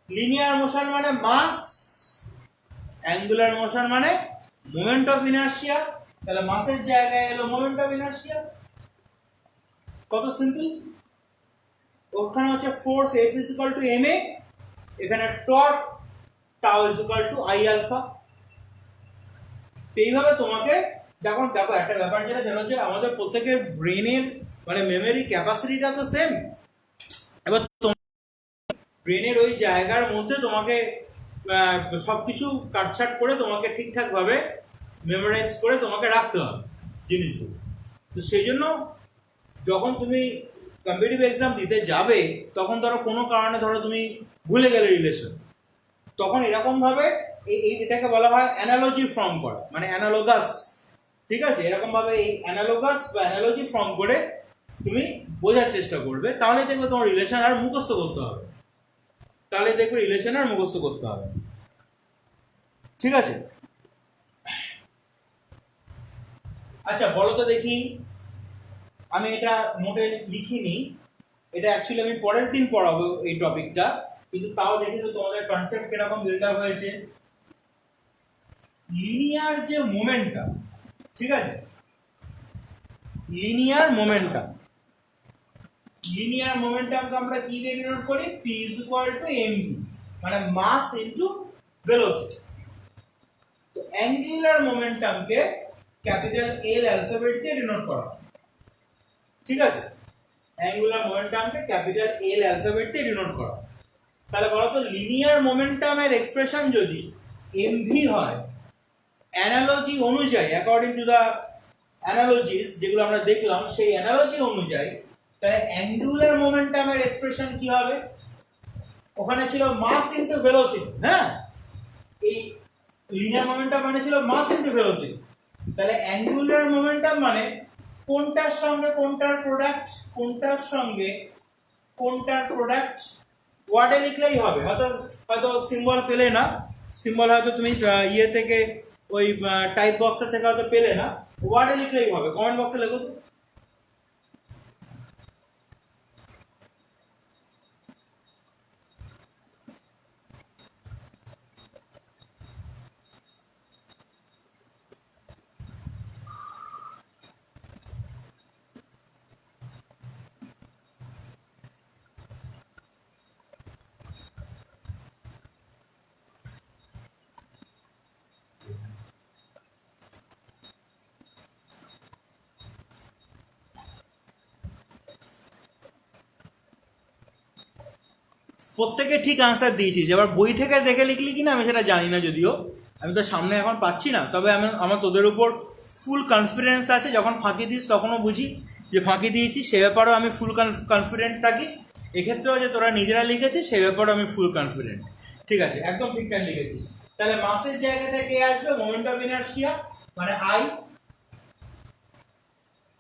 A: লিনিয়ার মোশন মানে মাস, অ্যাঙ্গুলার মোশন মানে মোমেন্ট অফ ইনার্শিয়া, তাহলে মাসের জায়গায় এলো মোমেন্ট অফ ইনার্শিয়া। কত সিম্পল। ওখানে হচ্ছে force F is equal to ma, এখানে torque tau is equal to I alpha. এইভাবে তোমাকে দেখো একটা ব্যাপার যেটা সেটা হচ্ছে আমাদের প্রত্যেকের ব্রেনের মানে মেমোরি ক্যাপাসিটিটা তো সেম। এবার ব্রেনের ওই জায়গার মধ্যে তোমাকে সবকিছু কাটছাট করে তোমাকে ঠিকঠাক ভাবে মেমোরাইজ করে তোমাকে রাখতে হবে জিনিসগুলো। তো সেই জন্য যখন তুমি কম্পিটিটিভ এক্সাম দিতে যাবে তখন ধরো কোনো কারণে ধরো তুমি ভুলে গেলে রিলেশন, তখন এরকম ভাবে এটাকে বলা হয় অ্যানালজি ফর্ম করা, মানে অ্যানালোগাস, ঠিক আছে। এরকম ভাবে এই অ্যানালোগাস বা অ্যানালজি ফর্ম করে তুমি বোঝার চেষ্টা করবে, তাহলে দেখবে তোমার রিলেশন আর মুখস্থ করতে হবে, তাহলে দেখবে রিলেশন আর মুখস্থ করতে হবে, ঠিক আছে। আচ্ছা বলো তো দেখি, আমি এটা নোটে লিখিনি, এটা অ্যাকচুয়ালি আমি পরের দিন পড়াবো এই টপিকটা, কিন্তু তাও দেখি তো তোমাদের কনসেপ্ট কিরকম বিল্ড আপ হয়েছে। লিনিয়ার যে মোমেন্টাম, ঠিক আছে, লিনিয়ার মোমেন্টাম, লিনিয়ার মোমেন্টামকে আমরা কি দিয়ে ডিনোট করি, p is equal to mv, মানে মাস ইনটু ভেলোসিটি। তো অ্যাঙ্গুলার মোমেন্টামকে ক্যাপিটাল L অ্যালফাবেট দিয়ে ডিনোট করা, ঠিক আছে। অ্যাঙ্গুলার মোমেন্টামকে ক্যাপিটাল L অ্যালফাবেট দিয়ে ডিনোট করা। তাহলে বলো তো লিনিয়ার মোমেন্টামের এক্সপ্রেশন যদি mv হয়, অ্যানালজি অনুযায়ী, অ্যাকর্ডিং টু দা অ্যানালজিস যেগুলো আমরা দেখলাম সেই অ্যানালজি অনুযায়ী, তাহলে অ্যাঙ্গুলার মোমেন্টামের এক্সপ্রেশন কি হবে, ওখানে ছিল মাস ইনটু ভেলোসিটি, হ্যাঁ, এই লিনিয়ার মোমেন্টাম মানে ছিল মাস ইনটু ভেলোসিটি। তাহলে অ্যাঙ্গুলার মোমেন্টাম মানে কোনটার সঙ্গে কোনটার প্রোডাক্ট, কোনটার সঙ্গে কোনটার প্রোডাক্ট, ওয়ার্ডে লিখলেই হবে। হয়তো সিম্বল পেলে না, সিম্বল হয়তো তুমি ইয়ে থেকে ওই টাইপ বক্সের থেকে হয়তো পেলে না, ওয়ার্ডে লিখলেই হবে, কমেন্ট বক্সে লেখো তো। প্রত্যেকে ঠিক আনসার দিয়েছিস, এবার বই থেকে দেখে লিখলি কিনা আমি সেটা জানি না, যদিও আমি তো সামনে এখন পাচ্ছি না, তবে আমার তোদের উপর ফুল কনফিডেন্স আছে। যখন ফাঁকি দিস তখনও বুঝি যে ফাঁকি দিয়েছি, সে ব্যাপারেও আমি ফুল কনফিডেন্ট থাকি। এক্ষেত্রেও যে তোরা নিজেরা লিখেছিস সেই ব্যাপারেও আমি ফুল কনফিডেন্ট, ঠিক আছে, একদম ঠিকঠাক লিখেছিস। তাহলে মাসের জায়গা থেকে আসবে মোমেন্ট অফ ইনার্শিয়া মানে আই,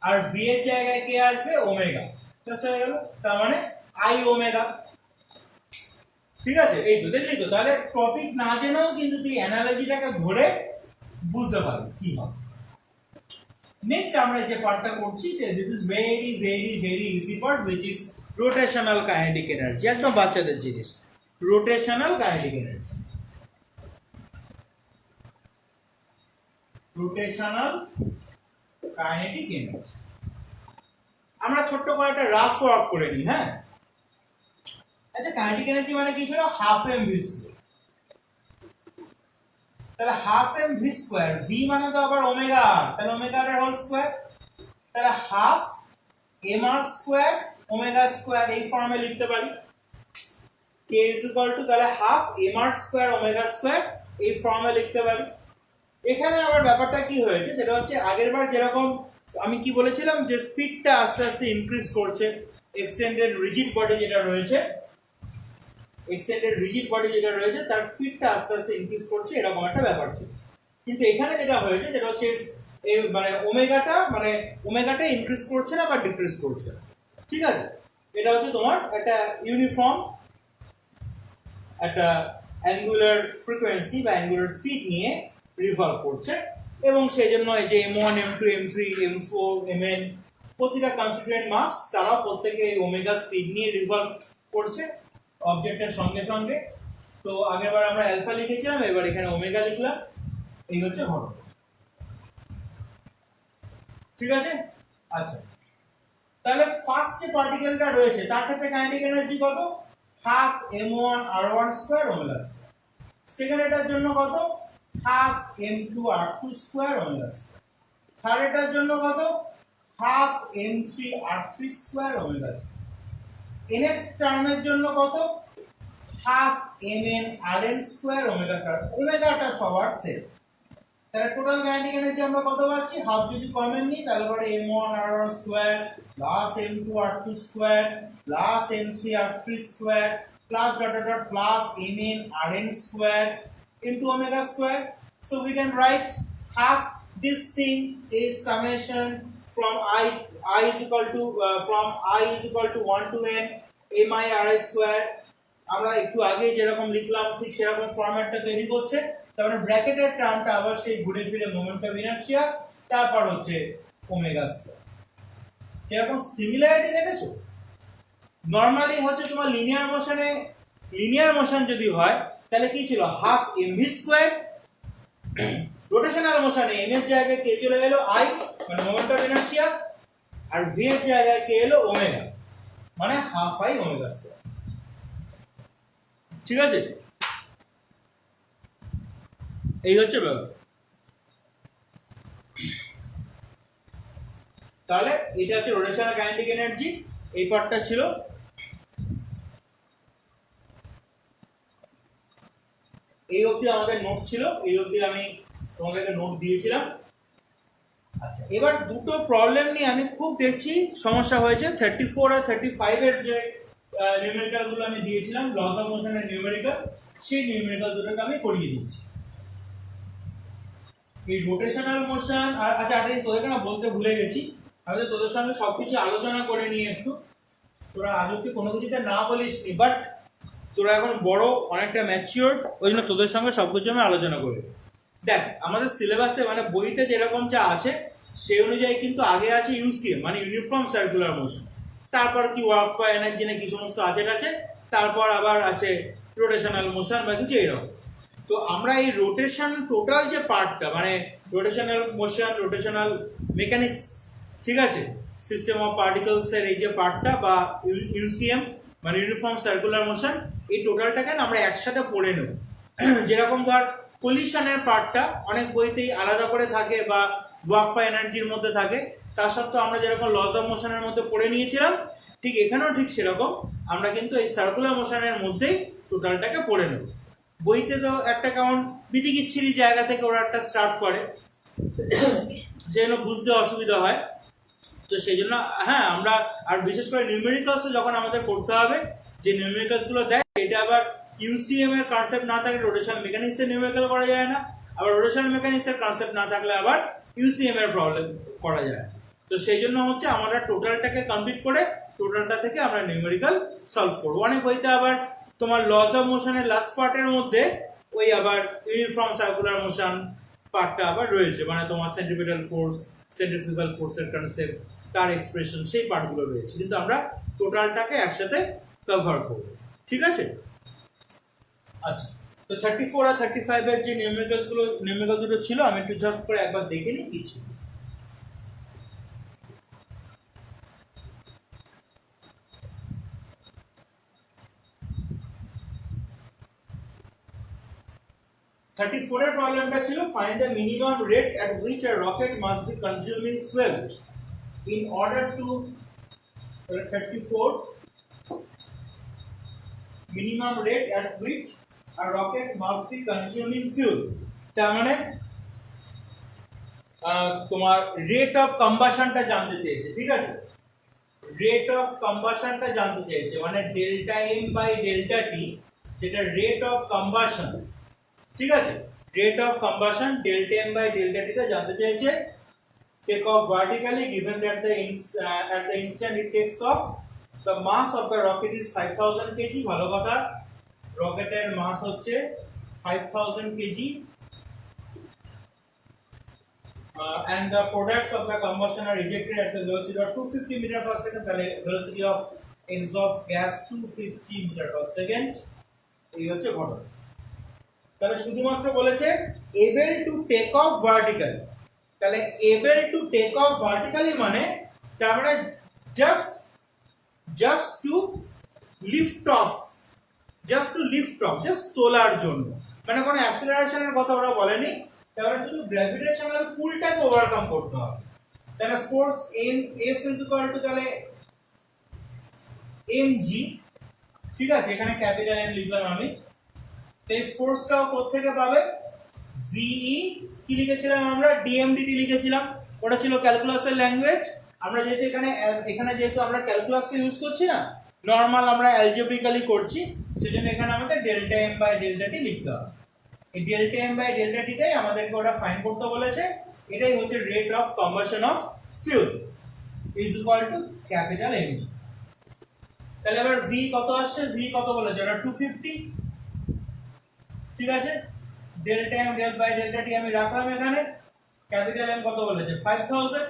A: আর ভি এর জায়গায় কে আসবে, ওমেগা, হয়ে গেল, তার মানে আই ওমেগা, ঠিক আছে। এই তো দেখলি তো, তাহলে টপিক না জেনেও কিন্তু তুই অ্যানালজিটাকে ধরে বুঝতে পারবি কি হবে। নেক্সট আমরা যে পার্টটা করছি say this is very very very easy part, which is rotational kinetic energy, একদম বাচ্চাদের জিনিস, rotational kinetic energy, rotational kinetic energy. আমরা ছোট্ট করে একটা রাফ ওয়ার্ক করে নিই, হ্যাঁ। আচ্ছা কাইনেটিক এনার্জি মানে কি ছিল, হাফ এম ভি স্কয়ার। তাহলে half M V square, V মানে তো আবার ওমেগা আর, তাহলে ওমেগা আর হোল স্কয়ার, তাহলে half M R square omega square, এই ফর্মে লিখতে পারি। কে ইজ ইকুয়াল টু, তাহলে half M R square omega square, এই ফর্মে লিখতে পারি। এখানে আবার ব্যাপারটা কি হয়েছে, সেটা হচ্ছে আগেরবার যেরকম আমি কি বলেছিলাম যে স্পিডটা আস্তে আস্তে ইনক্রিজ করছে, এক্সটেন্ডেড রিজিড বডি যেটা রয়েছে, তার স্পিডটা আস্তে আস্তে ইনক্রিজ করছে, এরকম একটা ব্যাপার ছিল। কিন্তু এখানে যেটা হয়েছে সেটা হচ্ছে মানে ওমেগাটা ইনক্রিজ করছে না বা ডিক্রিজ করছে না, ঠিক আছে। এটা হচ্ছে তোমার একটা ইউনিফর্ম একটা অ্যাঙ্গুলার ফ্রিকোয়েন্সি বা অ্যাঙ্গুলার স্পিড নিয়ে রিভলভ করছে, এবং সেই জন্য এই যে m1 m2 m3 m4 mn প্রতিটা কনস্টিটিউয়েন্ট মাস তারাও প্রত্যেকে এই ওমেগা স্পিড নিয়ে রিভলভ করছে অবজেক্টের সঙ্গে সঙ্গে। তো আগেরবার আমরা অ্যালফা লিখেছিলাম, এবার এখানে ওমেগা লিখলাম, এই হচ্ছে ঘটনা, ঠিক আছে। আচ্ছা, তাহলে ফার্স্ট যে পার্টিকেলটা রয়েছে তার ক্ষেত্রে কাইনেটিক এনার্জি কত, half m1 r1 square omega square. Second এটার জন্য কত, half m2 r2 square omega square. Third এটার জন্য কত, half m3 r3 square omega square. nth টার্মের জন্য কত, half mn rn square omega square. ওমেগাটা সবার সেম। তাহলে টোটাল কাইনেটিক এনার্জি আমরা কত পাচ্ছি, হাফ যদি কমন নিই তাহলে পরে m1 r1 square plus m2 r2 square plus m3 r3 square plus dot dot dot plus mn rn square into omega square. So we can write half this thing is summation from I is equal to from I is equal to 1 to n mi ri square. আমরা একটু আগে যেরকম লিখলাম ঠিক সেরকম ফরম্যাটটা তৈরি করছে। তারপরে ব্র্যাকেটের টার্মটা আবার সেই ঘুরে ফিরে মোমেন্ট অফ ইনার্শিয়া, তারপর হচ্ছে ওমেগা স্কয়ার। এরকম সিমিলারিটি দেখেছো? নরমালি হচ্ছে তোমার লিনিয়ার মোশন যদি হয় তাহলে কি ছিল, হাফ mv স্কয়ার। রোটেশনাল মোশনে m এর জায়গায় কে চলে এলো i মানে মোমেন্ট অফ ইনার্শিয়া, আর v এর জায়গায় কে এলো ওমেগা মানে হাফ i ওমেগা স্কয়ার, ঠিক আছে। এই হচ্ছে ব্যাপার। তাহলে এটা হচ্ছে রোটেশনাল কাইনেটিক এনার্জি, এই পার্টটা ছিল। এই অবধি আমাদের নোট ছিল, এই অবধি আমি তোমাদেরকে নোট দিয়েছিলাম। আচ্ছা, এবার দুটো প্রবলেম নিয়ে আমি খুব দেখছি সমস্যা হয়েছে। 34 আর 35 এর যে নিউমেরিক্যাল গুলো আমি দিয়েছিলাম লস অফ মোশনের নিউমেরিক্যাল, সেই নিউমেরিক্যাল দুটোকে আমি করিয়ে দিচ্ছি। এই রোটেশনাল মোশন আর আচ্ছা আর এই তোদেরকে না বলতে ভুলে গেছি, আমি তোদের সঙ্গে সবকিছু আলোচনা করে নিয়ে একটু, তোরা আজ অব্দি কোনো কিছুতে না বলিসনি, বাট তোরা এখন বড় অনেকটা ম্যাচিওরড, ওই জন্য তোদের সঙ্গে সবকিছু আমি আলোচনা করি। দেখ আমাদের সিলেবাসে মানে বইতে যেরকম যা আছে সেই অনুযায়ী কিন্তু আগে আছে ইউসিএম মানে ইউনিফর্ম সার্কুলার মোশন, তারপর কি ওয়ার্ক বা এনার্জি না কি সমস্ত আছে, তারপর আবার আছে রোটেশনাল মোশন বা কিছু এরকম। তো আমরা এই রোটেশন টোটাল যে পার্টটা মানে রোটেশনাল মোশন, রোটেশনাল মেকানিক্স, ঠিক আছে, সিস্টেম অফ পার্টিকলস এর এই যে পার্টটা বা ইউসিএম মানে ইউনিফর্ম সার্কুলার মোশন, এই টোটালটাকে আমরা একসাথে পড়ে নেব। যেরকম ধর কলিশনের পার্টটা অনেক বইতেই আলাদা করে থাকে বা ওয়ার্ক বা এনার্জির মধ্যে থাকে, তা সত্ত্বেও আমরা যেরকম লস অফ মোশনের মধ্যে পড়ে নিয়েছিলাম, ঠিক এখানেও ঠিক সেরকম আমরা কিন্তু এই সার্কুলার মোশনের মধ্যেই টোটালটাকে পড়ে নেব। বইতে তো একটা কেমন বিতিকিচ্ছিরি জায়গা থেকে ওরা একটা স্টার্ট করে, যেন বুঝতে অসুবিধা হয়। তো সেই জন্য হ্যাঁ আমরা আর বিশেষ করে নিউমেরিক্যালস যখন আমাদের করতে হবে, যে নিউমেরিক্যালস গুলো দেয় এটা আবার ইউসিএম এর কনসেপ্ট না থাকলে রোটেশনাল মেকানিক্স এর নিউমেরিক্যাল করা যায় না, আবার রোটেশনাল মেকানিক্স এর কনসেপ্ট না থাকলে আবার ইউসিএম এর প্রবলেম করা যায়। তো সেই জন্য হচ্ছে আমরা টোটালটাকে কমপ্লিট করে টোটালটা থেকে আমরা নিউমেরিক্যাল সলভ করবো। অনেক বইতে আবার তোমার লস অফ মোশনের লাস্ট পার্টের মধ্যে ওই আবার ইউনিফর্ম সার্কুলার মোশন পার্টটা আবার রয়েছে, মানে তোমার সেন্ট্রিপিটাল ফোর্স, সেন্ট্রিফিউগাল ফোর্সের কনসেপ্ট, তার এক্সপ্রেশন, সেই পার্টগুলো রয়েছে, কিন্তু আমরা টোটালটাকে একসাথে কভার করব, ঠিক আছে। আচ্ছা, তো 34 আর 35 এর যে নিউমেরিক্যাল দুটো ছিল আমি একটু ঝট করে একবার দেখে নিই কি ছিল। এর প্রবলেমটা ছিল find the minimum rate at which a rocket must be consuming fuel in order to 34 minimum rate at which a rocket must be consuming fuel, তার মানে তোমার রেট অফ কম্বাশনটা জানতে চেয়েছে, ঠিক আছে, রেট অফ কম্বাশনটা জানতে চেয়েছে, মানে delta M by delta T, যেটা রেট অফ কম্বাশন, ঠিক আছে, rate of combustion delta M by delta T টা জানতে চেয়েছে। Take off vertically given that at the instant it takes off the mass of the rocket is 5000 kg, ভালো কথা, রকেটের mass হচ্ছে 5000 kg, and the products of the combustion are ejected at the velocity of 250 meter per second, তাহলে velocity of exhaust gas 250 meter per second, এই হচ্ছে ঘটনা। তাহলে শুধুমাত্র বলেছে able to take off vertically, তাহলে able to take off vertically মানে তার মানে just to lift off, just তোলার জন্য, মানে কোনো অ্যাক্সিলারেশনের কথা ওরা বলেনি, তাহলে শুধু গ্র্যাভিটেশনাল পুলটাকে ওভারকাম করতে হবে। তাহলে force M F is equal to তাহলে এম জি, ঠিক আছে, এখানে ক্যাপিটাল এম লিখলাম আমি। এই ফোর্সটাও কোথা থেকে পাবে, ভিই কি লিখেছিলাম আমরা, ডিএমডিটি লিখেছিলাম, ওটা ছিল ক্যালকুলাসের ল্যাঙ্গুয়েজ। আমরা যেহেতু এখানে যেহেতু আমরা ক্যালকুলাস ইউজ করছি না, নর্মাল আমরা অ্যালজেব্রিক্যালি করছি, সেজন্য এখানে আমাদের delta M by delta T লিখতে হবে। এই ডেল্টা এম বাই ডেল্টা টিটাই আমাদেরকে ওটা ফাইন্ড করতে বলেছে। এটাই হচ্ছে rate of combustion of fuel is equal to capital M G. তাহলে এবার ভি কত আসছে, ভি কত বলেছে ওটা 250, ঠিক আছে, delta M del by delta T আমি রাখলাম এখানে, ক্যাপিটাল এম কত বলেছে 5000,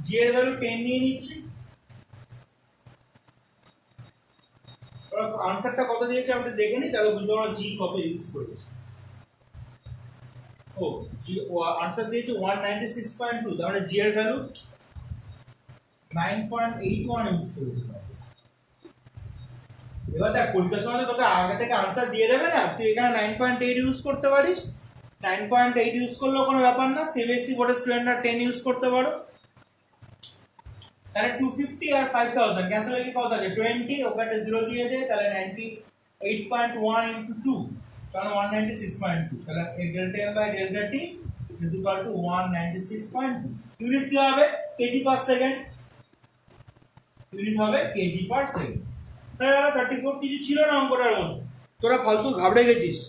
A: জি এর ভ্যালু 10 নিয়ে নিচ্ছি। আনসারটা কত দিয়েছে আপনি দেখে নি, তাহলে বুঝতে পারবেন জি কত ইউজ করেছে। ও জি আনসার দিয়েছে 196.2, তার মানে জি এর ভ্যালু 9.81 ইউজ করেছে। এবার দেখ পরীক্ষার সময় তোকে আগে থেকে আনসার দিয়ে দেবে না, তুই এখানে 9.8 ইউজ করতে পারিস, 9.8 ইউজ করলেও কোনো ব্যাপার না, সিবিএসসি বোর্ডের স্টুডেন্টরা 10 ইউজ করতে পারো। তাহলে 250 আর 5000 ক্যান্সেল হয়ে কত আছে 20, ওখানে 0 দিয়ে দে, তাহলে 98.1 into 2, তাহলে 196.2, তাহলে delta M by delta T is equal to 196.2। Unit কি হবে, কেজি পার সেকেন্ড, ইউনিট হবে কেজি পার সেকেন্ড। 34 কিছু ছিল না অঙ্কটার মধ্যে, তোরা ফালতু ঘাবড়ে গেছিস,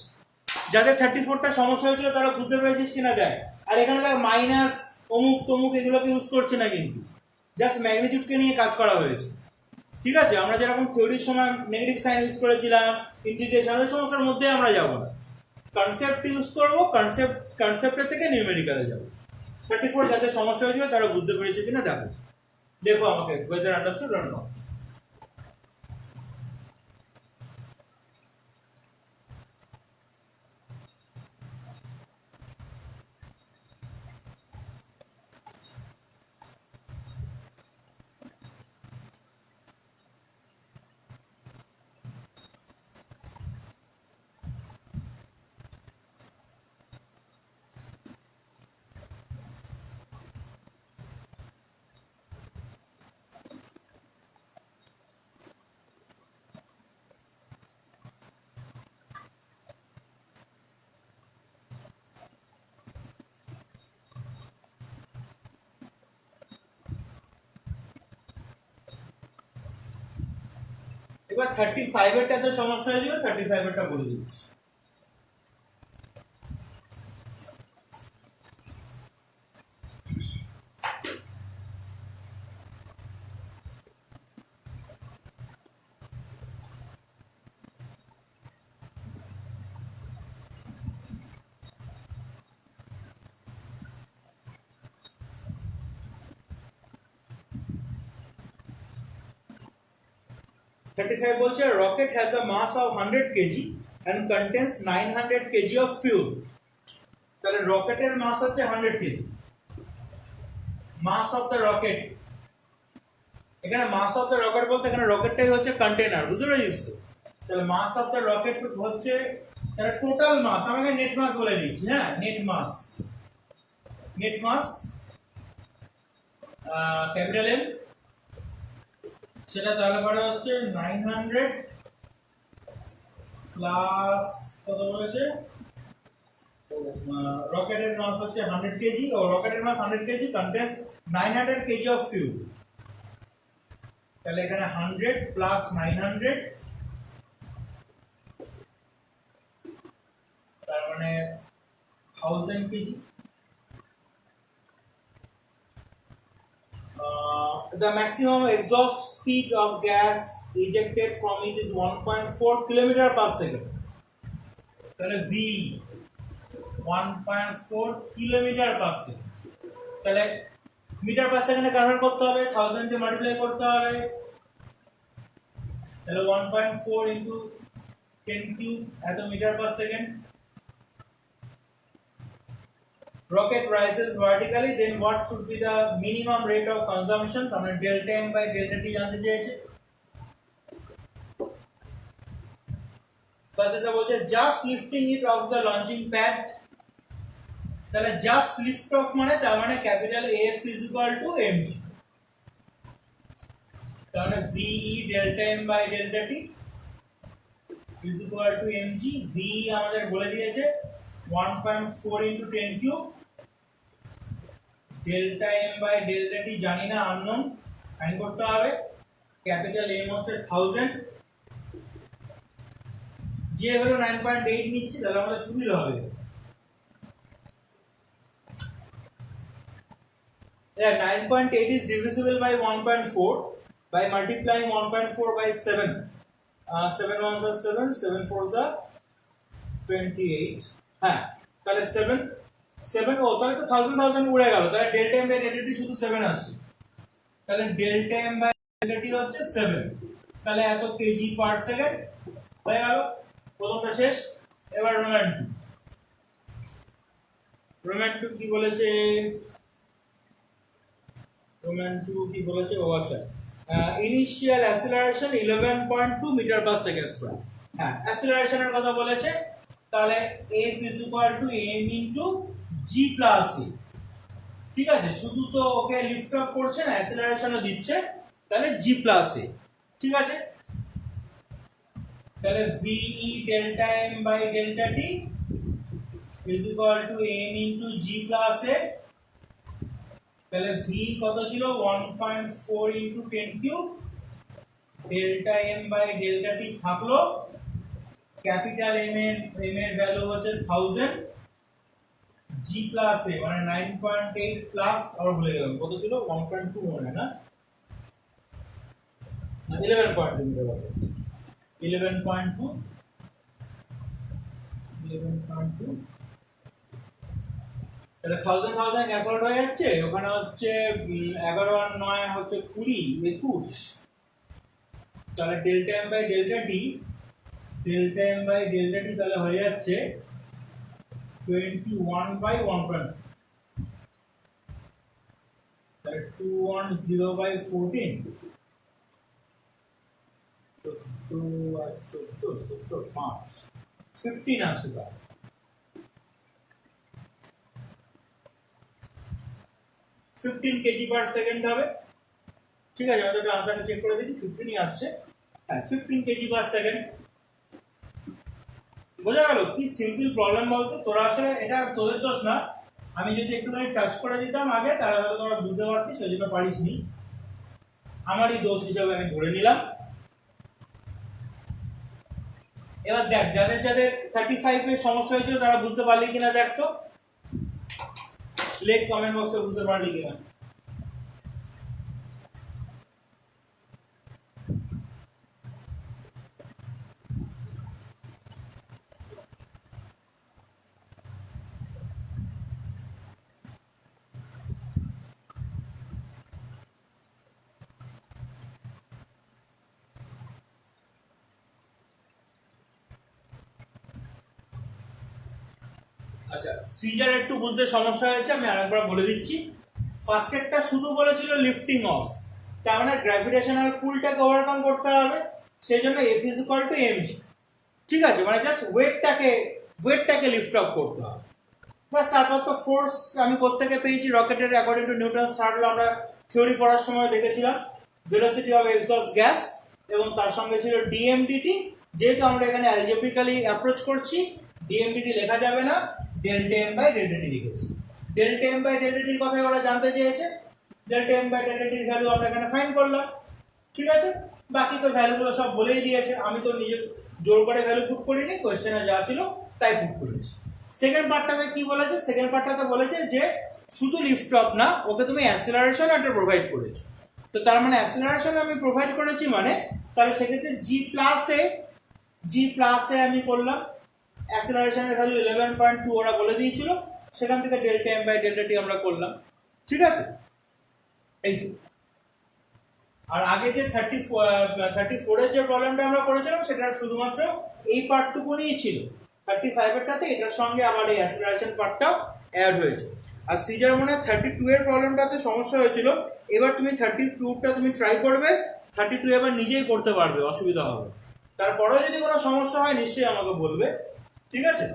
A: যাদের 34টা সমস্যা হয়েছিল তারা বুঝতে পেরেছিস কিনা দেখ। আর এখানে দেখ মাইনাস অমুক তমুক এগুলোকে ইউজ করছে না, কিন্তু জাস্ট ম্যাগনিটিউডকে নিয়ে কাজ করা হয়েছে, ঠিক আছে। আমরা যেরকম থিওরির সময় নেগেটিভ সাইন ইউজ করেছিলাম, ইন্টিগ্রেশন, ওই সমস্যার মধ্যে আমরা যাব না, কনসেপ্ট ইউজ করব, কনসেপ্টের থেকে নিউমেরিক্যালে যাব। 34 যাদের সমস্যা হয়েছিল তারা বুঝতে পেরেছে কিনা দেখো, দেখো আমাকে ওয়েদার আন্ডারস্টুড অর নট। এবার 35 এরটা তো সমস্যা হয়েছিল, 35 এরটা বলে দিচ্ছি। বলছে rocket has a mass of 100 kg and contains 900 kg of fuel. তাহলে রকেটের মাস হচ্ছে 100 kg, mass of the rocket, এখানে মাস অফ দ্য রকেট বলতে এখানে রকেটটাই হচ্ছে কন্টেনার, বুঝতে পেরেছিস তো। তাহলে মাস অফ দ্য রকেট হচ্ছে, তাহলে টোটাল মাস আমাকে নেট মাস বলে দিচ্ছি, হ্যাঁ নেট মাস ক্যাপিটাল এম, সেটা তাহলে পরে হচ্ছে 900 প্লাস কত বলেছে রকেটের মাস হচ্ছে 100 কেজি ও রকেটের mass 100 kg contains 900 kg of fuel তাহলে এখানে 100 প্লাস 900 তার মানে 1000 kg the maximum exhaust speed of gas ejected from it is 1.4 kilometer per second তাহলে v 1.4 কিলোমিটার পার সেকেন্ড তাহলে মিটার পার সেকেন্ডে কনভার্ট করতে হবে 1000 দিয়ে মাল্টিপ্লাই করতে হবে তাহলে 1.4 ইনটু 10 কিউব এত metre per second rocket rises vertically then what should be the minimum rate of consumption তাহলে delta m by delta t জানতে চেয়েছে ফার্স্ট এটা বলছে just lifting it off the launching pad তাহলে just lift off মানে তার মানে capital AF is equal to mg তাহলে VE delta m by delta t is equal to mg VE আমাদের বলে দিয়েছে 1.4 into 10 cube delta m by delta t জানি না unknown ফাইন্ড করতে হবে ক্যাপিটাল M হচ্ছে 1000 যে হলো 9.8 নিচ্ছে তাহলে আমাদের সুবিধা হবে Yeah, 9.8 is divisible by 1.4 by multiplying 1.4 by 7. 7 ones are 7, 7 fours are 28. হ্যাঁ তাহলে 7 ও তাহলে তো 1000 উড়ে গেল তাহলে ডেল্টা এম বাই ডেল্টা টি শুধু 7 আসছে তাহলে ডেল্টা এম বাই ডেল্টা টি হচ্ছে 7 তাহলে এত কেজি পার সেকেন্ড হয়ে গেল প্রথমটা শেষ এবার রোমান 2 কি বলেছে রোমান 2 কি বলেছে ও আচ্ছা initial acceleration 11.2 metre per second square হ্যাঁ অ্যাসেলারেশনের কথা বলেছে তাহলে f is equal to m into g plus e ঠিক আছে শুধু তো ওকে লিফট আপ করছে না অ্যাসেলারেশনও দিচ্ছে তাহলে g plus e ঠিক আছে তাহলে ve delta m by delta t is equal to m into g plus e তাহলে v কত ছিল 1.4 into 10 cube delta m by delta t থাকলো ক্যাপিটাল m এর ভ্যালু হচ্ছে 1000 g প্লাস a মানে 9.8 প্লাস আবার ভুলে গেলাম কত ছিল 1.2 মনে না 11.2 মিটার পার সেকেন্ড 11.2 তাহলে 1000 ক্যান্সেল হয়ে যাচ্ছে ওখানে হচ্ছে 11 আর 9 হচ্ছে 20 21 তাহলে ডেল্টা m বাই ডেল্টা টি তাহলে হয়ে যাচ্ছে 21 বাই 1.4 তাহলে 210 বাই 14 14 আর 14 5 15 আসছে তাহলে 15 কেজি পার সেকেন্ড হবে ঠিক আছে আমাদের আনসারটা চেক করে দেখি 15ই আসছে হ্যাঁ 15 কেজি পার সেকেন্ড বোঝা গেল কি সিম্পল প্রবলেম বলতো তোরা আসলে এটা তোদের দোষ না আমি যদি একটুখানি টাচ করে দিতাম আগে তাহলে হয়তো তোরা বুঝতে পারতিস সেই জন্য পারিসনি আমারই দোষ হিসেবে আমি ধরে নিলাম এবার দেখ যাদের 35 এর সমস্যা হয়েছিল তারা বুঝতে পারলি কিনা দেখ তো লেখ কমেন্ট বক্সে বুঝতে পারলি কিনা আচ্ছা সিজার একটু বুঝতে সমস্যা হয়েছে আমি আরেকবার বলে দিচ্ছি ফার্স্ট একটা শুধু বলেছিল লিফটিং অফ তার মানে গ্র্যাভিটেশনাল পুলটাকে ওভারকাম করতে হবে সেই জন্য F is equal to mg ঠিক আছে মানে জাস্ট ওয়েটটাকে লিফট অফ করতে হবে বাস তারপর তো ফোর্স আমি কোত্থেকে পেয়েছি রকেটের according to Newton's third law আমরা থিওরি পড়ার সময় দেখেছিলাম ভেলোসিটি অফ এক্সস্ট গ্যাস এবং তার সঙ্গে ছিল dm dt যেহেতু আমরা এখানে অ্যালজেব্রিক্যালি অ্যাপ্রোচ করছি, ডিএমডিটি লেখা যাবে না, delta M by delta T লিখেছি। ডেল্টা এম বাই ডেল্টা টির কথাই ওরা জানতে চেয়েছে, ডেল্টা এম বাই ডেল্টা টির ভ্যালু আমরা এখানে ফাইন্ড করলাম। ঠিক আছে, বাকি তো ভ্যালুগুলো সব বলেই দিয়েছে, আমি তো নিজে জোর করে ভ্যালু পুট করিনি, কোশ্চেনে যা ছিল তাই পুট করেছি। সেকেন্ড পার্টটাতে কি বলেছে? সেকেন্ড পার্টটাতে বলেছে যে শুধু লিফট অফ না, ওকে তুমি অ্যাসেলারেশন একটা প্রোভাইড করেছো। তো তার মানে অ্যাসেলারেশন আমি প্রোভাইড করেছি মানে তাহলে সেক্ষেত্রে জি প্লাসে আমি করলাম, অ্যাসেলারেশনের ভ্যালু 11.2 ওরা বলে দিয়েছিল, সেখান থেকে ডেল্টা এম বাই ডেল্টা টি আমরা করলাম। ঠিক আছে, এই আর আগে যে 34 এর যে প্রবলেমটা আমরা করেছিলাম সেটা শুধুমাত্র এই পার্টটুকু নিয়েই ছিল, 35 এরটাতে এটার সঙ্গে আবার এই অ্যাসেলারেশন পার্টটাও অ্যাড হয়েছে। আর সিজার মনে 32 এর প্রবলেমটাতে সমস্যা হয়েছিল, এবার তুমি 32টা তুমি ট্রাই করবে, 32 এবার নিজেই করতে পারবে, অসুবিধা হবে। তারপরেও যদি কোনো সমস্যা হয় নিশ্চয়ই আমাকে বলবে। ঠিক আছে,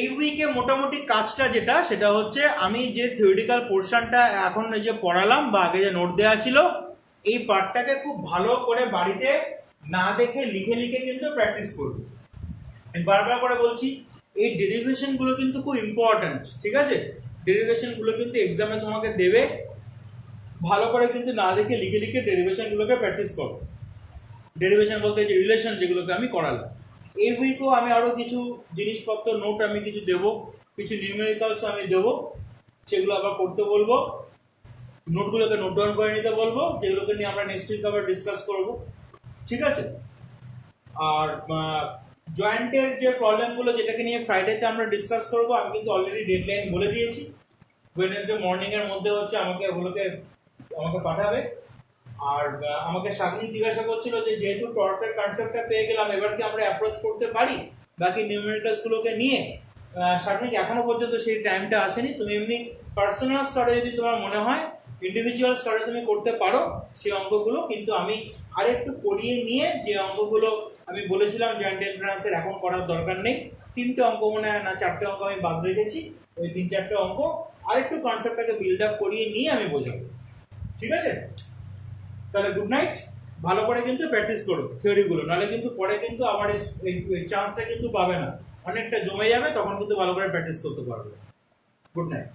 A: এই উইকে মোটামুটি কাজটা যেটা সেটা হচ্ছে আমি যে থিওরিটিক্যাল পোর্শনটা এখন এই যে পড়ালাম বা আগে যে নোট দেওয়া ছিল, এই পার্টটাকে খুব ভালো করে বাড়িতে না দেখে লিখে লিখে কিন্তু প্র্যাকটিস করবে। আমি বারবার করে বলছি, এই ডেরিভেশন গুলো কিন্তু খুব ইম্পর্টেন্ট। ঠিক আছে, ডেরিভেশন গুলো কিন্তু এক্সামে তোমাকে দেবে, ভালো করে কিন্তু না দেখে লিখে লিখে ডেরিভেশন গুলোকে প্র্যাকটিস করো। ডেরিভেশন বলতে যে রিলেশন যেগুলোকে আমি করালাম, এই উইকও আমি আরো কিছু জিনিসপত্র নোট আমি কিছু দেবো, কিছু নিউমেরিক্যালস আমি দেবো, সেগুলো আবার করতে বলবো, নোটগুলোকে নোট ডাউন করে নিতে বলবো, যেগুলোকে নিয়ে আমরা নেক্সট উইক আবার ডিসকাস করব। ঠিক আছে, আর জয়েন্টের যে প্রবলেমগুলো যেটাকে নিয়ে ফ্রাইডেতে আমরা ডিসকাস করব, আমি কিন্তু অলরেডি ডেডলাইন বলে দিয়েছি, ওয়েডনেসডে মর্নিং এর মধ্যে হচ্ছে আমাকে পাঠাবে। আর আমাকে শাগনি জিজ্ঞাসা করছিল যে যেহেতু টর্কের কনসেপ্টটা পেয়ে গেলাম, এবার কি আমরা অ্যাপ্রোচ করতে পারি বাকি নিউমেরিক্যালস গুলোকে নিয়ে? শাগনি এখনো পর্যন্ত সেই টাইমটা আসেনি, তুমি এমনি পার্সোনাল স্তরে যদি তোমার মনে হয়, ইন্ডিভিজুয়াল স্তরে তুমি করতে পারো সেই অঙ্কগুলো, কিন্তু আমি আরেকটু করিয়ে নিয়ে যে অঙ্কগুলো আমি বলেছিলাম জয়েন্ট এন্ট্রান্সের এখন করার দরকার নেই, 3টে অঙ্ক মনে হয় না 4টে অঙ্ক আমি বাদ রেখেছি, ওই 3-4টে অঙ্ক আরেকটু কনসেপ্টটাকে বিল্ড আপ করিয়ে নিয়ে আমি বোঝাবো। ঠিক আছে, তাহলে গুড নাইট, ভালো করে কিন্তু প্র্যাকটিস করো থিওরিগুলো, নাহলে কিন্তু পরে কিন্তু আমার এই চান্সটা কিন্তু পাবে না, অনেকটা জমে যাবে, তখন কিন্তু ভালো করে প্র্যাকটিস করতে পারবে। Good night.